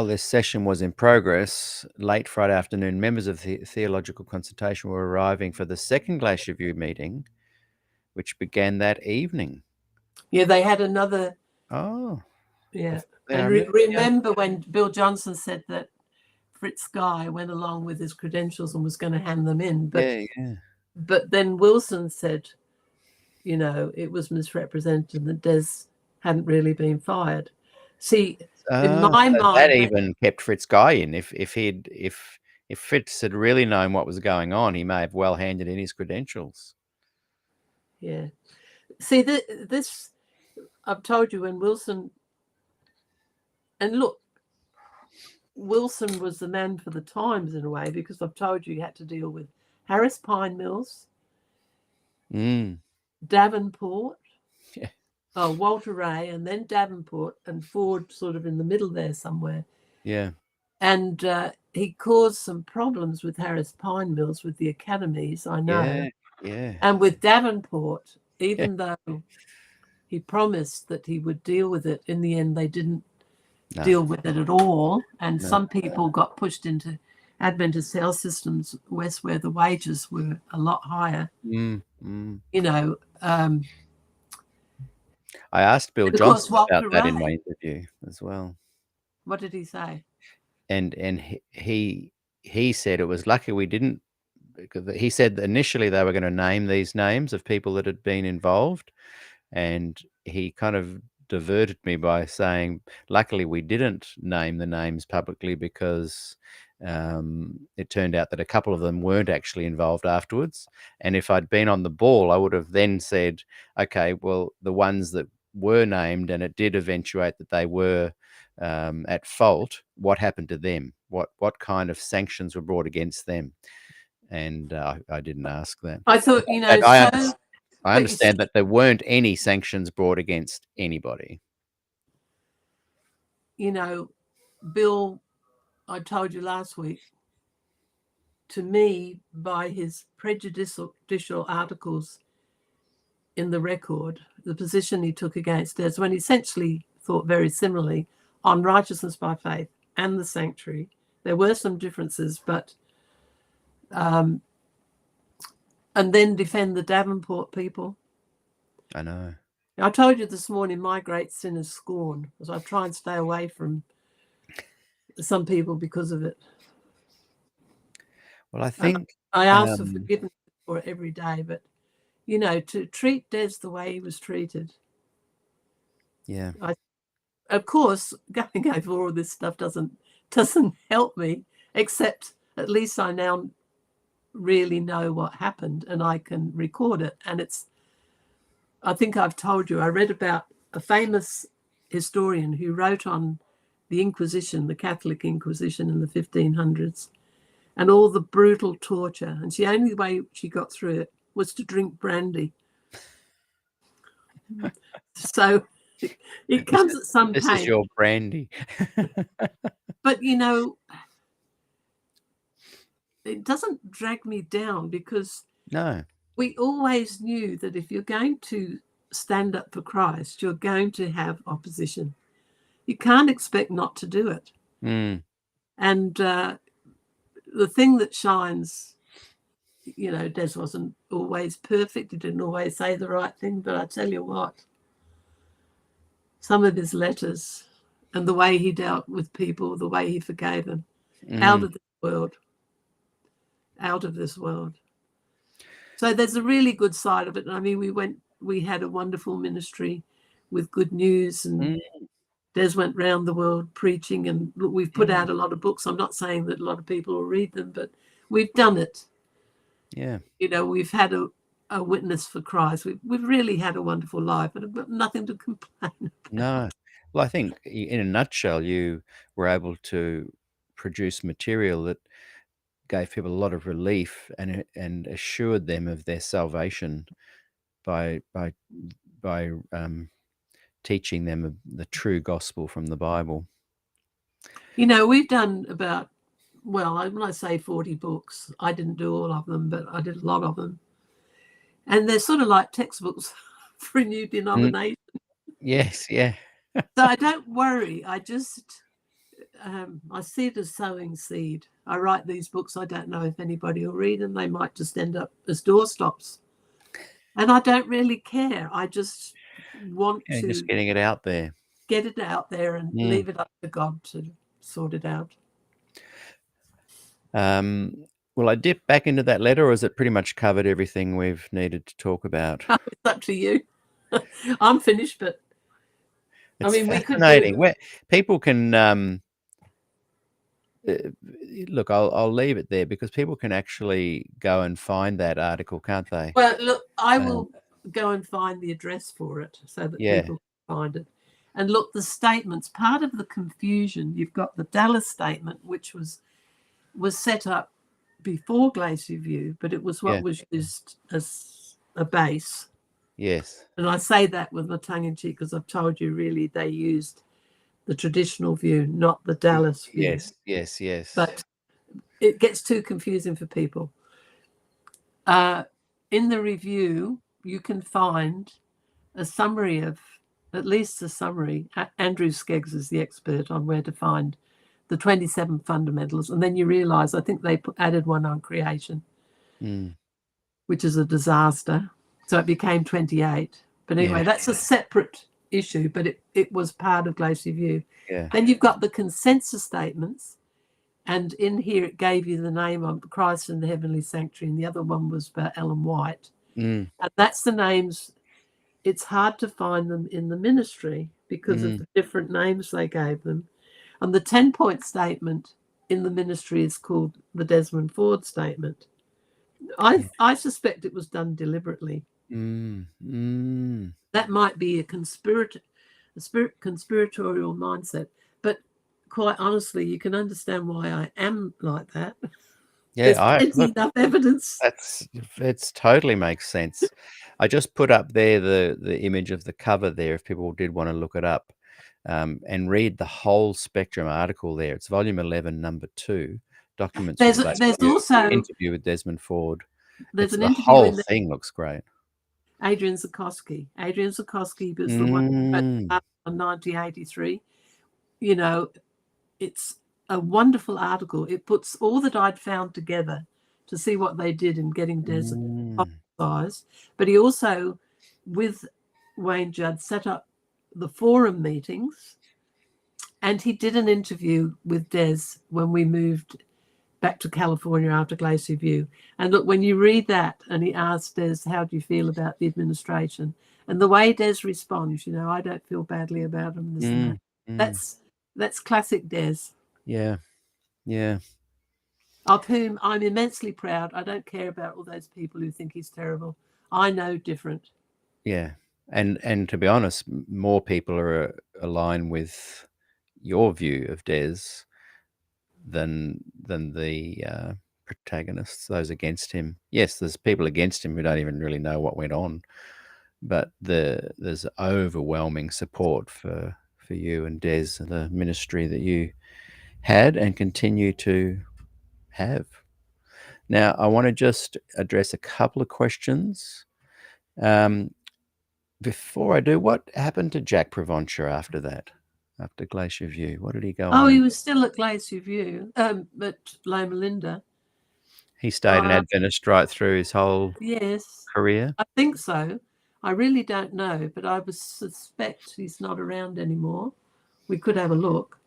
this session was in progress, late Friday afternoon, members of the theological consultation were arriving for the second Glacier View meeting, which began that evening. Yeah, they had another. Oh. Yeah. And remember when Bill Johnson said that Fritz Guy went along with his credentials and was going to hand them in. But then Wilson said, it was misrepresented that Des hadn't really been fired. See, in my mind, that even kept Fritz Guy in. If Fritz had really known what was going on, he may have well handed in his credentials. Yeah. See, this I've told you when Wilson, and look, Wilson was the man for the times in a way, because I've told you had to deal with Harris Pine Mills, Davenport, Yeah. Walter Ray, and then Davenport, and Ford sort of in the middle there somewhere. Yeah. And he caused some problems with Harris Pine Mills, with the academies, I know. Yeah. Yeah. And with Davenport, even though he promised that he would deal with it, in the end they didn't deal with it at all. And some people got pushed into Adventist health systems west, where the wages were a lot higher. You know, I asked Bill and of course, Johnson Walter about that in Ray, my interview as well. what did he say? And he said it was lucky we didn't, because he said that initially they were going to name these names of people that had been involved, and he kind of diverted me by saying, luckily we didn't name the names publicly, because it turned out that a couple of them weren't actually involved afterwards. And if I'd been on the ball, I would have then said, okay, well, the ones that were named and it did eventuate that they were at fault, what happened to them? What kind of sanctions were brought against them? And I didn't ask that. I thought, you know, I understand that there weren't any sanctions brought against anybody. You know, Bill, I told you last week, to me, by his prejudicial articles in the Record, the position he took against Des, when he essentially thought very similarly on righteousness by faith and the sanctuary. There were some differences, but and then defend the Davenport people. I know. I told you this morning, my great sin is scorn, as I try and stay away from some people because of it. Well, I think I ask for forgiveness for it every day, but you know, to treat Des the way he was treated. Yeah. Of course, going over all this stuff doesn't help me, except at least I now really know what happened and I can record it. And I think I've told you, I read about a famous historian who wrote on the Inquisition, the Catholic Inquisition in the 1500s, and all the brutal torture. And the only way she got through it was to drink brandy. So it comes at some pain. This is your brandy. But, you know, it doesn't drag me down, because we always knew that if you're going to stand up for Christ, you're going to have opposition. You can't expect not to do it. And the thing that shines, you know, Des wasn't always perfect. He didn't always say the right thing. But I tell you what, some of his letters and the way he dealt with people, the way he forgave them, out of this world. Out of this world. So there's a really good side of it. I mean, we had a wonderful ministry with good news, and Des went round the world preaching, and we've put out a lot of books. I'm not saying that a lot of people will read them, but we've done it. Yeah. You know, we've had a witness for Christ. We've really had a wonderful life, and I've got nothing to complain about. No. Well, I think in a nutshell, you were able to produce material that gave people a lot of relief and assured them of their salvation by teaching them the true gospel from the Bible. You know, we've done about, well, when I say 40 books, I didn't do all of them, but I did a lot of them. And they're sort of like textbooks for a new denomination. Yes, yeah. So I don't worry. I just, I see it as sowing seed. I write these books. I don't know if anybody will read them. They might just end up as doorstops. And I don't really care. I just want to just getting it out there. Get it out there and leave it up to God to sort it out. Will I dip back into that letter, or has it pretty much covered everything we've needed to talk about? It's up to you. I'm finished, but it's fascinating. Where people can look, I'll leave it there, because people can actually go and find that article, can't they? Well, look, I will go and find the address for it so that Yeah. people can find it. And look, the statements, part of the confusion, you've got the Dallas statement, which was set up before Glacier View, but it was what was used as a base. Yes. And I say that with my tongue in cheek because I've told you really they used the traditional view, not the Dallas view. Yes, yes, yes. But it gets too confusing for people. In the review, you can find a summary of, at least a summary. Andrew Skeggs is the expert on where to find the 27 fundamentals. And then you realize, I think they added one on creation, which is a disaster. So it became 28. But anyway, that's a separate issue, but it was part of Glacier View. Yeah. Then you've got the consensus statements. And in here, it gave you the name of Christ in the Heavenly Sanctuary. And the other one was about Ellen White. And that's the names. It's hard to find them in the ministry because of the different names they gave them. And the 10-point statement in the ministry is called the Desmond Ford statement. I suspect it was done deliberately. That might be a conspiratorial mindset. But quite honestly, you can understand why I am like that. Yeah, there's enough evidence. It's totally makes sense. I just put up there the image of the cover there if people did want to look it up and read the whole Spectrum article there. It's volume 11, number 2, documents. There's also interview with Desmond Ford. There's an the interview whole in thing looks great. Adrian Zukoski. Adrian Zukoski was the one who wrote in 1983. You know, it's a wonderful article. It puts all that I'd found together to see what they did in getting Des size. But he also, with Wayne Judd, set up the forum meetings, and he did an interview with Des when we moved back to California after Glacier View. And look, when you read that, and he asked Des, how do you feel about the administration? And the way Des responds, you know, I don't feel badly about him. This and that. That's classic Des. Yeah, yeah. Of whom I'm immensely proud. I don't care about all those people who think he's terrible. I know different. Yeah, and to be honest, more people are aligned with your view of Des than the protagonists, those against him. Yes, there's people against him who don't even really know what went on, but there's overwhelming support for you and Des and the ministry that you had and continue to have. Now, I want to just address a couple of questions. Before I do, what happened to Jack Provencher after that? After Glacier View, what did he go on? Oh, he was still at Glacier View, at Loma Linda. He stayed an Adventist right through his whole career? I think so. I really don't know, but I would suspect he's not around anymore. We could have a look.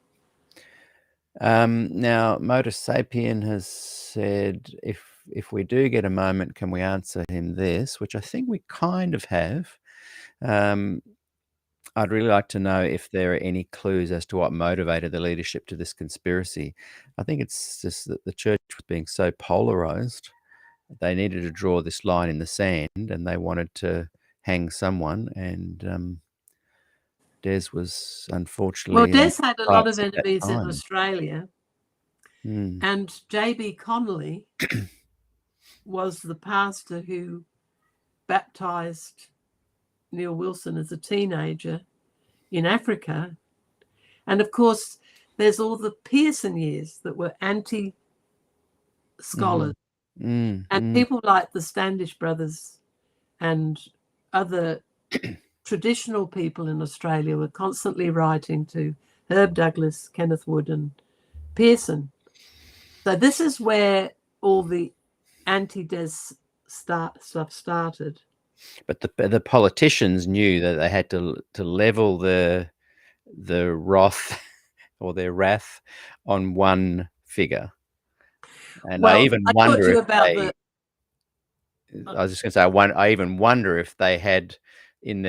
Now, Motor Sapien has said, if we do get a moment, can we answer him this? Which I think we kind of have. I'd really like to know if there are any clues as to what motivated the leadership to this conspiracy. I think it's just that the church was being so polarized. They needed to draw this line in the sand, and they wanted to hang someone. And Des was unfortunately... Well, Des had a lot of enemies in Australia. Mm. And J.B. Connolly was the pastor who baptized Neil Wilson as a teenager in Africa. And of course, there's all the Pearson years that were anti-scholars. And people like the Standish brothers and other traditional people in Australia were constantly writing to Herb Douglas, Kenneth Wood, and Pearson. So this is where all the anti-Des stuff started. But the politicians knew that they had to level the wrath or their wrath on one figure. And I even wonder if they... I was just going to say, I even wonder if they had in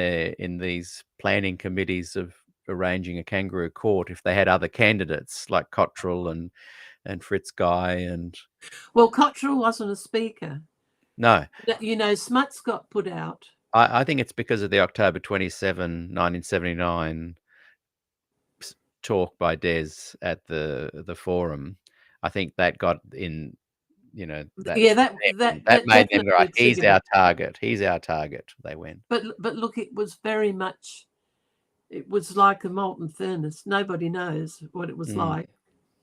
these planning committees of arranging a kangaroo court, if they had other candidates like Cottrell and Fritz Guy and... Well, Cottrell wasn't a speaker. No. You know, Smuts got put out I think it's because of the October 27, 1979 talk by Des at the forum. I think that got in, that Yeah, that that made them go, right, definitely he's triggered our it. target. He's our target. They went. But look, it was very much. It was like a molten furnace. Nobody knows what it was like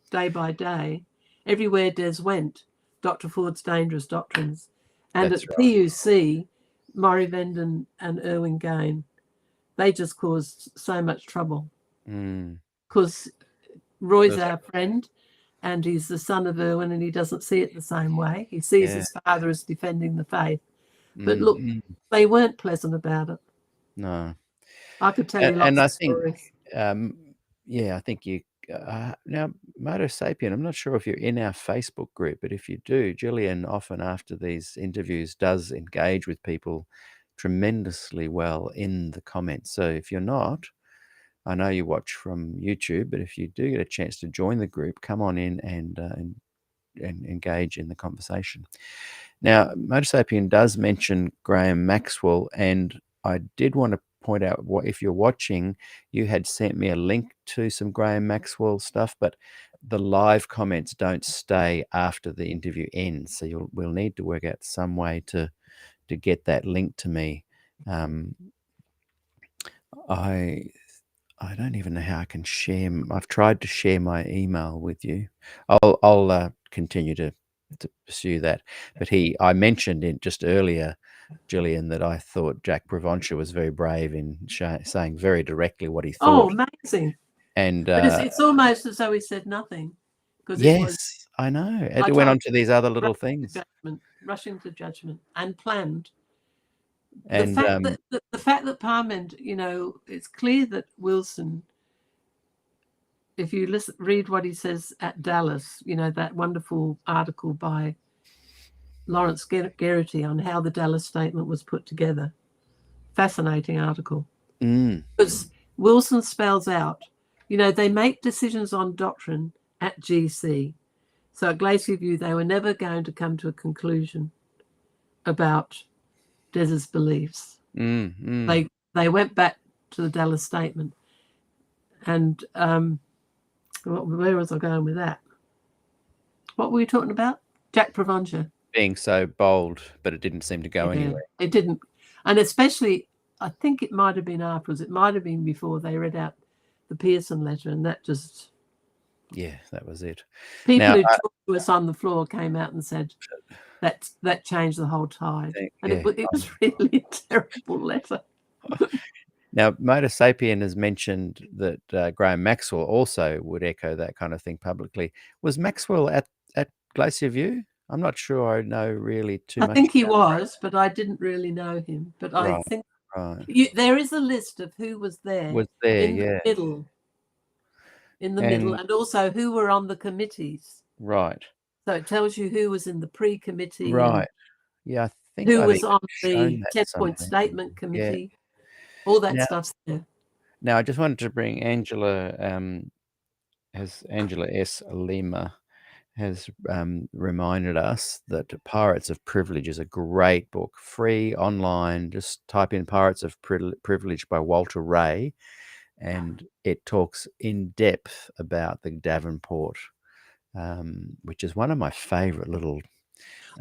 day by day. Everywhere Des went, Dr. Ford's Dangerous Doctrines. And That's at right. PUC, Maury Venden and Irwin Gain, they just caused so much trouble. Because Roy's our friend, and he's the son of Irwin, and he doesn't see it the same way. He sees his father as defending the faith. But look, they weren't pleasant about it. No. I could tell you lots I of think, stories. I think you now Moto Sapien. I'm not sure if you're in our Facebook group, but if you do, Gillian often after these interviews does engage with people tremendously well in the comments. So if you're not, I know you watch from YouTube, but if you do get a chance to join the group, come on in and engage in the conversation. Now, Motor Sapien does mention Graham Maxwell, and I did want to point out, if you're watching, you had sent me a link to some Graham Maxwell stuff, but the live comments don't stay after the interview ends, so we'll need to work out some way to get that link to me. I don't even know how I can share. I've tried to share my email with you. I'll continue to pursue that. But I mentioned it just earlier, Gillian, that I thought Jack Provencher was very brave in saying very directly what he thought. Oh, amazing. And but it's almost as though he said nothing. Yes, I know. It went on to these other little things. Rushing to judgment and planned. And the fact that Parmend, it's clear that Wilson, if you read what he says at Dallas, that wonderful article by Lawrence Geraghty on how the Dallas Statement was put together. Fascinating article. Because Wilson spells out, they make decisions on doctrine at GC. So at Glacier View, they were never going to come to a conclusion about Des's beliefs. They went back to the Dallas Statement. And where was I going with that? What were we talking about? Jack Provencher. Being so bold, but it didn't seem to go anywhere. It didn't. And especially, I think it might have been afterwards. It might have been before they read out the Pearson letter, and that just... Yeah, that was it. People who talked to us on the floor came out and said that changed the whole tide. And it was really a terrible letter. Now, Motor Sapien has mentioned that Graham Maxwell also would echo that kind of thing publicly. Was Maxwell at Glacier View? I'm not sure I know really too much. I think he was, but I didn't really know him. But I think there is a list of who was there. The middle. In the middle, and also who were on the committees. Right. So it tells you who was in the pre-committee. Right. Yeah, I think who was on the 10-point statement committee. Yeah. All that stuff's there. Now, I just wanted to bring Angela S. Lima has reminded us that Pirates of Privilege is a great book, free online. Just type in Pirates of Privilege by Walter Ray, and it talks in depth about the Davenport, which is one of my favorite little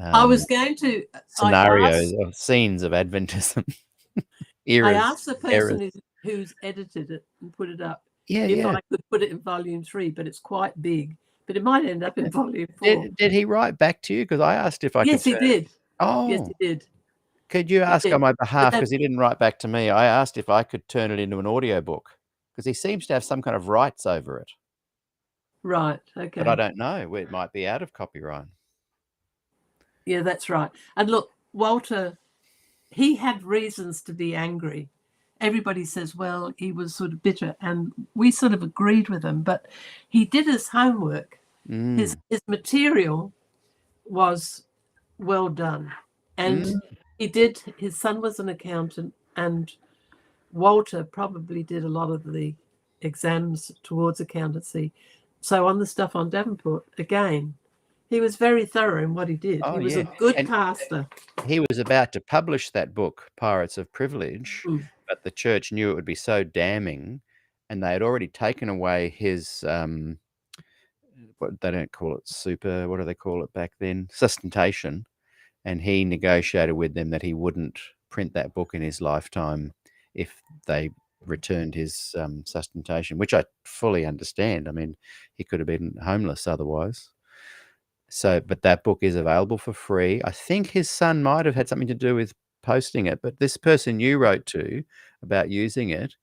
I was going to scenarios of scenes of Adventism. I asked the person who's edited it and put it up if I could put it in volume 3, but it's quite big. But it might end up in volume 4. Did he write back to you? Because I asked if I could. Yes, he did. Oh, yes, he did. Could you ask on my behalf, because he didn't write back to me? I asked if I could turn it into an audiobook, because he seems to have some kind of rights over it. Right, okay. But I don't know. It might be out of copyright. Yeah, that's right. And look, Walter, he had reasons to be angry. Everybody says, well, he was sort of bitter, and we sort of agreed with him, but he did his homework. His material was well done. And his son was an accountant, and Walter probably did a lot of the exams towards accountancy. So on the stuff on Davenport, again, He was very thorough in what he did. Oh, He was yeah. a good And pastor. he was about to publish that book, Pirates of Privilege, but the church knew it would be so damning, and they had already taken away his what they don't call it super, what do they call it back then? Sustentation. And he negotiated with them that he wouldn't print that book in his lifetime if they returned his sustentation, which I fully understand. I mean, he could have been homeless otherwise. So, but that book is available for free. I think his son might have had something to do with posting it, but this person you wrote to about using it,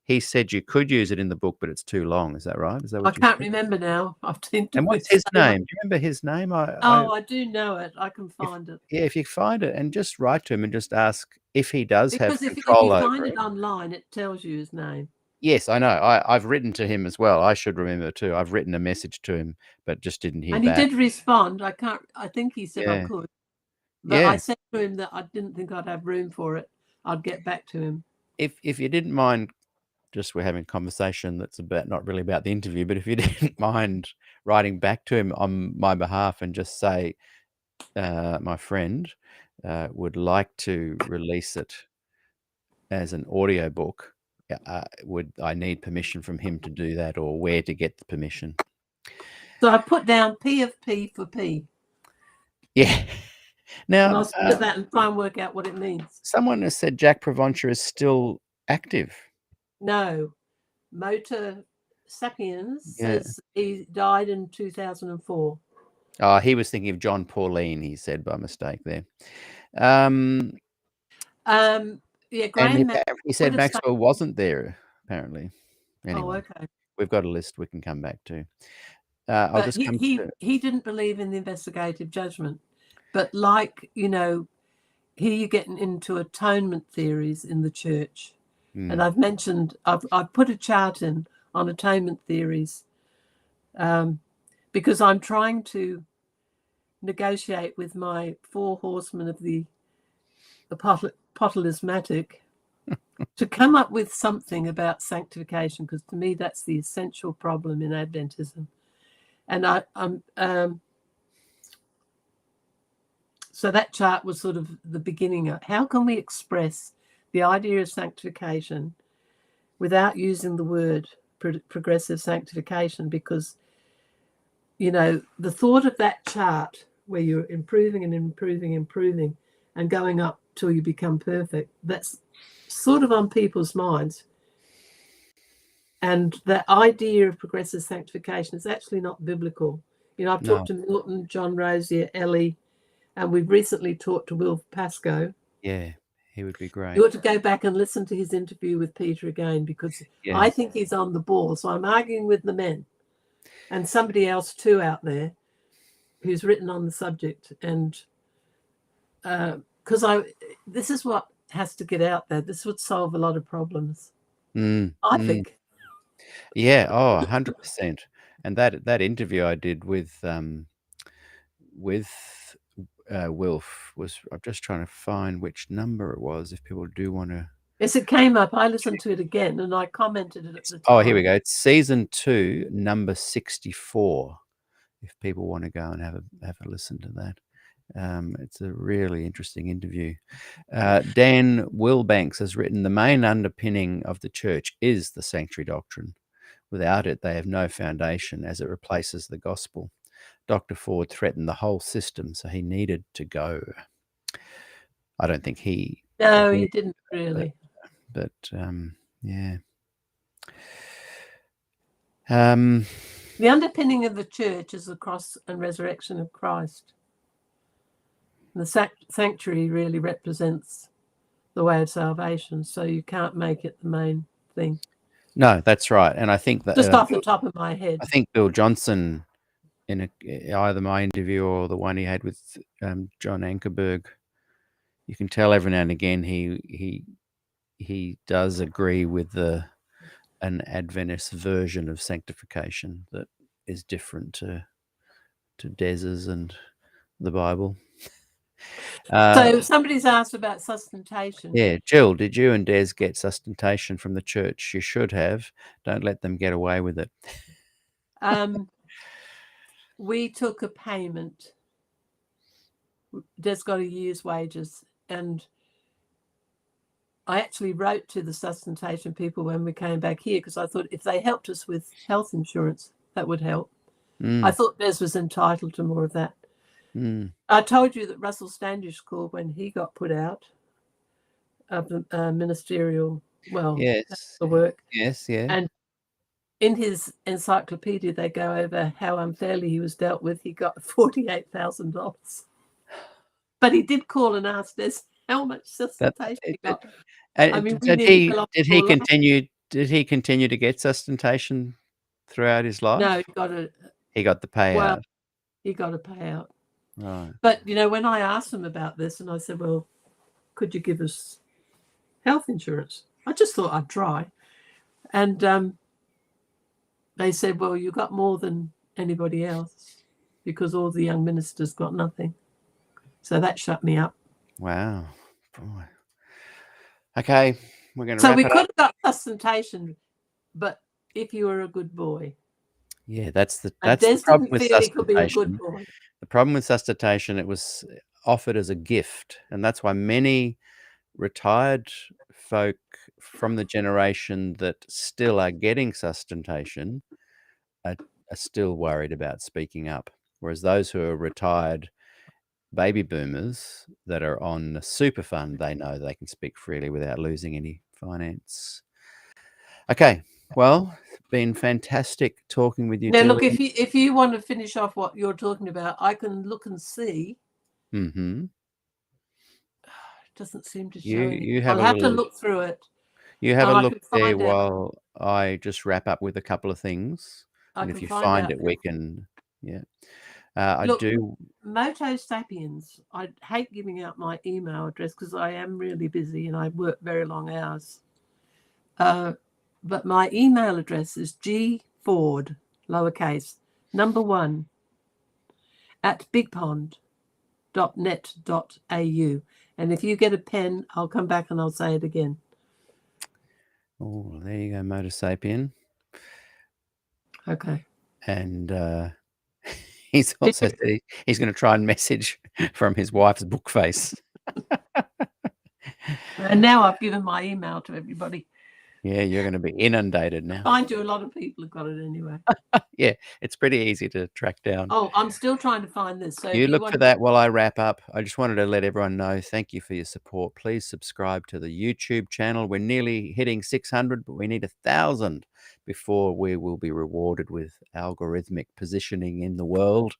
he said you could use it in the book, but it's too long. Is that right? Is that I what you can't said? remember now. I've been And what's his name? Do you remember his name? I do know it. I can find it. Yeah, if you find it and just write to him and just ask if he does have Because if control you over find it. it online, it tells you his name. Yes, I know. I've written to him as well. I should remember too. I've written a message to him, but just didn't hear And he back. did respond. I think he said I Yeah. could. But Yeah. I said to him that I didn't think I'd have room for it. I'd get back to him. If you didn't mind, just we're having a conversation that's about not really about the interview, but if you didn't mind writing back to him on my behalf and just say, my friend would like to release it as an audio book. Would I need permission from him to do that, or where to get the permission? So I put down P of P for P. Yeah. Now, and I'll split that and try and work out what it means. Someone has said Jack Provencher is still active. No. Motor Sapiens says he died in 2004. Oh, he was thinking of John Pauline, he said by mistake there. Yeah, Graham. And he said Maxwell wasn't there, apparently. Anyway, okay. We've got a list we can come back to. He didn't believe in the investigative judgment, but like, here you're getting into atonement theories in the church. And I've mentioned, I've put a chart in on atonement theories because I'm trying to negotiate with my four horsemen of the apostolismatic to come up with something about sanctification, because to me that's the essential problem in Adventism. And so that chart was sort of the beginning of how can we express the idea of sanctification without using the word progressive sanctification, because the thought of that chart where you're improving and improving and going up till you become perfect, that's sort of on people's minds. And the idea of progressive sanctification is actually not biblical. I've talked to Milton, John Rosier, Ellie, and we've recently talked to Will Pascoe. Yeah, he would be great. You ought to go back and listen to his interview with Peter again, because I think he's on the ball. So I'm arguing with the men and somebody else too out there who's written on the subject. And because this is what has to get out there. This would solve a lot of problems, I think. Yeah, 100%. And that interview I did with Wilf was, I'm just trying to find which number it was, if people do want to. Yes, it came up. I listened to it again and I commented it at the time. Oh, here we go. It's season 2, number 64. If people want to go and have a listen to that. It's a really interesting interview. Dan Wilbanks has written, the main underpinning of the church is the sanctuary doctrine. Without it, they have no foundation, as it replaces the gospel. Dr. Ford threatened the whole system, so he needed to go. I don't think he... No, he didn't really. But yeah. The underpinning of the church is the cross and resurrection of Christ. The sanctuary really represents the way of salvation, so you can't make it the main thing. No, that's right. And I think that... Just off the top of my head. I think Bill Johnson, in either my interview or the one he had with John Ankerberg, you can tell every now and again he does agree with an Adventist version of sanctification that is different to Des's and the Bible. So somebody's asked about sustentation. Yeah, Jill, did you and Des get sustentation from the church? You should have. Don't let them get away with it. we took a payment. Des got a year's wages, and I actually wrote to the sustentation people when we came back here because I thought if they helped us with health insurance, that would help. I thought Des was entitled to more of that. I told you that Russell Standish called when he got put out of the ministerial, Yes. the work. Yes, yeah. And in his encyclopedia, they go over how unfairly he was dealt with. He got $48,000. But he did call and ask us how much sustentation he got. I mean, did he continue to get sustentation throughout his life? No, he got the payout. Well, he got a payout. Right. But, when I asked him about this and I said, well, could you give us health insurance? I just thought I'd try. And they said, well, you got more than anybody else because all the young ministers got nothing. So that shut me up. Wow. Boy. Okay, we're going to So wrap we it could up. have got sustentation, but if you were a good boy. Yeah, that's the Des problem with feel he could be a good sustentation. boy. The problem with sustentation, it was offered as a gift, and that's why many retired folk from the generation that still are getting sustentation are still worried about speaking up, whereas those who are retired baby boomers that are on the super fund, they know they can speak freely without losing any finance. Okay, well, it's been fantastic talking with you. Now, Gillian. look, if you want to finish off what you're talking about, I can look and see. Mm-hmm. It doesn't seem to show anything. I'll have to look through it. You have a look there while I just wrap up with a couple of things. And if you find it, we can, Look, I do. Moto Sapiens, I hate giving out my email address because I am really busy and I work very long hours. But my email address is gford, lowercase, 1, @bigpond.net.au. And if you get a pen, I'll come back and I'll say it again. Oh, there you go, Motor Sapien. Okay. And he's also said he's going to try and message from his wife's book face. And now I've given my email to everybody. Yeah, you're going to be inundated now. I do. A lot of people have got it anyway. Yeah, it's pretty easy to track down. Oh, I'm still trying to find this. So you look for that while I wrap up. I just wanted to let everyone know, thank you for your support. Please subscribe to the YouTube channel. We're nearly hitting 600, but we need 1,000 before we will be rewarded with algorithmic positioning in the world.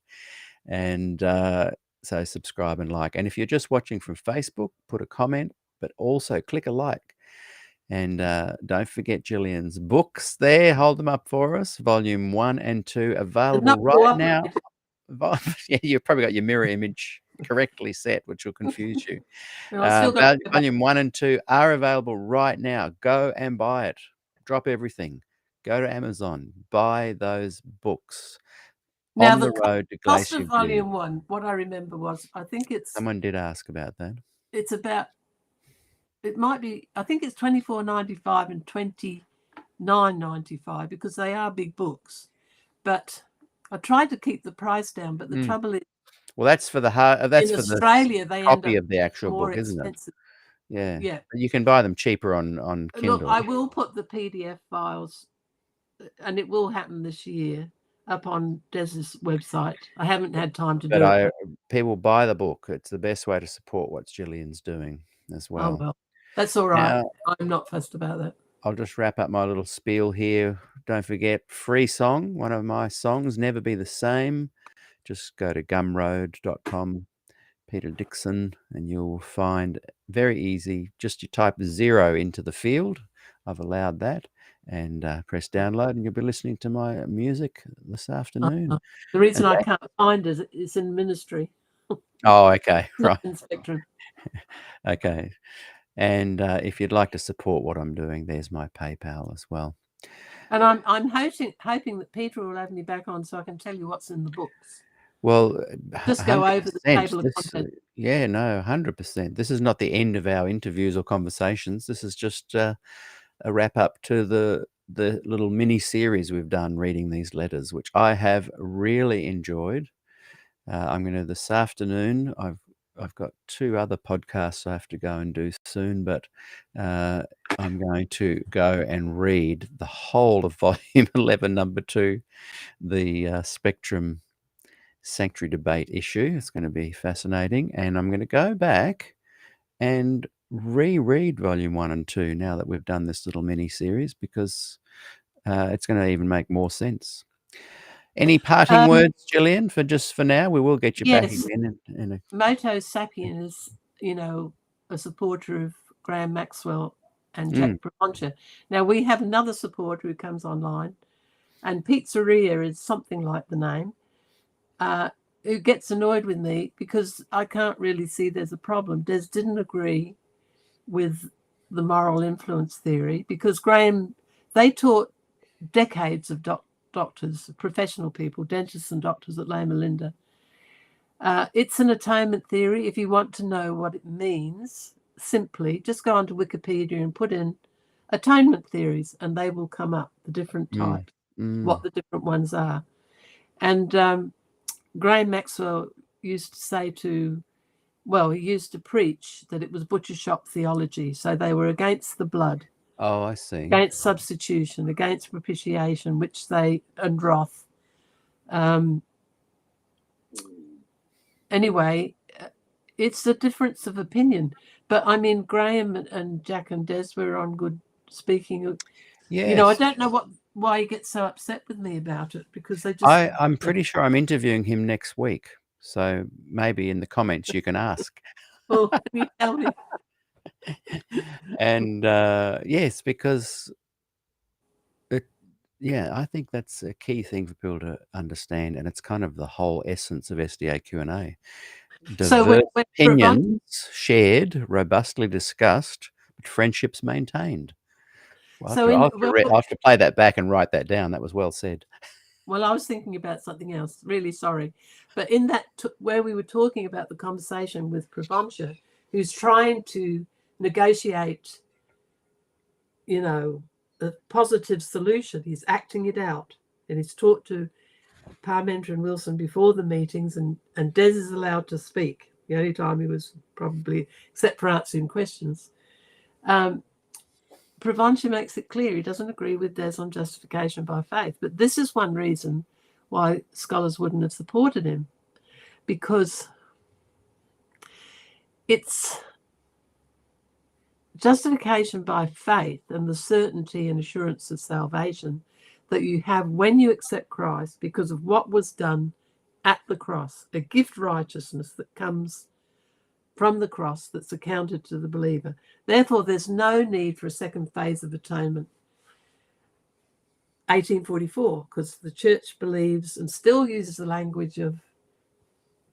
And so subscribe and like. And if you're just watching from Facebook, put a comment, but also click a like. And don't forget Gillian's books there. Hold them up for us. Volume 1 and 2 available right now. Yeah, you've probably got your mirror image correctly set, which will confuse you. Volume 1 and 2 are available right now. Go and buy it. Drop everything. Go to Amazon. Buy those books. Now, on the road to Glacier. Cost of Volume 1, what I remember was, I think it's... Someone did ask about that. It's about... It might be, I think it's $24.95 and $29.95 because they are big books. But I tried to keep the price down, but the trouble is, well, that's for the that's in for Australia, the copy of the actual book, isn't it? Yeah. Yeah. You can buy them cheaper on Kindle. Look, I will put the PDF files, and it will happen this year, up on Des's website. I haven't had time to do it. People buy the book. It's the best way to support what Gillian's doing as well. Oh, well. That's all right. Now, I'm not fussed about that. I'll just wrap up my little spiel here. Don't forget, free song, one of my songs, Never Be the Same. Just go to gumroad.com, Peter Dixon, and you'll find very easy. Just you type 0 into the field. I've allowed that. And press download, and you'll be listening to my music this afternoon. The reason I can't find it is in ministry. Oh, okay. Right. In Spectrum. Okay. And if you'd like to support what I'm doing, there's my PayPal as well. And I'm hoping that Peter will have me back on so I can tell you what's in the books. Well, just go over the table of content. Yeah, no, 100%. This is not the end of our interviews or conversations. This is just a wrap up to the the little mini series we've done reading these letters, which I have really enjoyed. I'm going to this afternoon. I've got 2 other podcasts I have to go and do soon, but I'm going to go and read the whole of volume 11, number 2, the Spectrum Sanctuary debate issue. It's going to be fascinating, and I'm going to go back and reread volume 1 and 2 now that we've done this little mini series, because it's going to even make more sense. Any parting words, Gillian, for now? We will get you back Yes. again. Moto Sapien is, a supporter of Graham Maxwell and Jack Provencher. Now, we have another supporter who comes online, and Pizzeria is something like the name, who gets annoyed with me because I can't really see there's a problem. Des didn't agree with the moral influence theory because Graham, they taught decades of doctors, professional people, dentists and doctors at Loma Linda. It's an atonement theory. If you want to know what it means, simply just go onto Wikipedia and put in atonement theories, and they will come up, the different types, what the different ones are. And Graham Maxwell used to say he used to preach that it was butcher shop theology. So they were against the blood. Oh, I see. Against substitution, against propitiation, and wrath. Anyway, it's a difference of opinion. But I mean, Graham and Jack and Des were on good speaking. Yes. I don't know why he gets so upset with me about it, because they just. I'm pretty sure I'm interviewing him next week. So maybe in the comments you can ask. Well, can you tell me? And yes, because I think that's a key thing for people to understand, and it's kind of the whole essence of SDAQ&A. So Diverse when opinions shared, robustly discussed, but friendships maintained. Well, I'll have to play that back and write that down. That was well said. Well, I was thinking about something else. Really sorry. But in that, where we were talking about the conversation with Provencher, who's trying to negotiate, a positive solution. He's acting it out. And he's talked to Parmenter and Wilson before the meetings, and Des is allowed to speak. The only time he was probably, except for answering questions. Provencher makes it clear he doesn't agree with Des on justification by faith. But this is one reason why scholars wouldn't have supported him, because it's justification by faith and the certainty and assurance of salvation that you have when you accept Christ because of what was done at the cross, a gift righteousness that comes from the cross that's accounted to the believer. Therefore, there's no need for a second phase of atonement. 1844, because the church believes and still uses the language of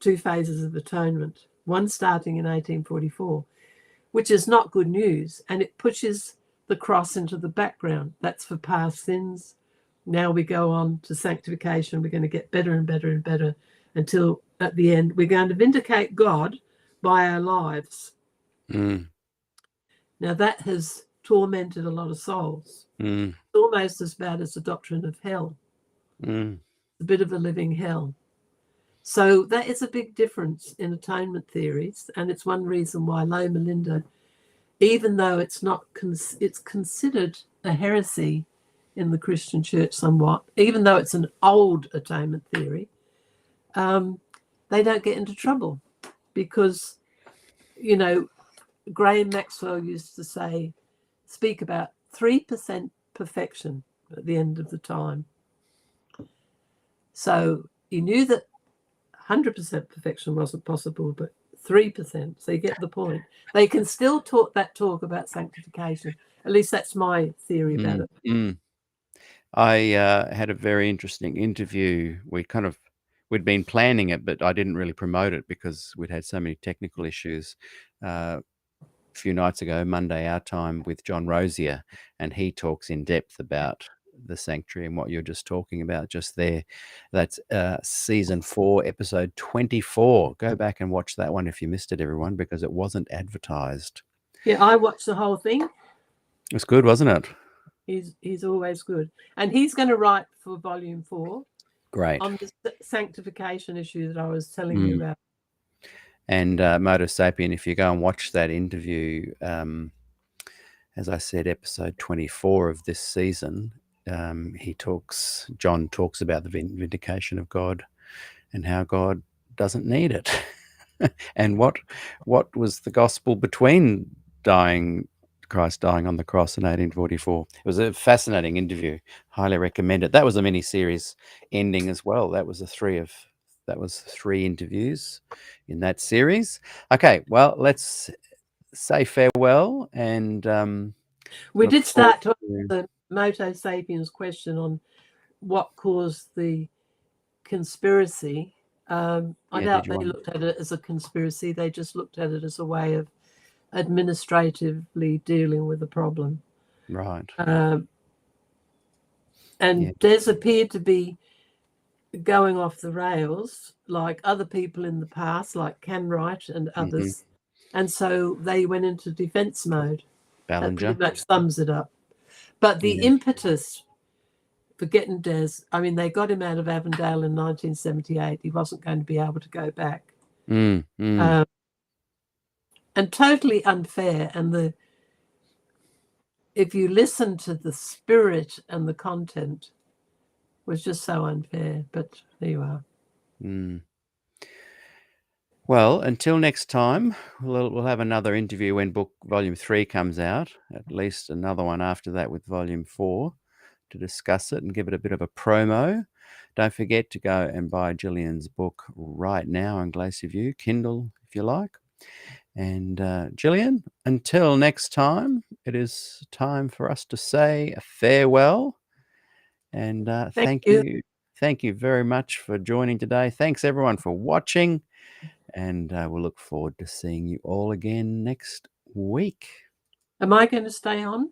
2 phases of atonement, one starting in 1844, which is not good news, and it pushes the cross into the background. That's for past sins. Now we go on to sanctification. We're going to get better and better and better until at the end we're going to vindicate God by our lives. Now that has tormented a lot of souls. It's almost as bad as the doctrine of hell. A bit of a living hell. So that is a big difference in atonement theories, and it's one reason why Loma Linda, even though it's not, it's considered a heresy in the Christian church somewhat, even though it's an old atonement theory, they don't get into trouble because, Graham Maxwell used to speak about 3% perfection at the end of the time. So he knew that 100% perfection wasn't possible, but 3%. So you get the point. They can still talk about sanctification. At least that's my theory about it. I had a very interesting interview. We'd been planning it, but I didn't really promote it because we'd had so many technical issues. A few nights ago, Monday our time, with John Rosier, and he talks in depth about the sanctuary and what you're just talking about just there. That's season 4, episode 24. Go back and watch that one if you missed it, everyone, because it wasn't advertised. Yeah, I watched the whole thing. It was good, wasn't it? He's always good. And he's going to write for volume 4 Great. on the sanctification issue that I was telling you about. And Motor Sapien, if you go and watch that interview, as I said, episode 24 of this season, John talks about the vindication of God and how God doesn't need it. And what was the gospel between Christ dying on the cross in 1844? It was a fascinating interview. Highly recommend it. That was a mini series ending as well. That was three interviews in that series. Okay, well, let's say farewell, and we did start to the Moto Sapiens question on what caused the conspiracy. I doubt they looked at it as a conspiracy. They just looked at it as a way of administratively dealing with the problem. Right. Des appeared to be going off the rails like other people in the past, like Canwright and others. And so they went into defense mode. Ballinger. That pretty much sums it up. But the impetus for getting Des, I mean, they got him out of Avondale in 1978. He wasn't going to be able to go back. And totally unfair. And if you listen to the spirit and the content, was just so unfair. But there you are. Well, until next time, we'll have another interview when volume 3 comes out, at least another one after that with volume 4 to discuss it and give it a bit of a promo. Don't forget to go and buy Gillian's book right now on Glacier View, Kindle if you like. And Gillian, until next time, it is time for us to say a farewell. And thank you. Thank you very much for joining today. Thanks everyone for watching. And we'll look forward to seeing you all again next week. Am I going to stay on?